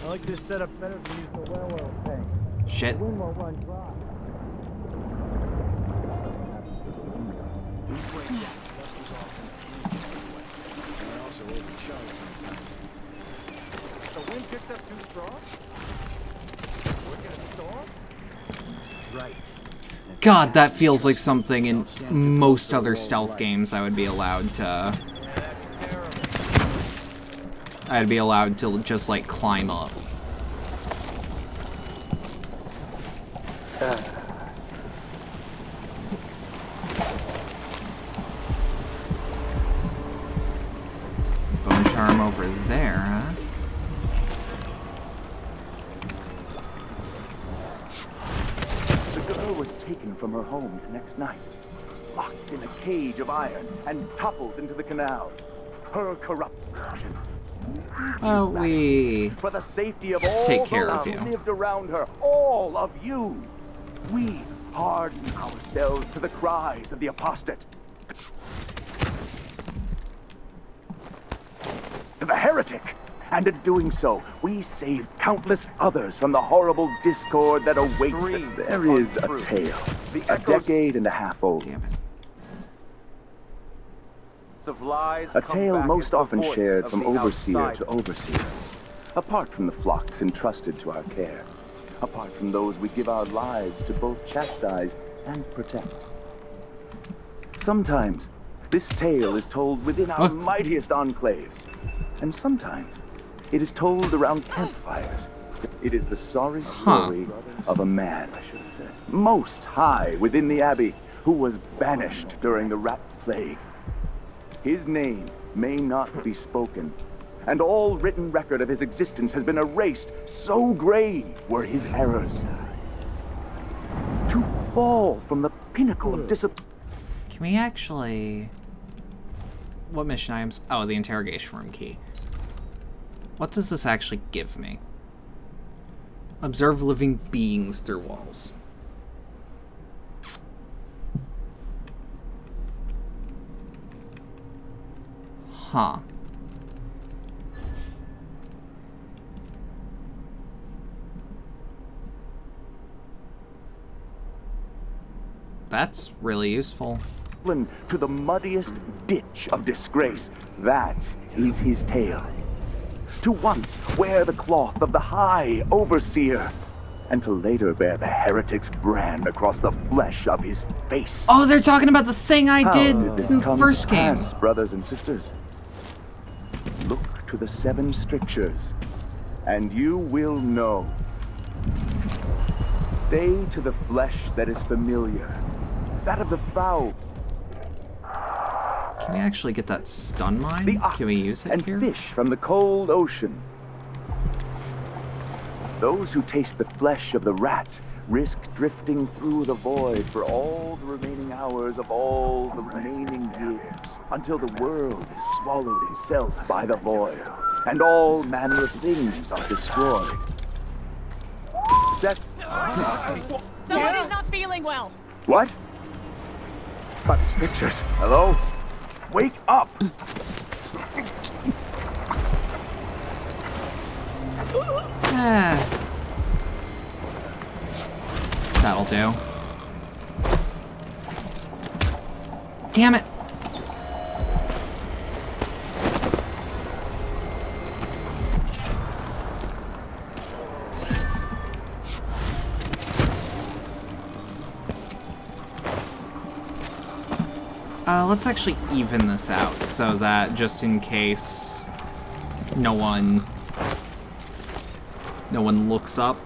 I like this setup better than use the well oil tank. Shit. The wind won't run dry. These break down. Dust is off in the and they also overcharge sometimes. The wind picks up 2 straws? Work in a store? Right. God, that feels like something in most other stealth games I would be allowed to... I'd be allowed to just, like, climb up. Bone charm over there, huh? The girl was taken from her home the next night, locked in a cage of iron, and toppled into the canal. Her corrupt passion. Oh, we for the safety of all take care those of you. who lived around her, all of you. We harden ourselves to the cries of the apostate. The heretic. And in doing so, we saved countless others from the horrible discord that awaits them. There is a tale, a decade and a half old. Damn it. A tale most often shared from overseer to overseer, apart from the flocks entrusted to our care, apart from those we give our lives to both chastise and protect. Sometimes, this tale is told within our mightiest enclaves, and sometimes it is told around campfires. It is the sorry story of a man, I should have said, most high within the abbey, who was banished during the rat plague. His name may not be spoken, and all written record of his existence has been erased, so grave were his errors. To fall from the pinnacle of discipline. Can we actually... What mission items? Oh, the interrogation room key. What does this actually give me? Observe living beings through walls. Huh. That's really useful. To the muddiest ditch of disgrace. That is his tale. To once wear the cloth of the high overseer, and to later bear the heretic's brand across the flesh of his face. Oh, they're talking about the thing I did in the first game. Brothers and sisters, look to the 7 strictures, and you will know. Stay to the flesh that is familiar, that of the foul. Can we actually get that stun mine? Can we use it here? Fish from the cold ocean. Those who taste the flesh of the rat risk drifting through the void for all the remaining hours of all the remaining years, until the world is swallowed itself by the void, and all manner of things are destroyed. Someone is not feeling well. What? But pictures. Hello? Wake up! That'll do. Damn it! Let's actually even this out so that just in case no one looks up.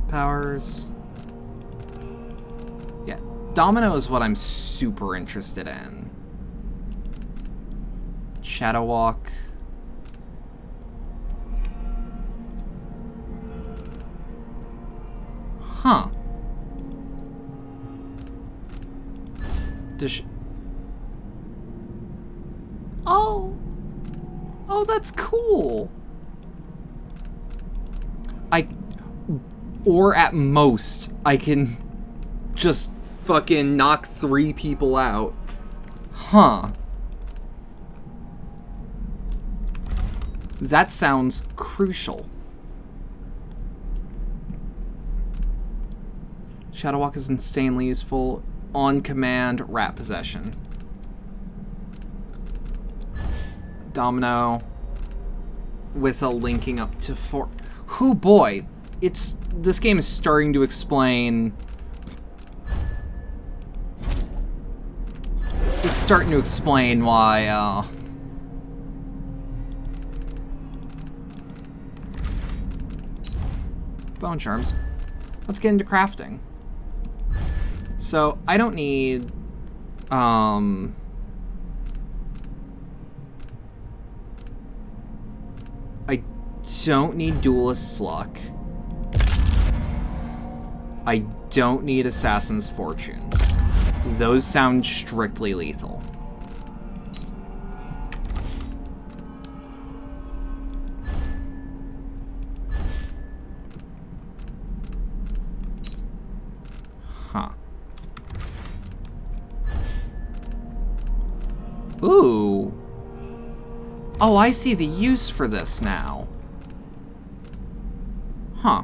Powers. Yeah, Domino is what I'm super interested in. Shadow Walk. Huh. Oh. Oh, that's cool. Or at most, I can just fucking knock 3 people out. Huh. That sounds crucial. Shadow Walk is insanely useful. On command, rat possession. Domino. With a linking up to 4. Whoo boy. This game is starting to explain. It's starting to explain why, bone charms. Let's get into crafting. So, I don't need, I don't need Duelist's Luck. I don't need Assassin's Fortune. Those sound strictly lethal. Huh. Ooh. Oh, I see the use for this now. Huh.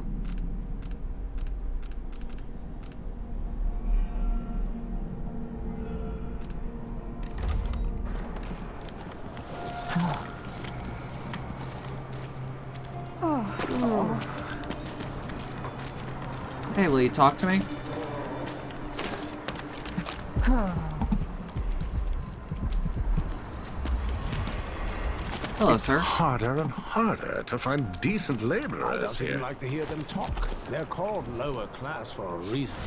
Hey, will you talk to me? Hello, sir. Harder and harder to find decent laborers I don't here. even like to hear them talk. They're called lower class for a reason.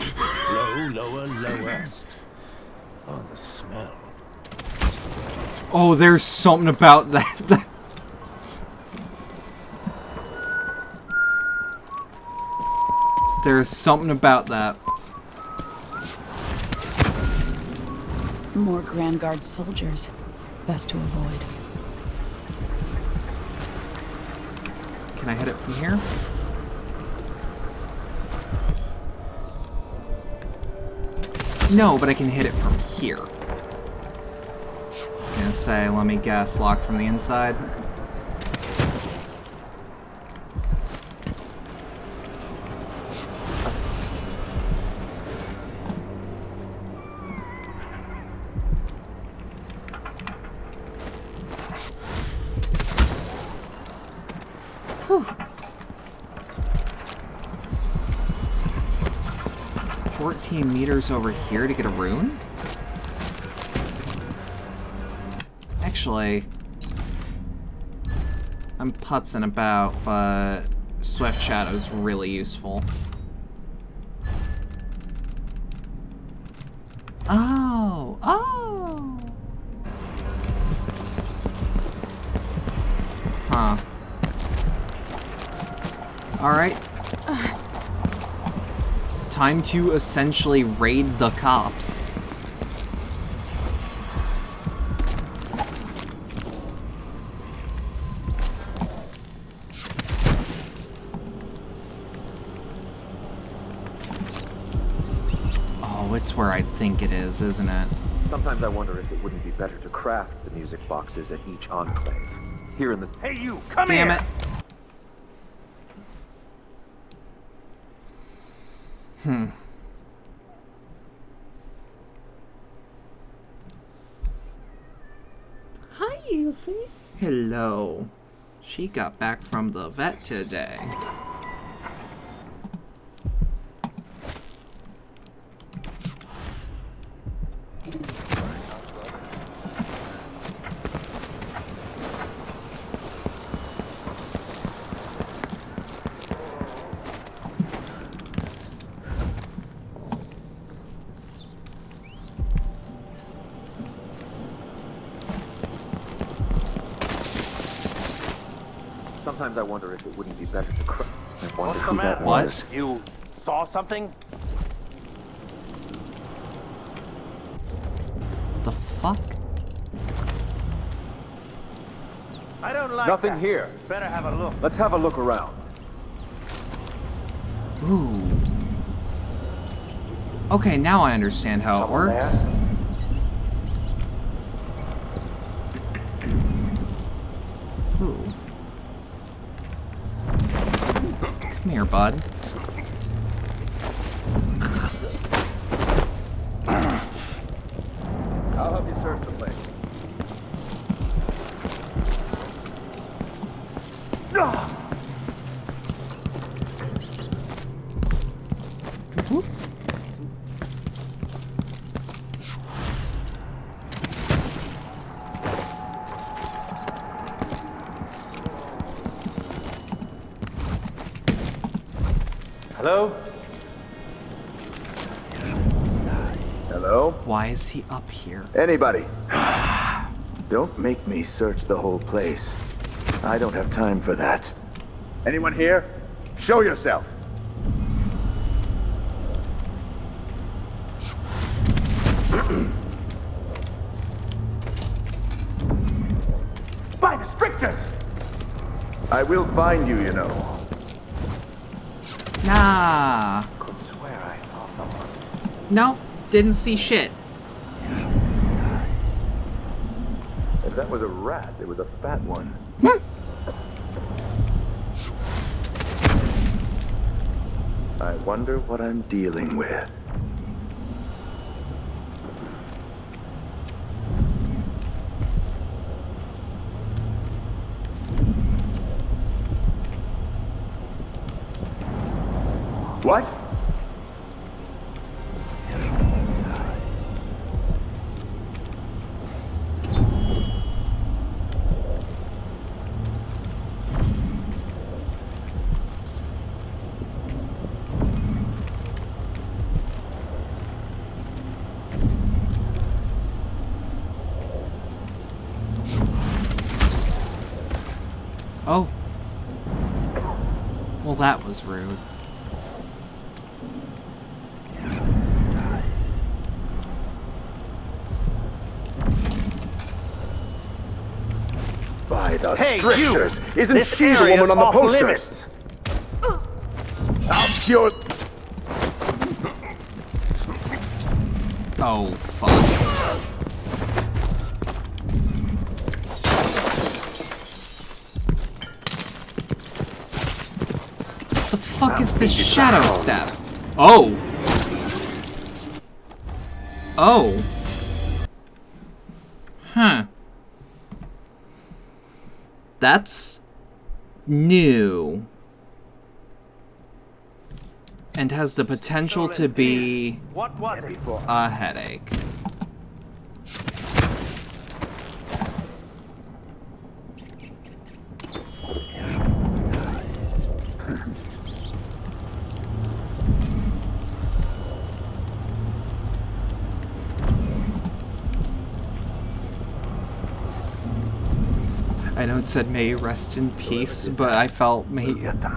Low, lowest. Oh, the smell. Oh, there's something about that. There's something about that. More Grand Guard soldiers. Best to avoid. Can I hit it from here? No, but I can hit it from here. I was gonna say, let me guess, locked from the inside. Whew. 14 meters over here to get a rune? Actually, I'm putzing about, but Swift Shadow's really useful. Oh! Oh! Huh. Alright. Time to essentially raid the cops. Oh, it's where I think it is, isn't it? Sometimes I wonder if it wouldn't be better to craft the music boxes at each enclave. Here in the... Hey, you! Come Damn here! it. Hi, Yuffie. Hello. She got back from the vet today. Sometimes I wonder if it wouldn't be better to cry. I wonder who who that that What? was. You saw something? The fuck? I don't like Nothing that. here. Better have a look. Let's have a look around. Ooh. Okay, now I understand how it works. Ooh. Come here, bud. I'll help you search the place. Hello? Hello? Why is he up here? Anybody? Don't make me search the whole place. I don't have time for that. Anyone here? Show yourself. By the strictures! I will find you, you know. Nah. Could swear I saw someone. No, didn't see shit. If that was a rat, it was a fat one. I wonder what I'm dealing with. What? Oh. Well, that was rude. By the Hey, strictures! you! Isn't This she the area woman is on the off posters? limits. I'll cure... Oh, fuck. What the fuck is this shadow step? Oh! Oh! Huh. That's new. And has the potential to be What was it? a headache. I know it said may you rest in peace, but I felt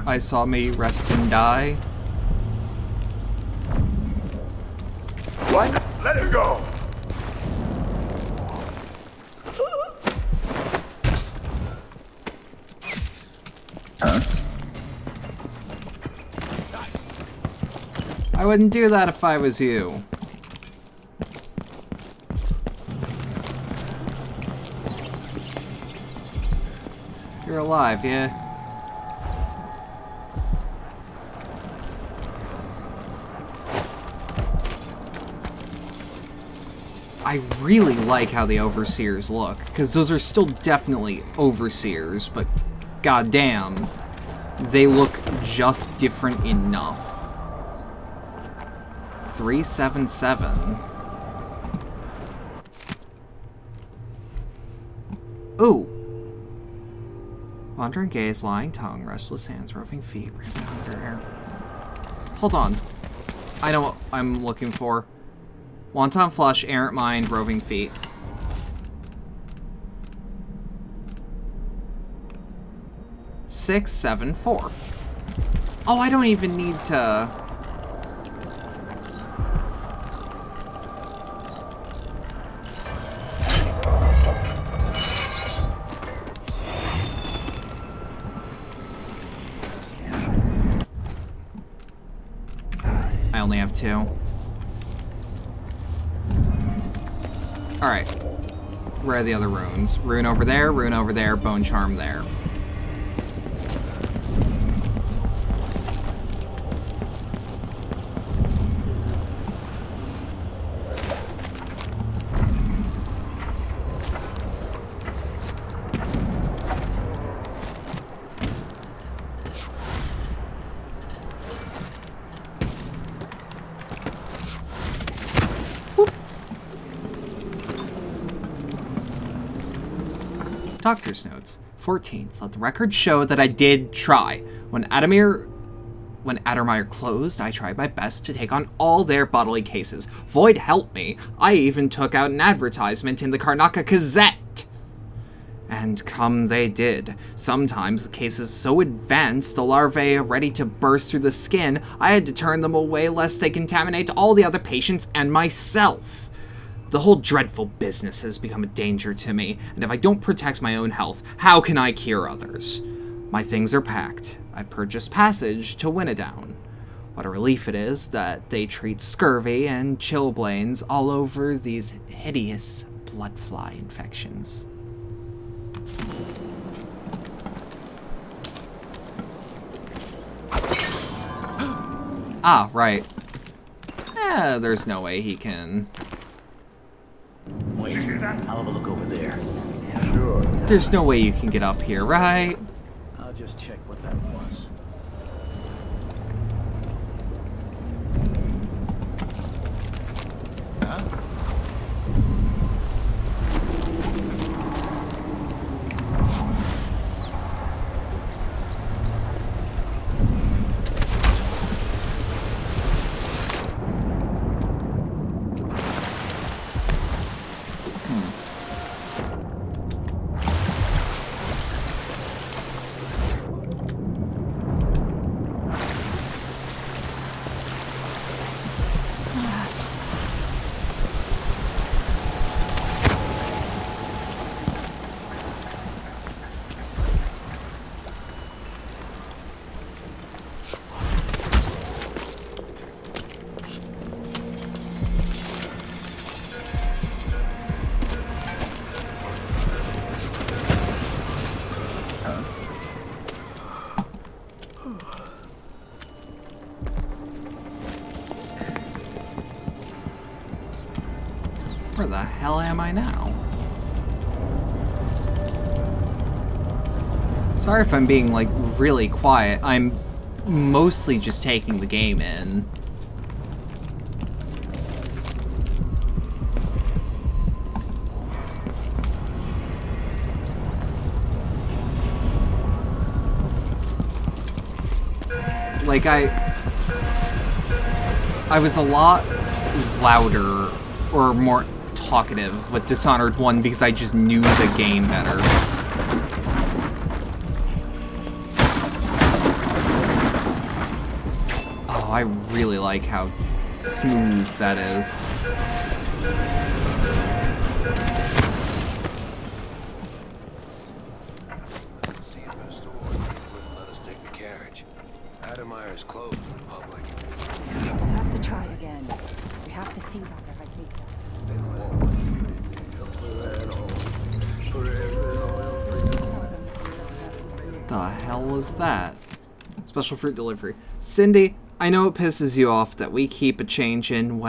I saw may you rest and die. What? Let her go! I wouldn't do that if I was you. You're alive, yeah? I really like how the overseers look, because those are still definitely overseers, but goddamn, they look just different enough. 377. Ooh. Wandering gaze, lying tongue, restless hands, roving feet, breathing under air. Hold on. I know what I'm looking for. Wanton flush, errant mind, roving feet. 674. Oh, I don't even need to... I only have 2. Alright. Where are the other runes? Rune over there, bone charm there. Doctor's notes. 14th. Let the record show that I did try. When Addermire closed, I tried my best to take on all their bodily cases. Void helped me. I even took out an advertisement in the Karnaca Gazette. And come they did. Sometimes the cases so advanced, the larvae are ready to burst through the skin, I had to turn them away lest they contaminate all the other patients and myself. The whole dreadful business has become a danger to me, and if I don't protect my own health, how can I cure others? My things are packed. I purchased passage to Winnodown. What a relief it is that they treat scurvy and chilblains all over these hideous bloodfly infections. Ah, right. There's no way he can... Wait, I'll have a look over there. Sure. There's no way you can get up here, right? I'll just check what that was. Huh? Where the hell am I now? Sorry if I'm being, like, really quiet. I'm mostly just taking the game in. Like, I was a lot louder or more talkative with Dishonored 1 because I just knew the game better. Oh, I really like how smooth that is. Addermire's closed to the public. We'll have to try again. We have to see Dr. The hell was that? Special fruit delivery. Cindy, I know it pisses you off that we keep a change in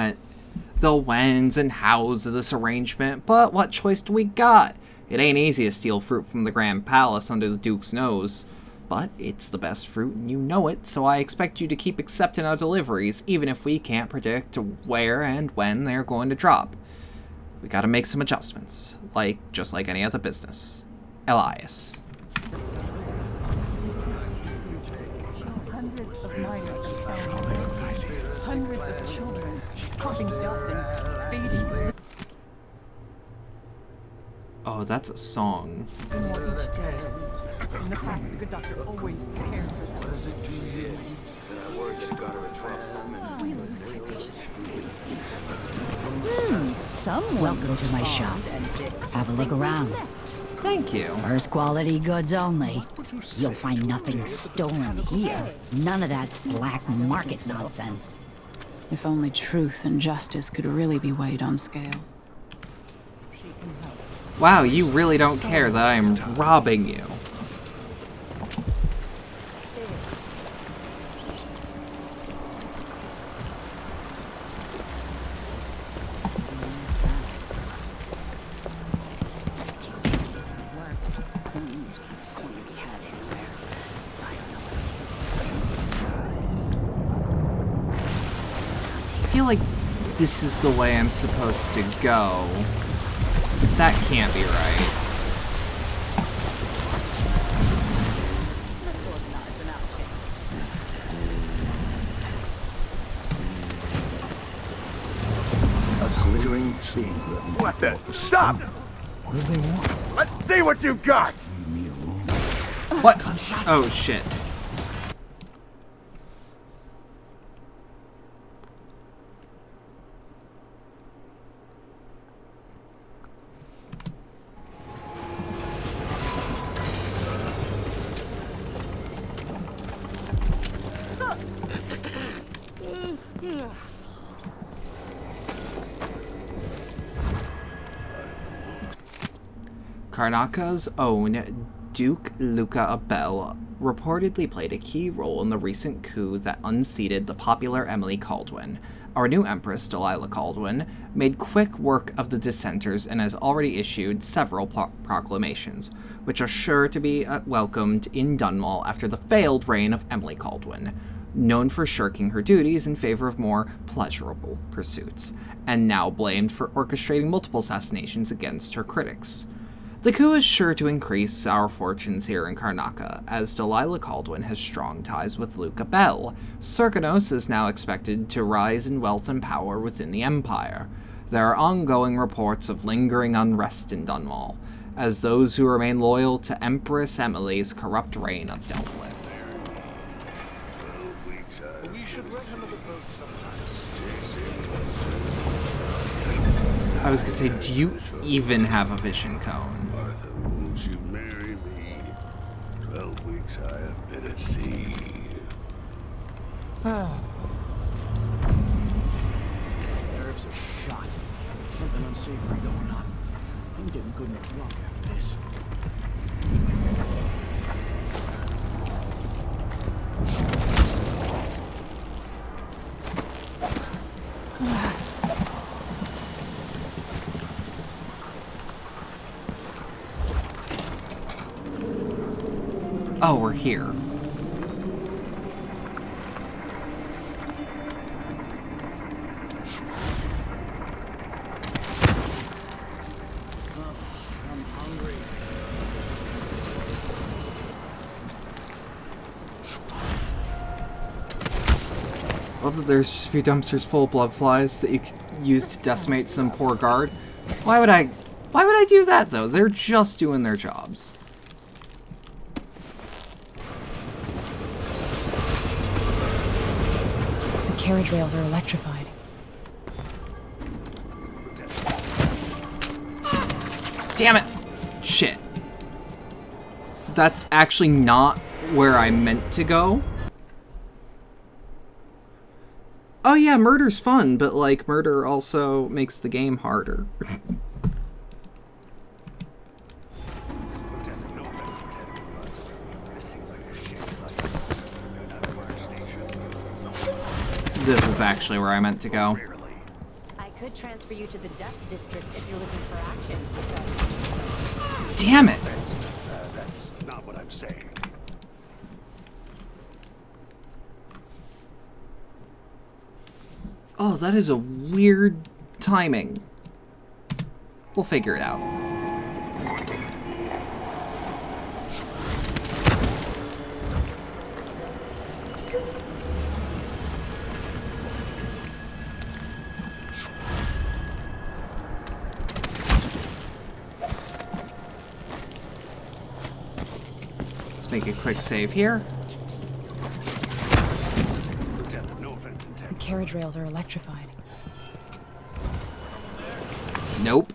the whens and hows of this arrangement, but what choice do we got? It ain't easy to steal fruit from the Grand Palace under the Duke's nose. But it's the best fruit and you know it, so I expect you to keep accepting our deliveries, even if we can't predict where and when they're going to drop. We gotta make some adjustments, just like any other business. Elias. Hundreds of miners found, hundreds of children coughing dust and fading. Oh, that's a song. More each day. In the past, the good doctor always cared for them. What does it do you? Then I worried that it got her in trouble. We lose like patience. Welcome to my shop. Have a look around. Thank you. First quality goods only. You'll find nothing stolen here. None of that black market nonsense. If only truth and justice could really be weighed on scales. Wow, you really don't care that I'm robbing you. I feel like this is the way I'm supposed to go. That can't be right. A glittering beam. What the? Stop! What do they want? Let's see what you got! What? Oh, shit. Karnaka's own Duke Luca Abel reportedly played a key role in the recent coup that unseated the popular Emily Kaldwin. Our new Empress, Delilah Kaldwin, made quick work of the dissenters and has already issued several proclamations, which are sure to be welcomed in Dunwall after the failed reign of Emily Kaldwin, known for shirking her duties in favor of more pleasurable pursuits, and now blamed for orchestrating multiple assassinations against her critics. The coup is sure to increase our fortunes here in Karnaka, as Delilah Kaldwin has strong ties with Luca Bell. Serkanos is now expected to rise in wealth and power within the Empire. There are ongoing reports of lingering unrest in Dunwall, as those who remain loyal to Empress Emily's corrupt reign are dealt with. We should rent another boat sometimes. I was gonna say, do you even have a vision cone? Martha, won't you marry me? 12 weeks I have been at sea. Nerves are shot. Something unsavory going on. I'm getting good and drunk after this. Oh, we're here. I'm hungry. Love that there's just a few dumpsters full of blood flies that you could use to decimate some poor guard. Why would I do that, though? They're just doing their jobs. The carriage rails are electrified. Damn it! Shit. That's actually not where I meant to go. Oh yeah, murder's fun, but like, murder also makes the game harder. This is actually where I meant to go. I could transfer you to the Dust District if you're looking for action, so... Damn it! That's not what I'm saying. Oh, that is a weird timing. We'll figure it out. Make a quick save here. The carriage rails are electrified. Nope.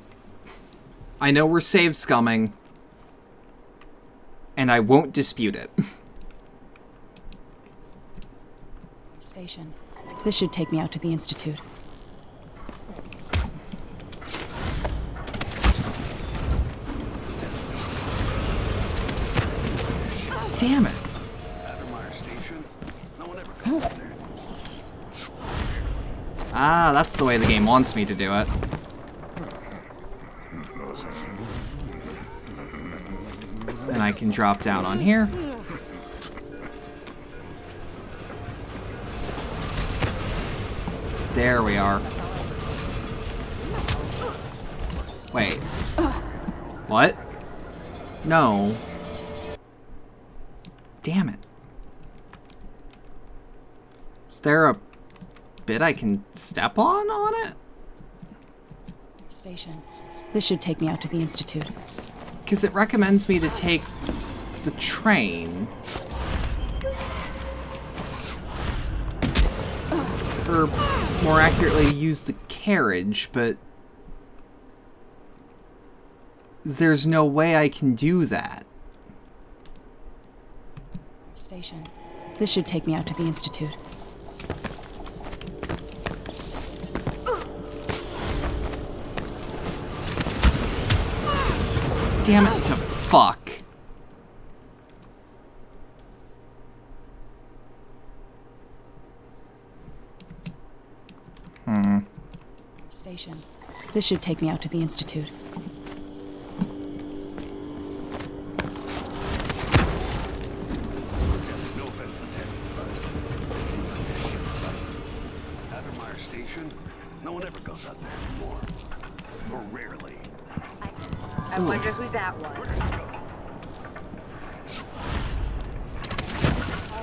I know we're save scumming, and I won't dispute it. Station. This should take me out to the Institute. Damn it. Ah, that's the way the game wants me to do it. And I can drop down on here. There we are. Wait. What? No. Damn it. Is there a bit I can step on it? Station. This should take me out to the Institute. Because it recommends me to take the train. Or more accurately, use the carriage, but there's no way I can do that. Station. This should take me out to the Institute. Damn it to fuck. Station. This should take me out to the Institute. No offense intended, but this seems like a shit site. Addermeyer Station? No one ever goes out there anymore. Or rarely. I wonder who that was.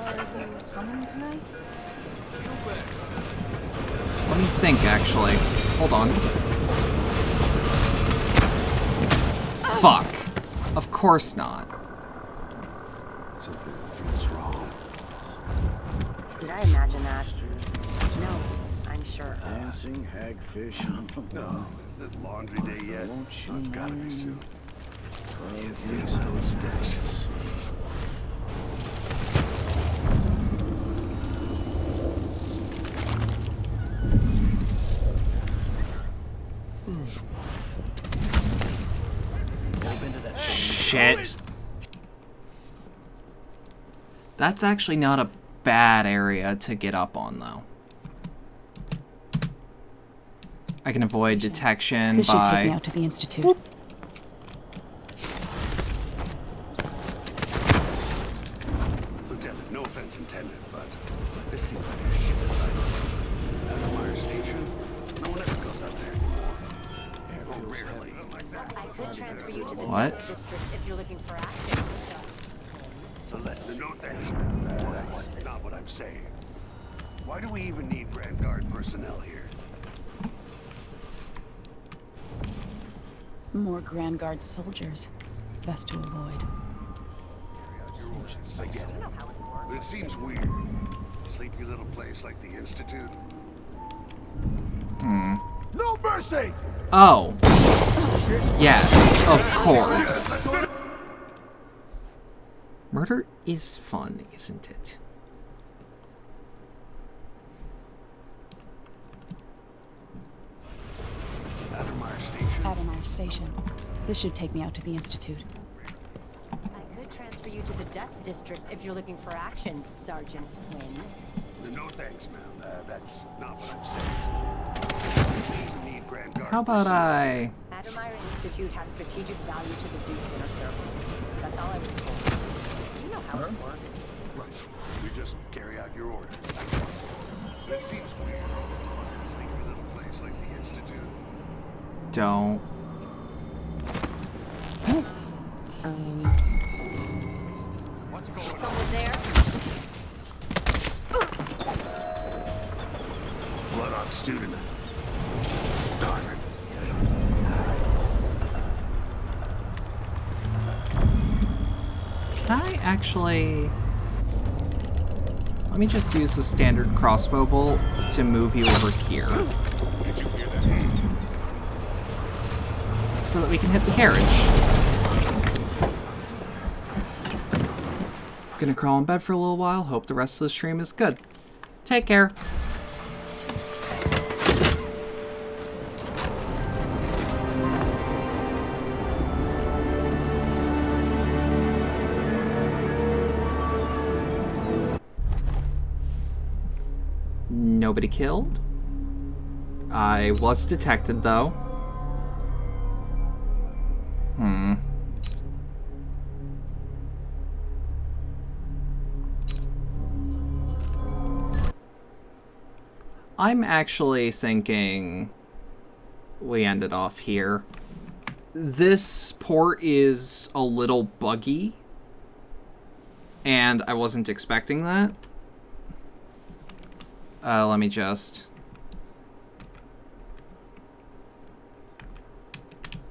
Are you coming tonight? Let me think, actually. Hold on. Fuck. Of course not. Something feels wrong. Did I imagine that? No, I'm sure. Dancing hagfish. No, is it laundry day yet? Oh, it's gotta be soon. Can't stand those stenches. Shit. That's actually not a bad area to get up on, though. I can avoid detection This by... should take me out to the Institute. Whoop. Lieutenant, no offense intended, but this seems like a shit site. Addermeyer Station? No one ever goes out there anymore. Or rarely. I could transfer you to the What? district if you're looking for action. So let's... No thanks. That's not what I'm saying. Why do we even need Grand Guard personnel here? More Grand Guard soldiers. Best to avoid. I get it. But it seems weird. Sleepy little place like the Institute. No mercy! Oh. Yes, of course. Murder is fun, isn't it? Addermeyer Station. This should take me out to the Institute. I could transfer you to the Dust District if you're looking for action, Sergeant Quinn. No thanks, ma'am. That's not what I'm saying. We need Grand Guard How about I... Addermeyer Institute has strategic value to the Duke's inner circle. That's all I was told. You know how it works. Right. We just carry out your orders. But it seems weird. Sleepy little place like the Institute. Don't. What's going on? Someone there? Blood-on student. Darn it. Can I actually... Let me just use the standard crossbow bolt to move you over here. So that we can hit the carriage. Gonna crawl in bed for a little while. Hope the rest of the stream is good. Take care. Nobody killed. I was detected, though. I'm actually thinking we ended off here. This port is a little buggy, and I wasn't expecting that. Let me just...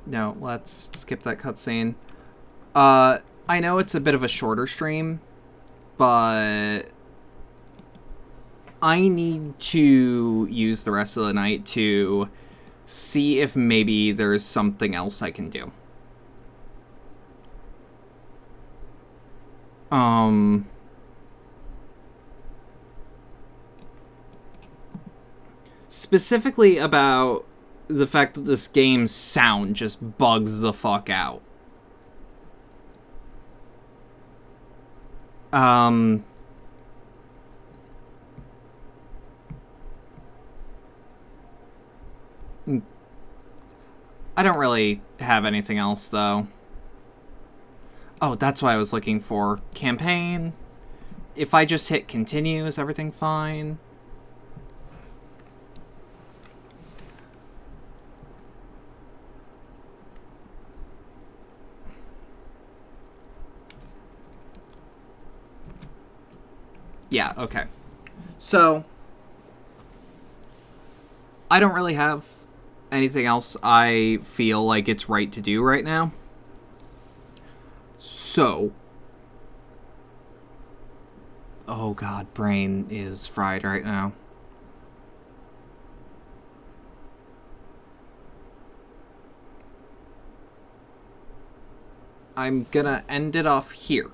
No, let's skip that cutscene. I know it's a bit of a shorter stream, but I need to use the rest of the night to see if maybe there's something else I can do. Specifically about the fact that this game's sound just bugs the fuck out. I don't really have anything else, though. Oh, that's what I was looking for. Campaign. If I just hit continue, is everything fine? Yeah, okay. So, I don't really have anything else I feel like it's right to do right now. So, oh god, brain is fried right now. I'm gonna end it off here.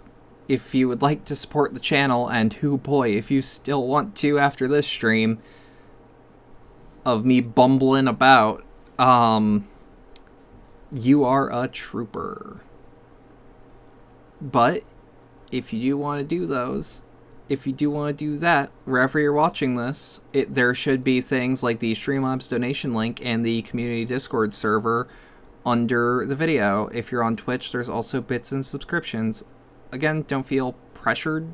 If you would like to support the channel, and hoo boy, if you still want to after this stream of me bumbling about, you are a trooper. But if you do want to do those, if you do want to do that, wherever you're watching this, there should be things like the Streamlabs donation link and the community Discord server under the video. If you're on Twitch, there's also bits and subscriptions. Again, don't feel pressured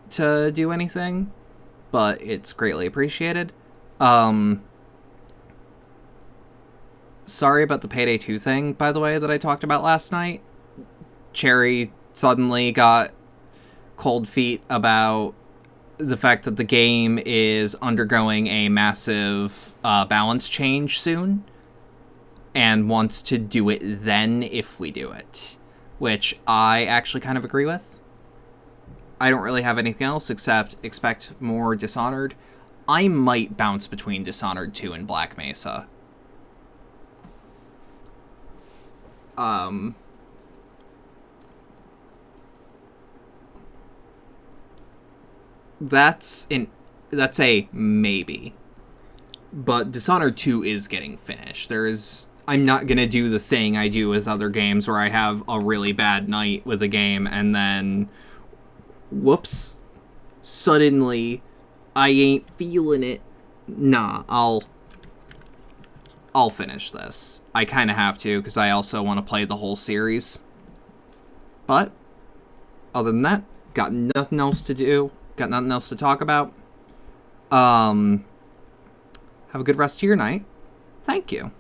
to do anything, but it's greatly appreciated. Sorry about the Payday 2 thing, by the way, that I talked about last night. Cherry suddenly got cold feet about the fact that the game is undergoing a massive balance change soon, and wants to do it then if we do it. Which I actually kind of agree with. I don't really have anything else except expect more Dishonored. I might bounce between Dishonored 2 and Black Mesa. That's a maybe. But Dishonored 2 is getting finished. I'm not going to do the thing I do with other games where I have a really bad night with a game and then, whoops, suddenly I ain't feeling it. Nah, I'll finish this. I kind of have to because I also want to play the whole series. But, other than that, got nothing else to do. Got nothing else to talk about. Have a good rest of your night. Thank you.